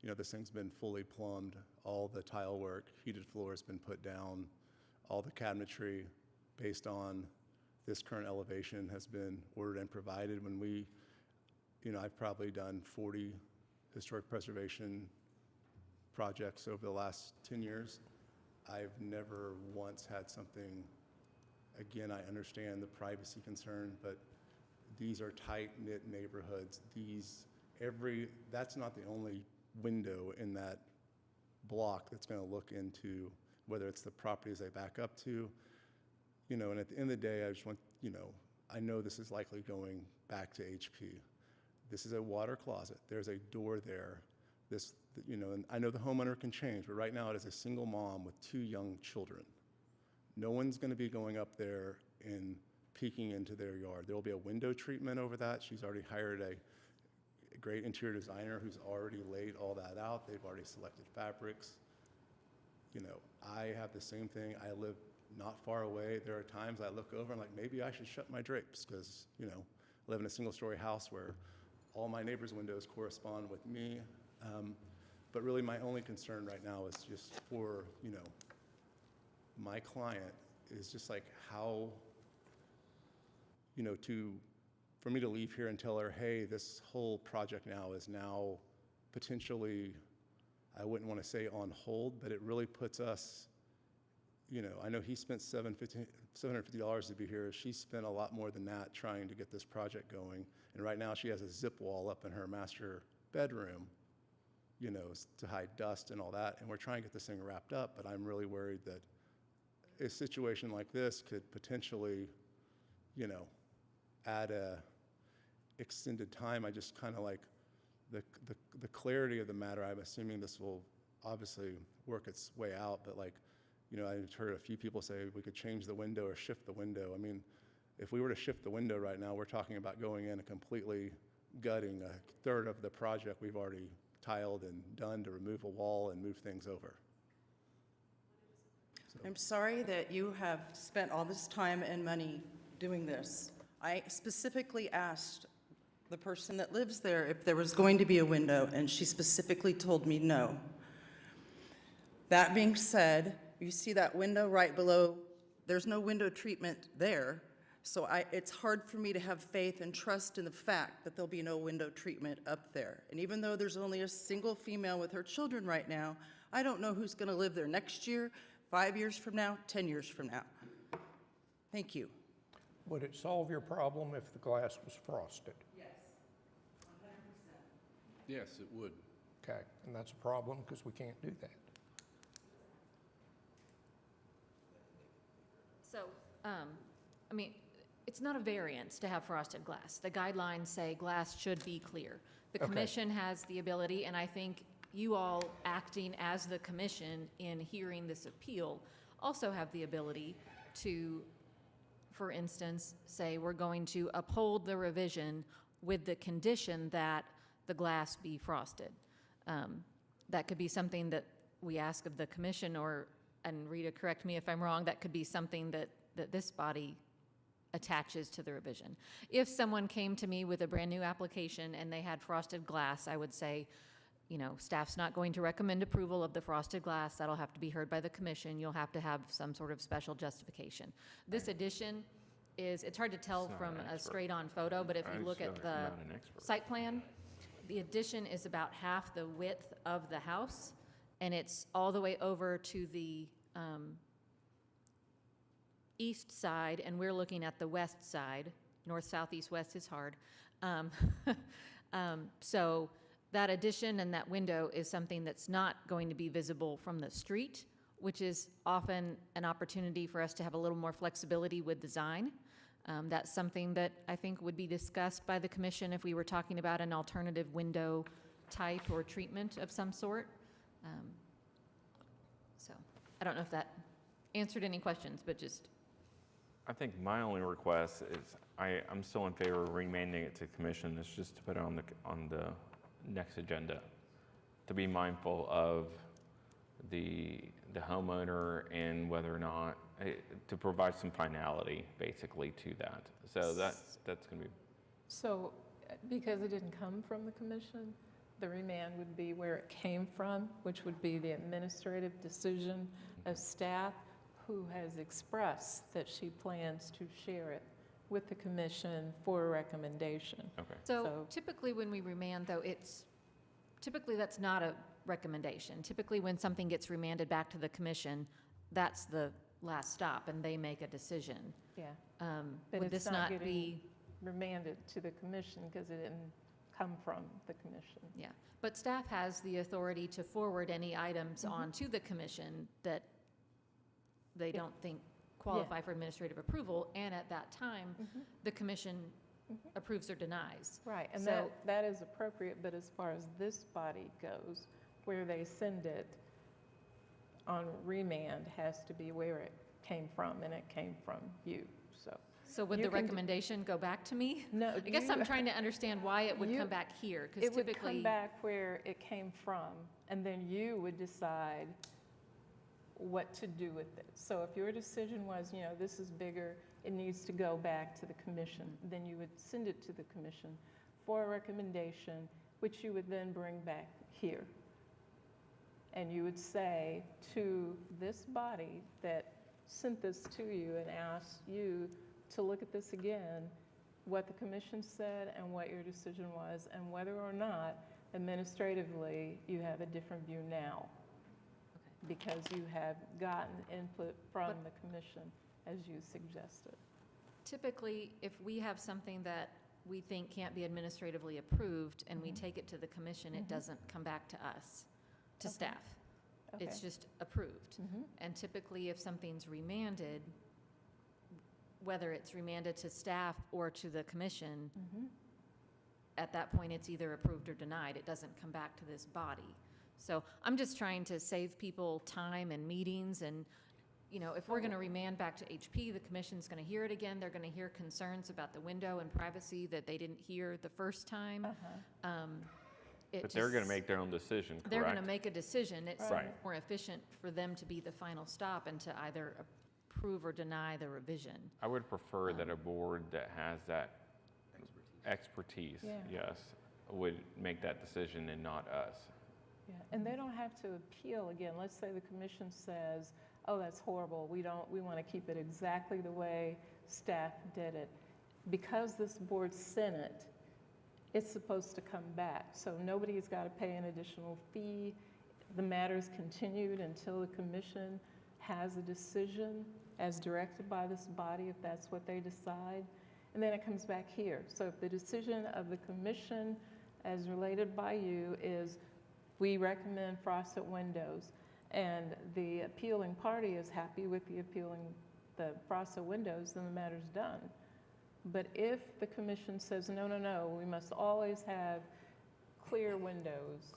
this thing's been fully plumbed, all the tile work, heated floor has been put down, all the cabinetry based on this current elevation has been ordered and provided. When we, I've probably done 40 historic preservation projects over the last 10 years. I've never once had something, again, I understand the privacy concern, but these are tight-knit neighborhoods. That's not the only window in that block that's going to look into whether it's the properties they back up to. And at the end of the day, I just want, I know this is likely going back to HP. This is a water closet. There's a door there. And I know the homeowner can change, but right now it is a single mom with 2 young children. No one's going to be going up there and peeking into their yard. There will be a window treatment over that. She's already hired a great interior designer who's already laid all that out. They've already selected fabrics. I have the same thing. I live not far away. There are times I look over and I'm like, maybe I should shut my drapes because, I live in a single-story house where all my neighbors' windows correspond with me. But really, my only concern right now is just for, my client is just like how, for me to leave here and tell her, hey, this whole project now is now potentially, I wouldn't want to say on hold, but it really puts us, I know he spent $750 to be here. She spent a lot more than that trying to get this project going. And right now she has a zip wall up in her master bedroom, to hide dust and all that. And we're trying to get this thing wrapped up, but I'm really worried that a situation like this could potentially, add a extended time. I just kind of like the clarity of the matter. I'm assuming this will obviously work its way out, but I've heard a few people say we could change the window or shift the window. I mean, if we were to shift the window right now, we're talking about going in and completely gutting a third of the project we've already tiled and done to remove a wall and move things over. I'm sorry that you have spent all this time and money doing this. I specifically asked the person that lives there if there was going to be a window, and she specifically told me no. That being said, you see that window right below, there's no window treatment there, so it's hard for me to have faith and trust in the fact that there'll be no window treatment up there. And even though there's only a single female with her children right now, I don't know who's going to live there next year, 5 years from now, 10 years from now. Thank you. Would it solve your problem if the glass was frosted? Yes, Yes, it would. Okay, and that's a problem because we can't do that. So, I mean, it's not a variance to have frosted glass. The guidelines say glass should be clear. The Okay. commission has the ability, and I think you all acting as the commission in hearing this appeal also have the ability to, for instance, say we're going to uphold the revision with the condition that the glass be frosted. That could be something that we ask of the commission, or, and Rita, correct me if I'm wrong, that could be something that this body attaches to the revision. If someone came to me with a brand-new application and they had frosted glass, I would say, you know, staff's not going to recommend approval of the frosted glass. That'll have to be heard by the commission. You'll have to have some sort of special justification. This addition is, it's hard to tell It's not from an a expert. straight-on photo, but if I you look just at don't- the I'm not an expert. site plan, the addition is about half the width of the house, and it's all the way over to the east side, and we're looking at the west side. North, south, east, west is hard. So that addition and that window is something that's not going to be visible from the street, which is often an opportunity for us to have a little more flexibility with design. That's something that I think would be discussed by the commission if we were talking about an alternative window type or treatment of some sort. So I don't know if that answered any questions, but just. I think my only request is, I'm still in favor of remanding it to commission. It's just to put it on the next agenda, to be mindful of the homeowner and whether or not, to provide some finality basically to that. So that's going to be. So, because it didn't come from the commission, the remand would be where it came from, which would be the administrative decision of staff, who has expressed that she plans to share it with the commission for a recommendation. Okay. So typically when we remand, though, typically that's not a recommendation. Typically when something gets remanded back to the commission, that's the last stop, and they make a decision. Yeah. Would But this it's not getting be? remanded to the commission because it didn't come from the commission. Yeah, but staff has the authority to forward any items Mhm. on to the commission that they don't think qualify for administrative approval, and at that time, the commission approves or denies. Right, and So- that is appropriate, but as far as this body goes, where they send it on remand has to be where it came from, and it came from you, so. So would You the can d- recommendation go back to me? No. I guess I'm trying to understand why it would you- come back here, because It would typically. come back where it came from, and then you would decide what to do with it. So if your decision was, you know, this is bigger, it needs to go back to the commission, then you would send it to the commission for a recommendation, which you would then bring back here. And you would say to this body that sent this to you and asked you to look at this again, what the commission said and what your decision was, and whether or not administratively you have a different view now, because you have gotten input from the commission as you suggested. Typically, if we have something that we think can't be administratively approved and we take it to the commission, it doesn't come back to us, to Okay. staff. It's Okay. just approved. Mhm. And typically, if something's remanded, whether it's remanded to staff or to the commission, Mhm. at that point, it's either approved or denied. It doesn't come back to this body. So I'm just trying to save people time and meetings, and, you know, if we're going to remand back to HP, the commission's going to hear it again. They're going to hear concerns about the window and privacy that they didn't hear the first time. But they're going to make their own decision, correct? They're going to make a decision. It's Right. more efficient for them to be the final stop and to either approve or deny the revision. I would prefer that a board that has that expertise, Yeah. yes, would make that decision and not us. Yeah, and they don't have to appeal again. Let's say the commission says, oh, that's horrible, we want to keep it exactly the way staff did it. Because this board sent it, it's supposed to come back. So nobody's got to pay an additional fee. The matter's continued until the commission has a decision as directed by this body, if that's what they decide. And then it comes back here. So if the decision of the commission as related by you, is we recommend frosted windows. And the appealing party is happy with the frosted windows, then the matter's done. But if the commission says, no, no, no, we must always have clear windows,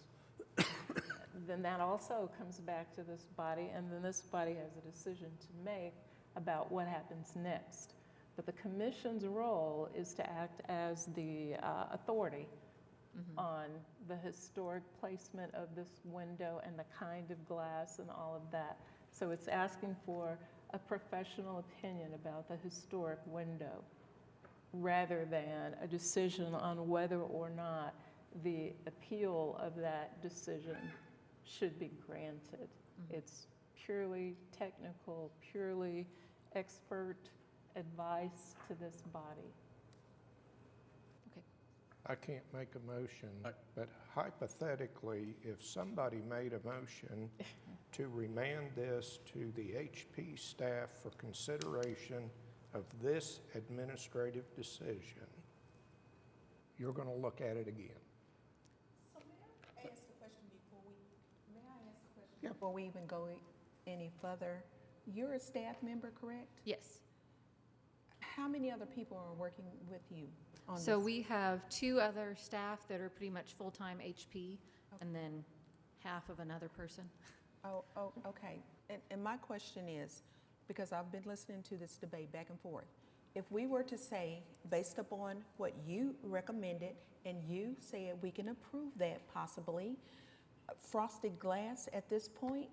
then that also comes back to this body, and then this body has a decision to make about what happens next. But the commission's role is to act as the authority on the historic placement of this window and the kind of glass and all of that. So it's asking for a professional opinion about the historic window rather than a decision on whether or not the appeal of that decision should be granted. It's purely technical, purely expert advice to this body. I can't make a motion, but hypothetically, if somebody made a motion to remand this to the HP staff for consideration of this administrative decision, you're going to look at it again. So may I ask a question before we even go any further? You're a staff member, correct? Yes. How many other people are working with you on this? So we have 2 other staff that are pretty much full-time HP, and then half of another person. Oh, okay. And my question is, because I've been listening to this debate back and forth, if we were to say, based upon what you recommended, and you said we can approve that possibly, frosted glass at this point,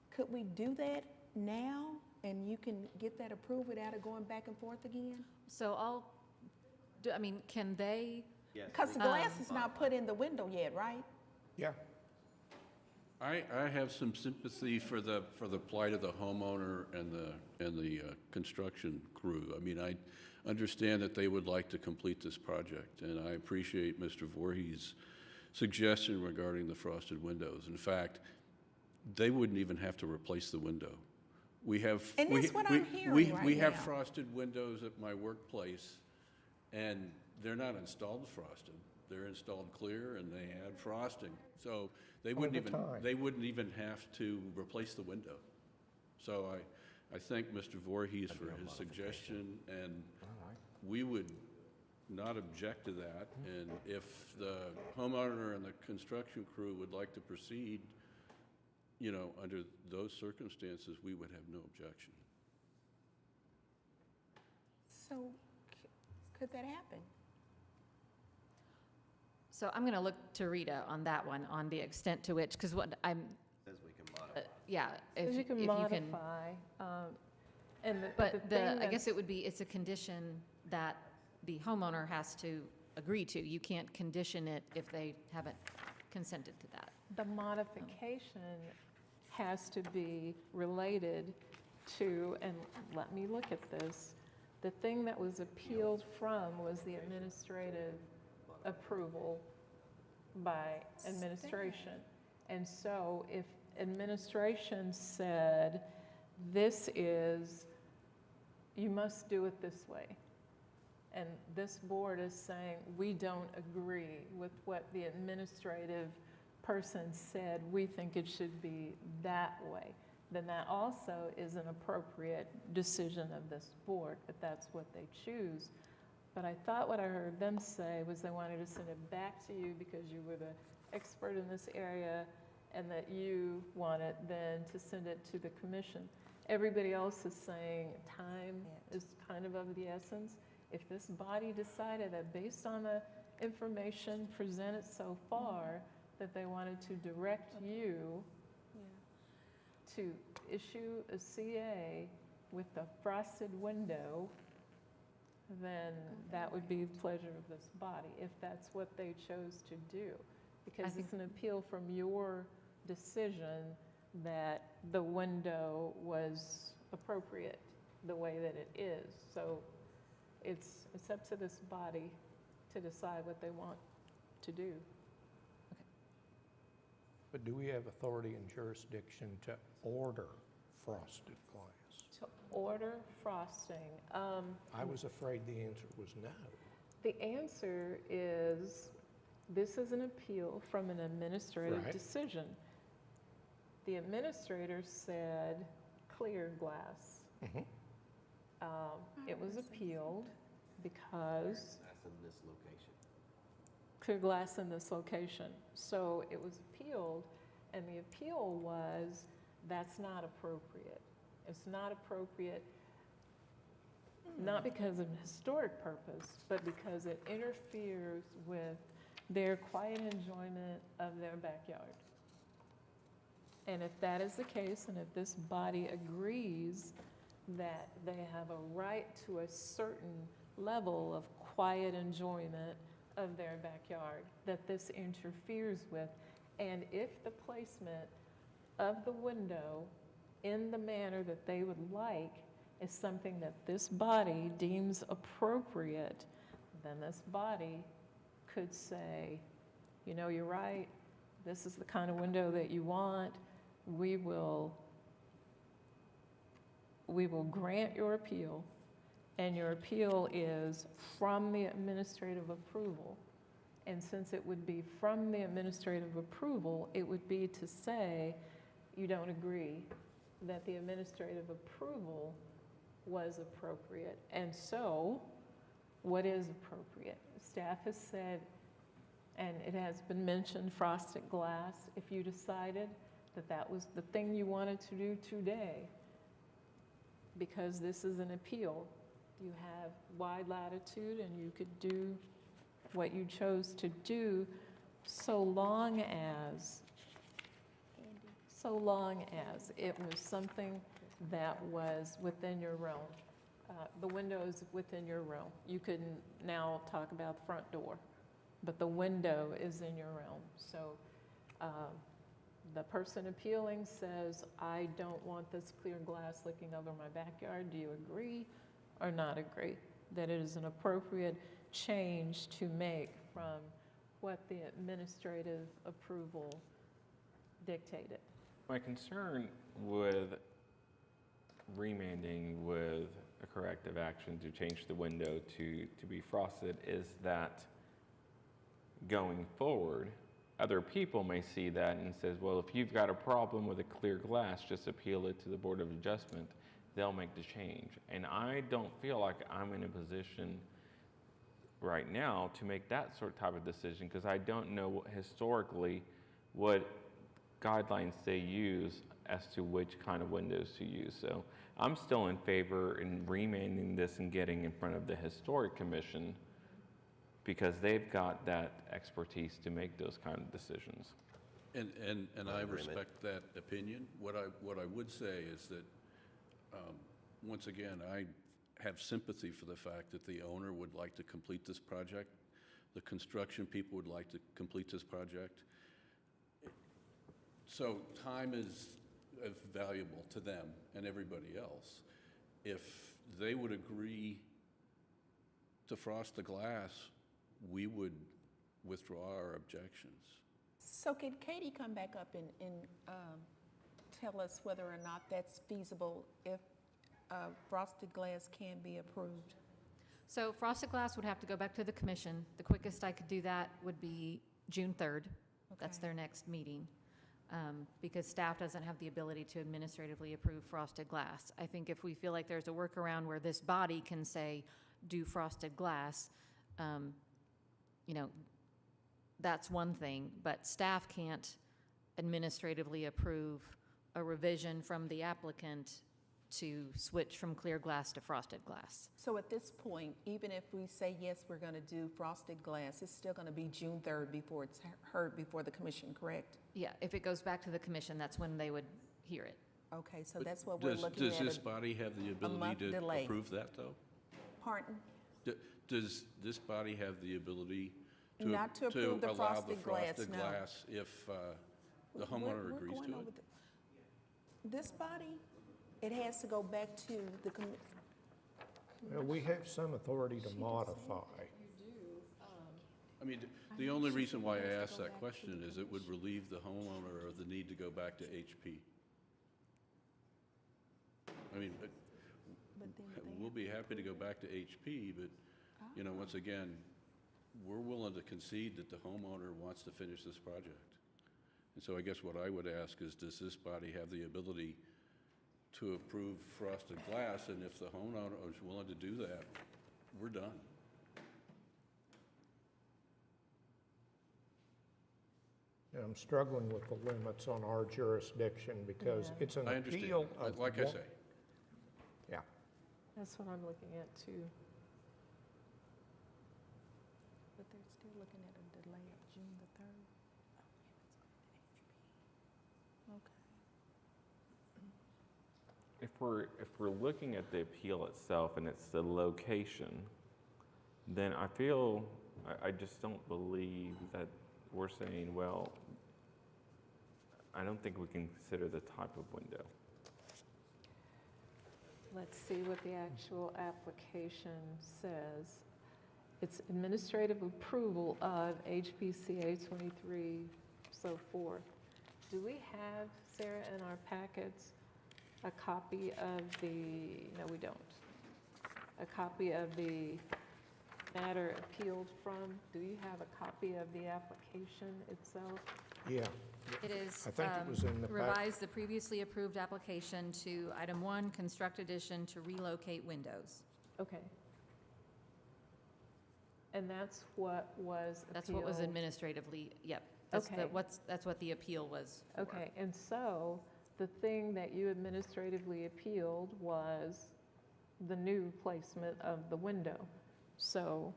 could we do that now? And you can get that approved without it going back and forth again? So can they? Because the glass is not put in the window yet, right? Yeah. I have some sympathy for the plight of the homeowner and the construction crew. I mean, I understand that they would like to complete this project, and I appreciate Mr. Voorhees' suggestion regarding the frosted windows. In fact, they wouldn't even have to replace the window. We have And that's what I'm hearing right we have now. frosted windows at my workplace, and they're not installed frosted. They're installed clear, and they add frosting. So they wouldn't even have to replace the window. So I thank Mr. Voorhees for his suggestion, and we would not object to that. And if the homeowner and the construction crew would like to proceed, under those circumstances, we would have no objection. So could that happen? So I'm going to look to Rita on that one, on the extent to which, because what I'm, Says we can modify. yeah, If you can modify, and I guess it would be, it's a condition that the homeowner has to agree to. You can't condition it if they haven't consented to that. the modification has to be related to, and let me look at this, the thing that was appealed from was the administrative approval by administration. And so if administration said, this is, you must do it this way, and this board is saying, we don't agree with what the administrative person said, we think it should be that way, then that also is an appropriate decision of this board, if that's what they choose. But I thought what I heard them say was they wanted to send it back to you because you were the expert in this area, and that you wanted then to send it to the commission. Everybody else is saying time is kind of the essence. If this body decided that based on the information presented so far, that they wanted to direct you to issue a CA with a frosted window, then that would be the pleasure of this body, if that's what they chose to do. Because it's an appeal from your decision that the window was appropriate the way that it is. So it's up to this body to decide what they want to do. But do we have authority and jurisdiction to order frosted glass? To order frosting. I was afraid the answer was no. The answer is This is an appeal from an administrative Right. decision. The administrator said clear glass. Mhm. It was appealed because That's in this location. clear glass in this location. So it was appealed, and the appeal was, that's not appropriate. It's not appropriate, not because of an historic purpose, but because it interferes with their quiet enjoyment of their backyard. And if that is the case, and if this body agrees that they have a right to a certain level of quiet enjoyment of their backyard, that this interferes with, and if the placement of the window in the manner that they would like is something that this body deems appropriate, then this body could say, you know, you're right, this is the kind of window that you want, we will grant your appeal, and your appeal is from the administrative approval. And since it would be from the administrative approval, it would be to say you don't agree that the administrative approval was appropriate. And so, what is appropriate? Staff has said, and it has been mentioned, frosted glass. If you decided that that was the thing you wanted to do today, because this is an appeal, you have wide latitude and you could do what you chose to do so long as it was something that was within your realm. The window is within your realm. You can now talk about the front door, but the window is in your realm. So the person appealing says, I don't want this clear glass looking over my backyard. Do you agree or not agree that it is an appropriate change to make from what the administrative approval dictated? My concern with remanding with a corrective action to change the window to be frosted is that going forward, other people may see that and says, well, if you've got a problem with a clear glass, just appeal it to the Board of Adjustment. They'll make the change. And I don't feel like I'm in a position right now to make that sort of type of decision, because I don't know historically what guidelines they use as to which kind of windows to use. So I'm still in favor in remanding this and getting in front of the Historic Commission, because they've got that expertise to make those kind of decisions. And I respect that opinion. What I would say is that, once again, I have sympathy for the fact that the owner would like to complete this project. The construction people would like to complete this project. So time is valuable to them and everybody else. If they would agree to frost the glass, we would withdraw our objections. So can Katie come back up and tell us whether or not that's feasible if frosted glass can be approved? So frosted glass would have to go back to the commission. The quickest I could do that would be June 3rd. That's their next meeting. Because staff doesn't have the ability to administratively approve frosted glass. I think if we feel like there's a workaround where this body can say, do frosted glass, you know, that's one thing, but staff can't administratively approve a revision from the applicant to switch from clear glass to frosted glass. So at this point, even if we say, yes, we're going to do frosted glass, it's still going to be June 3rd before it's heard before the commission, correct? Yeah, if it goes back to the commission, that's when they would hear it. Okay, so that's what we're looking at. Does this body have the ability to delay. approve that, though? Pardon? Does this body have the ability to Not to approve the allow the frosted glass, frosted no. glass if the homeowner We're agrees going to over it? This body, it has to go back to the Well, we have some authority to modify. I mean, the only reason why I asked that question is it would relieve the homeowner of the need to go back to HP. I mean, we'll be happy to go back to HP, but, you know, once again, we're willing to concede that the homeowner wants to finish this project. And so I guess what I would ask is, does this body have the ability to approve frosted glass? And if the homeowner is willing to do that, we're done. Yeah, I'm struggling with the limits on our jurisdiction because Yeah. it's an I understand. appeal of. Like I one- say, Yeah. That's what I'm looking at too. But they're still looking at a delay of June the 3rd. Okay. If we're looking at the appeal itself and it's the location, then I feel, I just don't believe that we're saying, well, I don't think we can consider the type of window. Let's see what the actual application says. It's administrative approval of HPCA 23, so forth. Do we have, Sarah, in our packets, a copy of the, no, we don't. A copy of the matter appealed from? Do you have a copy of the application itself? Yeah. It is I think it was in the pack. revise the previously approved application to item 1, construct addition to relocate windows. Okay. And that's what was appealed? That's what was administratively, yep. That's Okay. That's what the appeal was for. Okay, and so the thing that you administratively appealed was the new placement of the window. So,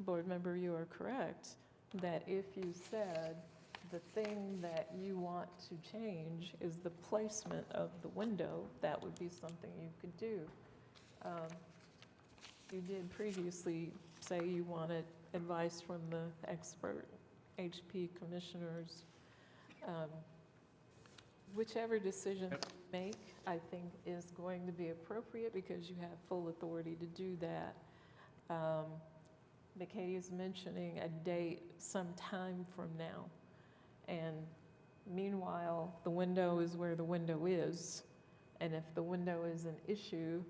board member, you are correct, that if you said the thing that you want to change is the placement of the window, that would be something you could do. You did previously say you wanted advice from the expert HP commissioners. Whichever decision you make, I think, is going to be appropriate because you have full authority to do that. But Katie is mentioning a date some time from now. And meanwhile, the window is where the window is. And if the window is an issue,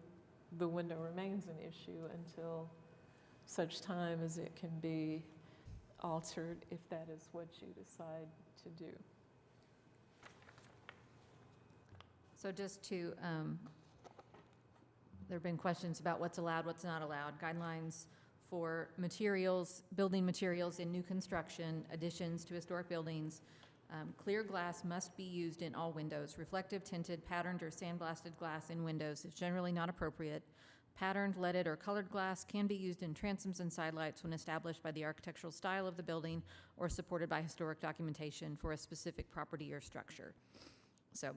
the window remains an issue until such time as it can be altered, if that is what you decide to do. So just to, there have been questions about what's allowed, what's not allowed. Guidelines for materials, building materials in new construction, additions to historic buildings. Clear glass must be used in all windows. Reflective, tinted, patterned, or sandblasted glass in windows is generally not appropriate. Patterned, leaded, or colored glass can be used in transoms and sidelights when established by the architectural style of the building or supported by historic documentation for a specific property or structure. So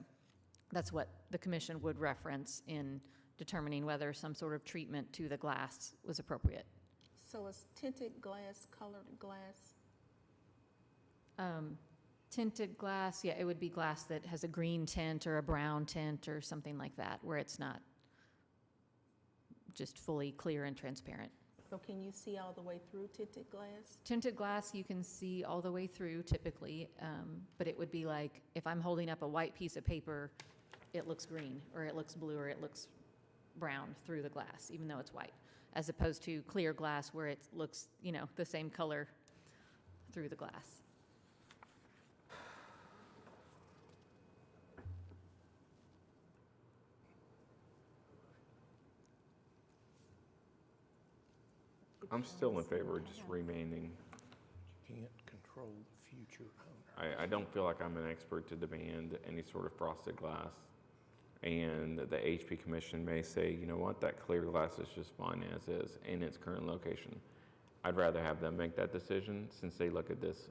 that's what the commission would reference in determining whether some sort of treatment to the glass was appropriate. So is tinted glass, colored glass? Tinted glass, yeah, it would be glass that has a green tint or a brown tint or something like that, where it's not just fully clear and transparent. So can you see all the way through tinted glass? Tinted glass you can see all the way through typically, but it would be like if I'm holding up a white piece of paper, it looks green or it looks blue or it looks brown through the glass, even though it's white, as opposed to clear glass where it looks, you know, the same color through the glass. I'm still in favor of just remaining. You can't control the future owner. I don't feel like I'm an expert to demand any sort of frosted glass. And the HP Commission may say, you know what, that clear glass is just fine as is in its current location. I'd rather have them make that decision since they look at this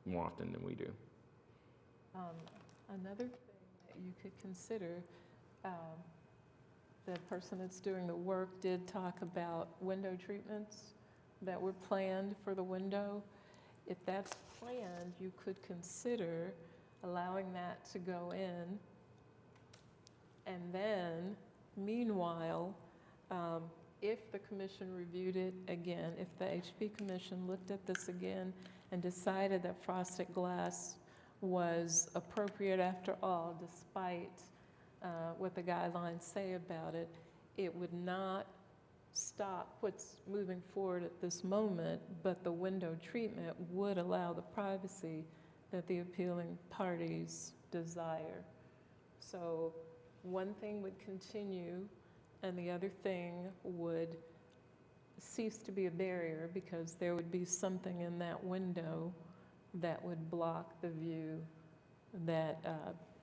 more often than we do. Another thing that you could consider, the person that's doing the work did talk about window treatments that were planned for the window. If that's planned, you could consider allowing that to go in. And then, meanwhile, if the commission reviewed it again, if the HP Commission looked at this again and decided that frosted glass was appropriate after all, despite what the guidelines say about it, it would not stop what's moving forward at this moment, but the window treatment would allow the privacy that the appealing parties desire. So one thing would continue and the other thing would cease to be a barrier because there would be something in that window that would block the view that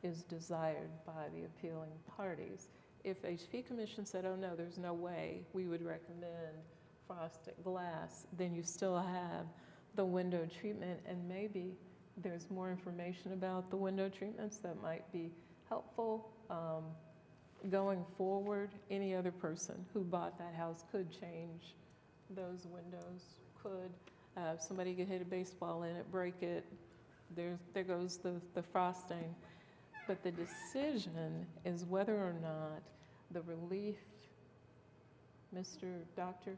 is desired by the appealing parties. If HP Commission said, oh no, there's no way we would recommend frosted glass, then you still have the window treatment, and maybe there's more information about the window treatments that might be helpful. Going forward, any other person who bought that house could change those windows, could. Somebody could hit a baseball in it, break it, there goes the frosting. But the decision is whether or not the relief Dr.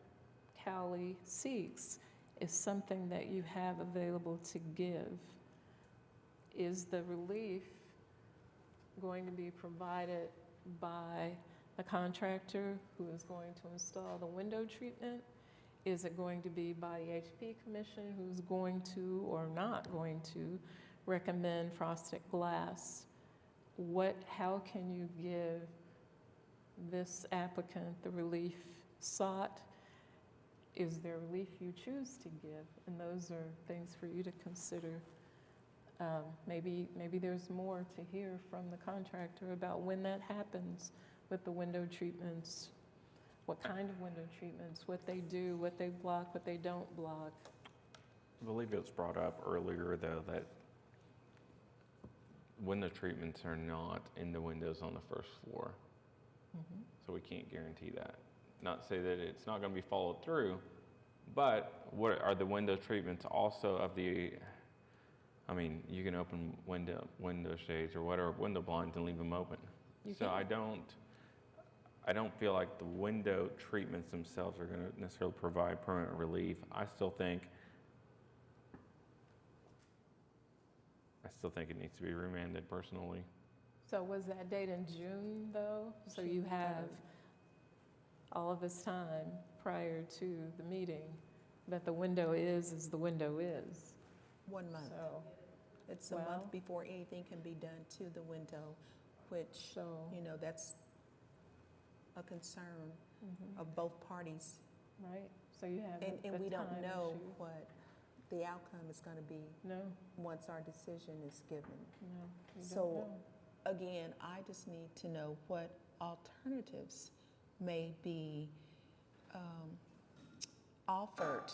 Cowley seeks is something that you have available to give. Is the relief going to be provided by a contractor who is going to install the window treatment? Is it going to be by the HP Commission who's going to or not going to recommend frosted glass? How can you give this applicant the relief sought? Is there relief you choose to give? And those are things for you to consider. Maybe there's more to hear from the contractor about when that happens with the window treatments, what kind of window treatments, what they do, what they block, what they don't block. I believe it was brought up earlier, though, that window treatments are not in the windows on the first floor. So we can't guarantee that. Not to say that it's not going to be followed through, but what are the window treatments also of the, I mean, you can open window shades or whatever, window blinds and leave them open. So I don't feel like the window treatments themselves are going to necessarily provide permanent relief. I still think it needs to be remanded personally. So was that date in June, though? So you have all of this time prior to the meeting that the window is as the window is. 1 month. So, It's a month before anything can be done to the window, which, you know, that's a concern of both parties. Right, so you have And we don't time know issue. what the outcome is going to be once our decision is given. No, you don't So, know. again, I just need to know what alternatives may be offered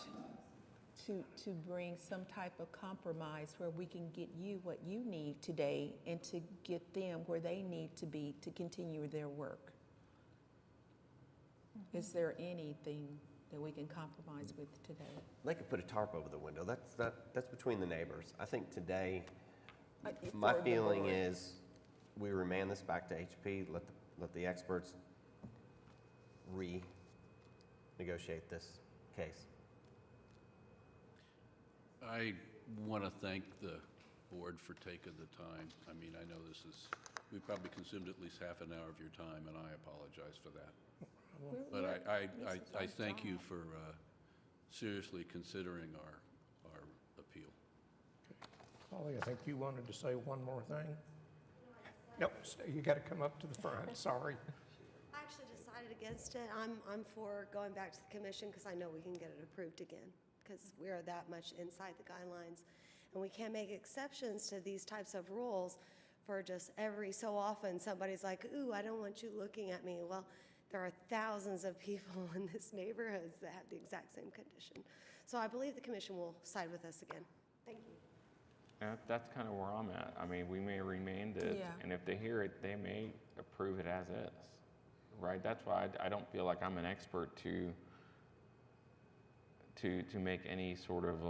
to bring some type of compromise where we can get you what you need today and to get them where they need to be to continue their work. Is there anything that we can compromise with today? They could put a tarp over the window. That's between the neighbors. I think today, For my the feeling board. is we remand this back to HP, let the experts renegotiate this case. I want to thank the board for taking the time. I mean, I know we probably consumed at least half an hour of your time, and I apologize for that. But I thank you for seriously considering our appeal. Holly, I think you wanted to say one more thing? Nope, you got to come up to the front, sorry. I actually decided against it. I'm for going back to the commission because I know we can get it approved again because we are that much inside the guidelines. And we can't make exceptions to these types of rules for just every so often somebody's like, ooh, I don't want you looking at me. Well, there are thousands of people in this neighborhood that have the exact same condition. So I believe the commission will side with us again. Thank you. That's kind of where I'm at. I mean, we may remand it, and if they hear it, they may approve it as is, right? That's why I don't feel like I'm an expert to make any sort of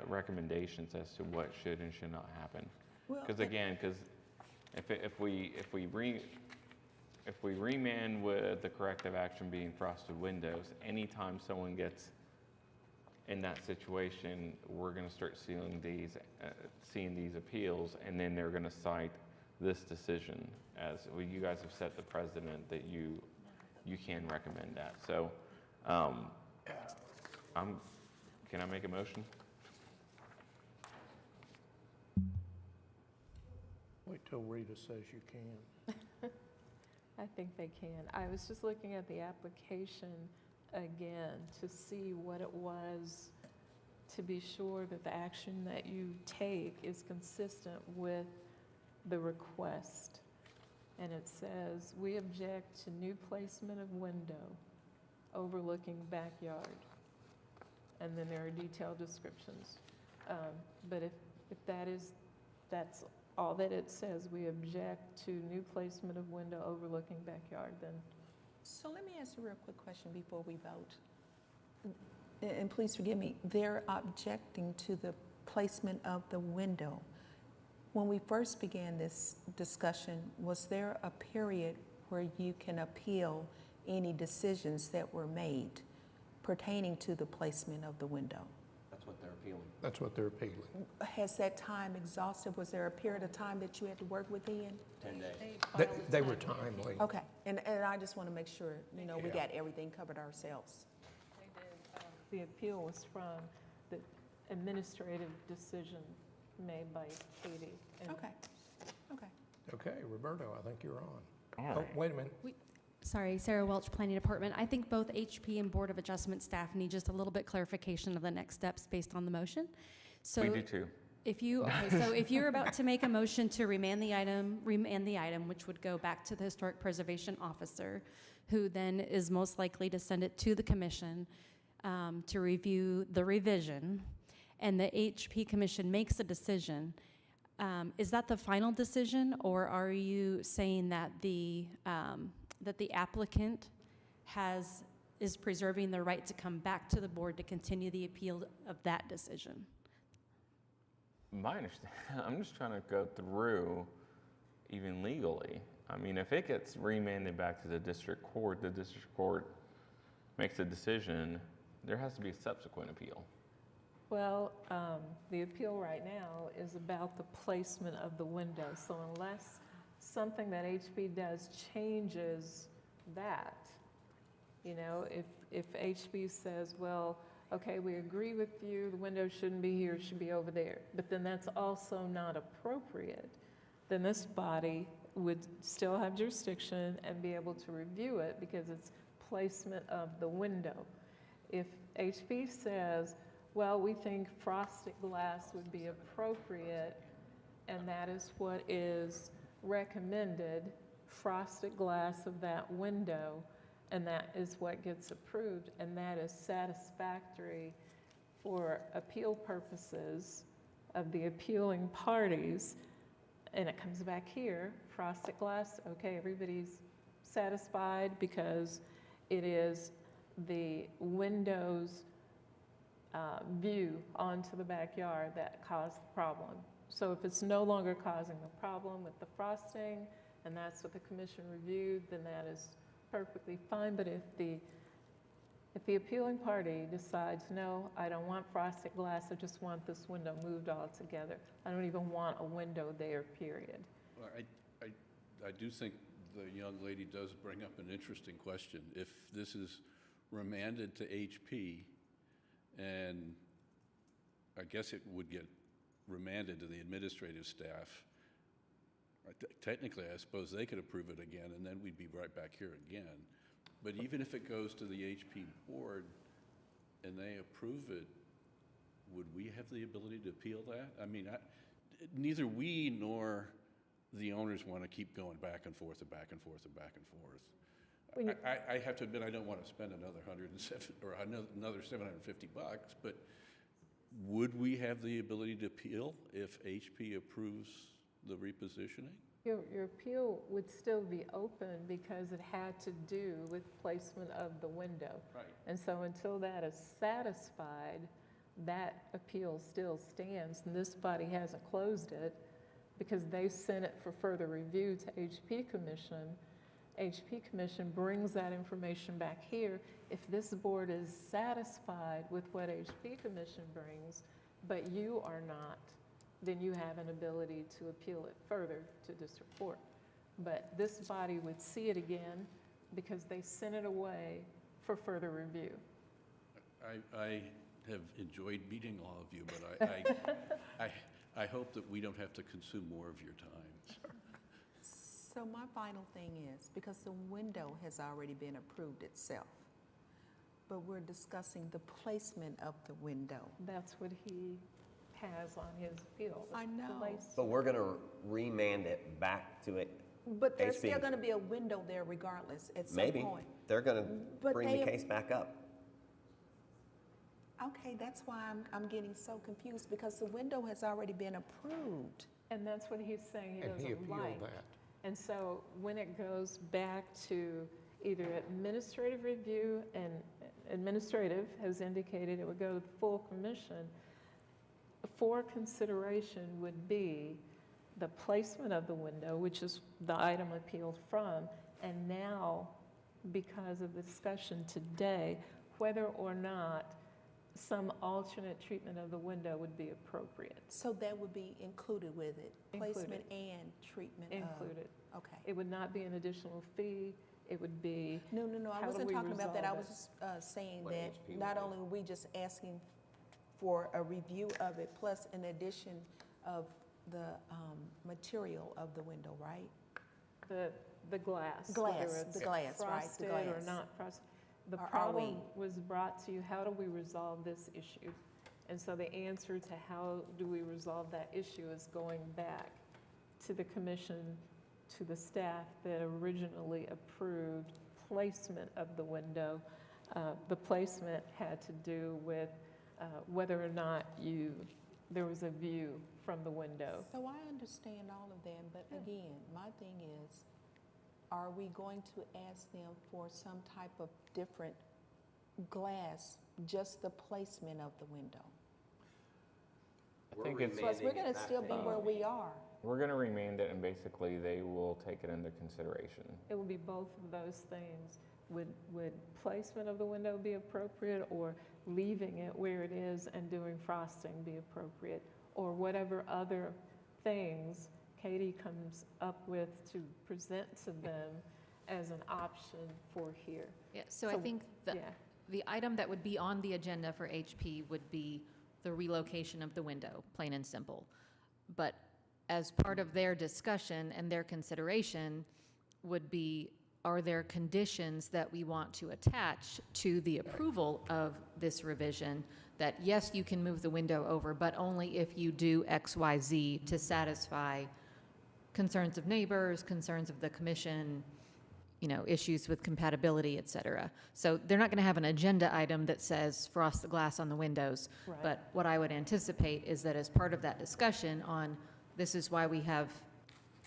recommendations as to what should and should not happen. Because if we remand with the corrective action being frosted windows, anytime someone gets in that situation, we're going to start seeing these appeals, and then they're going to cite this decision as, well, you guys have set the precedent that you can recommend that. So Can I make a motion? Wait till Rita says you can. I think they can. I was just looking at the application again to see what it was, to be sure that the action that you take is consistent with the request. And it says, "We object to new placement of window overlooking backyard." And then there are detailed descriptions. But if that's all that it says, "We object to new placement of window overlooking backyard," then So let me ask you a real quick question before we vote. And please forgive me, they're objecting to the placement of the window. When we first began this discussion, was there a period where you can appeal any decisions that were made pertaining to the placement of the window? That's what they're appealing. That's what they're appealing. Has that time exhausted? Was there a period of time that you had to work within? 10 days. They were timely. Okay, and I just want to make sure, we Yeah. got everything covered ourselves. the appeal was from the administrative decision made by Katie. And Okay, okay. Okay, Roberto, I think you're on. All Oh, right. wait a minute. Sorry, Sarah Welch, Planning Department. I think both HP and Board of Adjustment staff need just a little bit clarification of the next steps based on the motion. So We do too. if you, okay, so if you're about to make a motion to remand the item, which would go back to the Historic Preservation Officer, who then is most likely to send it to the commission to review the revision, and the HP Commission makes a decision, is that the final decision, or are you saying that the applicant is preserving the right to come back to the board to continue the appeal of that decision? My understanding, I'm just trying to go through even legally. I mean, if it gets remanded back to the district court makes a decision, there has to be a subsequent appeal. Well, the appeal right now is about the placement of the window. So unless something that HB does changes that, if HB says, well, okay, we agree with you, the window shouldn't be here, it should be over there, but then that's also not appropriate, then this body would still have jurisdiction and be able to review it because it's placement of the window. If HB says, well, we think frosted glass would be appropriate, and that is what is recommended, frosted glass of that window, and that is what gets approved, and that is satisfactory for appeal purposes of the appealing parties, and it comes back here, frosted glass, okay, everybody's satisfied because it is the window's view onto the backyard that caused the problem. So if it's no longer causing the problem with the frosting, and that's what the commission reviewed, then that is perfectly fine. But if the appealing party decides, no, I don't want frosted glass, I just want this window moved altogether, I don't even want a window there, period. Well, I do think the young lady does bring up an interesting question. If this is remanded to HP, and I guess it would get remanded to the administrative staff, technically, I suppose they could approve it again, and then we'd be right back here again. But even if it goes to the HP board and they approve it, would we have the ability to appeal that? I mean, neither we nor the owners want to keep going back and forth and back and forth and back and forth. I have to admit, I don't want to spend another $107 or another $750, but would we have the ability to appeal if HP approves the repositioning? Your appeal would still be open because it had to do with placement of the window. Right. And so until that is satisfied, that appeal still stands, and this body hasn't closed it because they sent it for further review to HP Commission. HP Commission brings that information back here. If this board is satisfied with what HP Commission brings, but you are not, then you have an ability to appeal it further to district court. But this body would see it again because they sent it away for further review. I have enjoyed meeting all of you, but I hope that we don't have to consume more of your time. So my final thing is, because the window has already been approved itself, but we're discussing the placement of the window. That's what he has on his appeal. I know. But we're going to remand it back to it. But there's HB. still going to be a window there regardless at some Maybe. point. They're going to But bring the case back up. Okay, that's why I'm getting so confused, because the window has already been approved. And that's what he's saying he And he doesn't appealed like. that. And so when it goes back to either administrative review, and administrative has indicated it would go to the full commission, for consideration would be the placement of the window, which is the item appealed from, and now, because of the discussion today, whether or not some alternate treatment of the window would be appropriate. So that would be included with it, placement Included. and treatment of? Included. Okay. It would not be an additional fee, it would be. No, I how do wasn't we talking about that. I resolve was it? just saying What that HP not would only are we just asking for a review of it, plus an addition of the material of the window, right? The glass. Glass, whether it's the glass, right, the frosted glass. or not frosted. The Or are problem we? was brought to you, how do we resolve this issue? And so the answer to how do we resolve that issue is going back to the commission, to the staff that originally approved placement of the window. The placement had to do with whether or not there was a view from the window. So I understand all of that, but again, my thing is, are we going to ask them for some type of different glass, just the placement of the window? I think it's, Plus, we're gonna still be where we are. we're going to remand it, and basically they will take it into consideration. It would be both of those things. Would placement of the window be appropriate, or leaving it where it is and doing frosting be appropriate, or whatever other things Katie comes up with to present to them as an option for here. Yeah, so I think yeah. the item that would be on the agenda for HP would be the relocation of the window, plain and simple. But as part of their discussion and their consideration would be, are there conditions that we want to attach to the approval of this revision that, yes, you can move the window over, but only if you do X, Y, Z to satisfy concerns of neighbors, concerns of the commission, issues with compatibility, et cetera. So they're not going to have an agenda item that says frost the glass on the windows. Right. But what I would anticipate is that as part of that discussion on this is why we have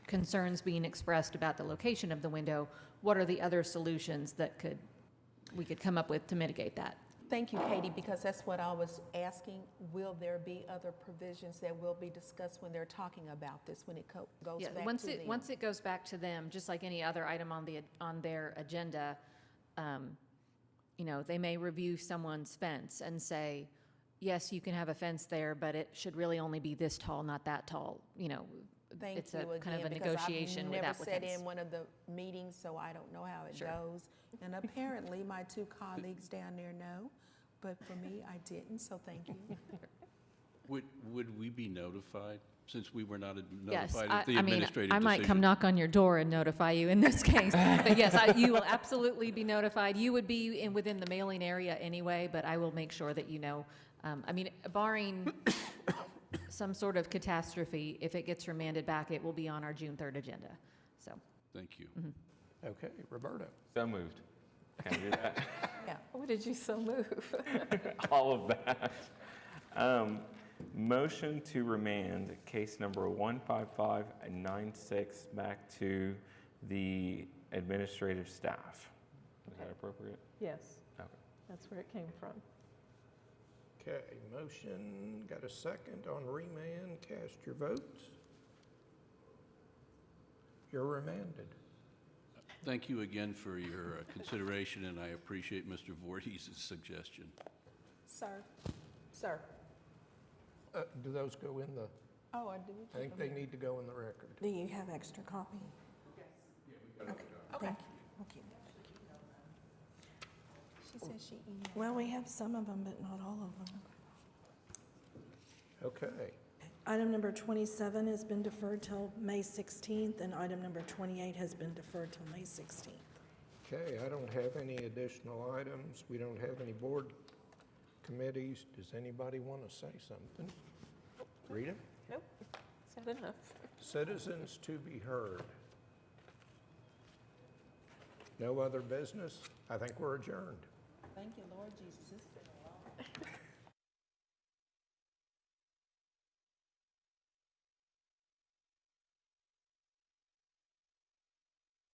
concerns being expressed about the location of the window, what are the other solutions that we could come up with to mitigate that? Thank you, Katie, because that's what I was asking. Will there be other provisions that will be discussed when they're talking about this, when it goes Yeah, back once to it them? once it goes back to them, just like any other item on their agenda, they may review someone's fence and say, yes, you can have a fence there, but it should really only be this tall, not that tall. Thank It's you a kind of a again, because negotiation with I've never sat applicants. in one of the meetings, so I don't know how it Sure. goes. And apparently, my two colleagues down there know, but for me, I didn't, so thank you. Would we be notified, since we were not Yes, notified of the I mean, administrative I might come decision? knock on your door and notify you in this case. But yes, you will absolutely be notified. You would be within the mailing area anyway, but I will make sure that you know. Barring some sort of catastrophe, if it gets remanded back, it will be on our June 3rd agenda. So. Thank you. Okay, Roberto. So moved. Can I do that? Yeah. What did you so move? All of that. Motion to remand case number 15596 back to the administrative staff. Is that appropriate? Yes, Okay. that's where it came from. Okay, motion, got a second on remand, cast your votes. You're remanded. Thank you again for your consideration, and I appreciate Mr. Voorhees' suggestion. Sir, Do those go in the, oh, I do. I think they need to go in the record. Do you have extra copy? Okay, thank you. Okay. Well, we have some of them, but not all of them. Okay. Item number 27 has been deferred till May 16th, and item number 28 has been deferred till May 16th. Okay, I don't have any additional items. We don't have any board committees. Does anybody want to say something? Rita? Nope, said enough. Citizens to be heard. No other business? I think we're adjourned. Thank you, Lord Jesus. It's been a while.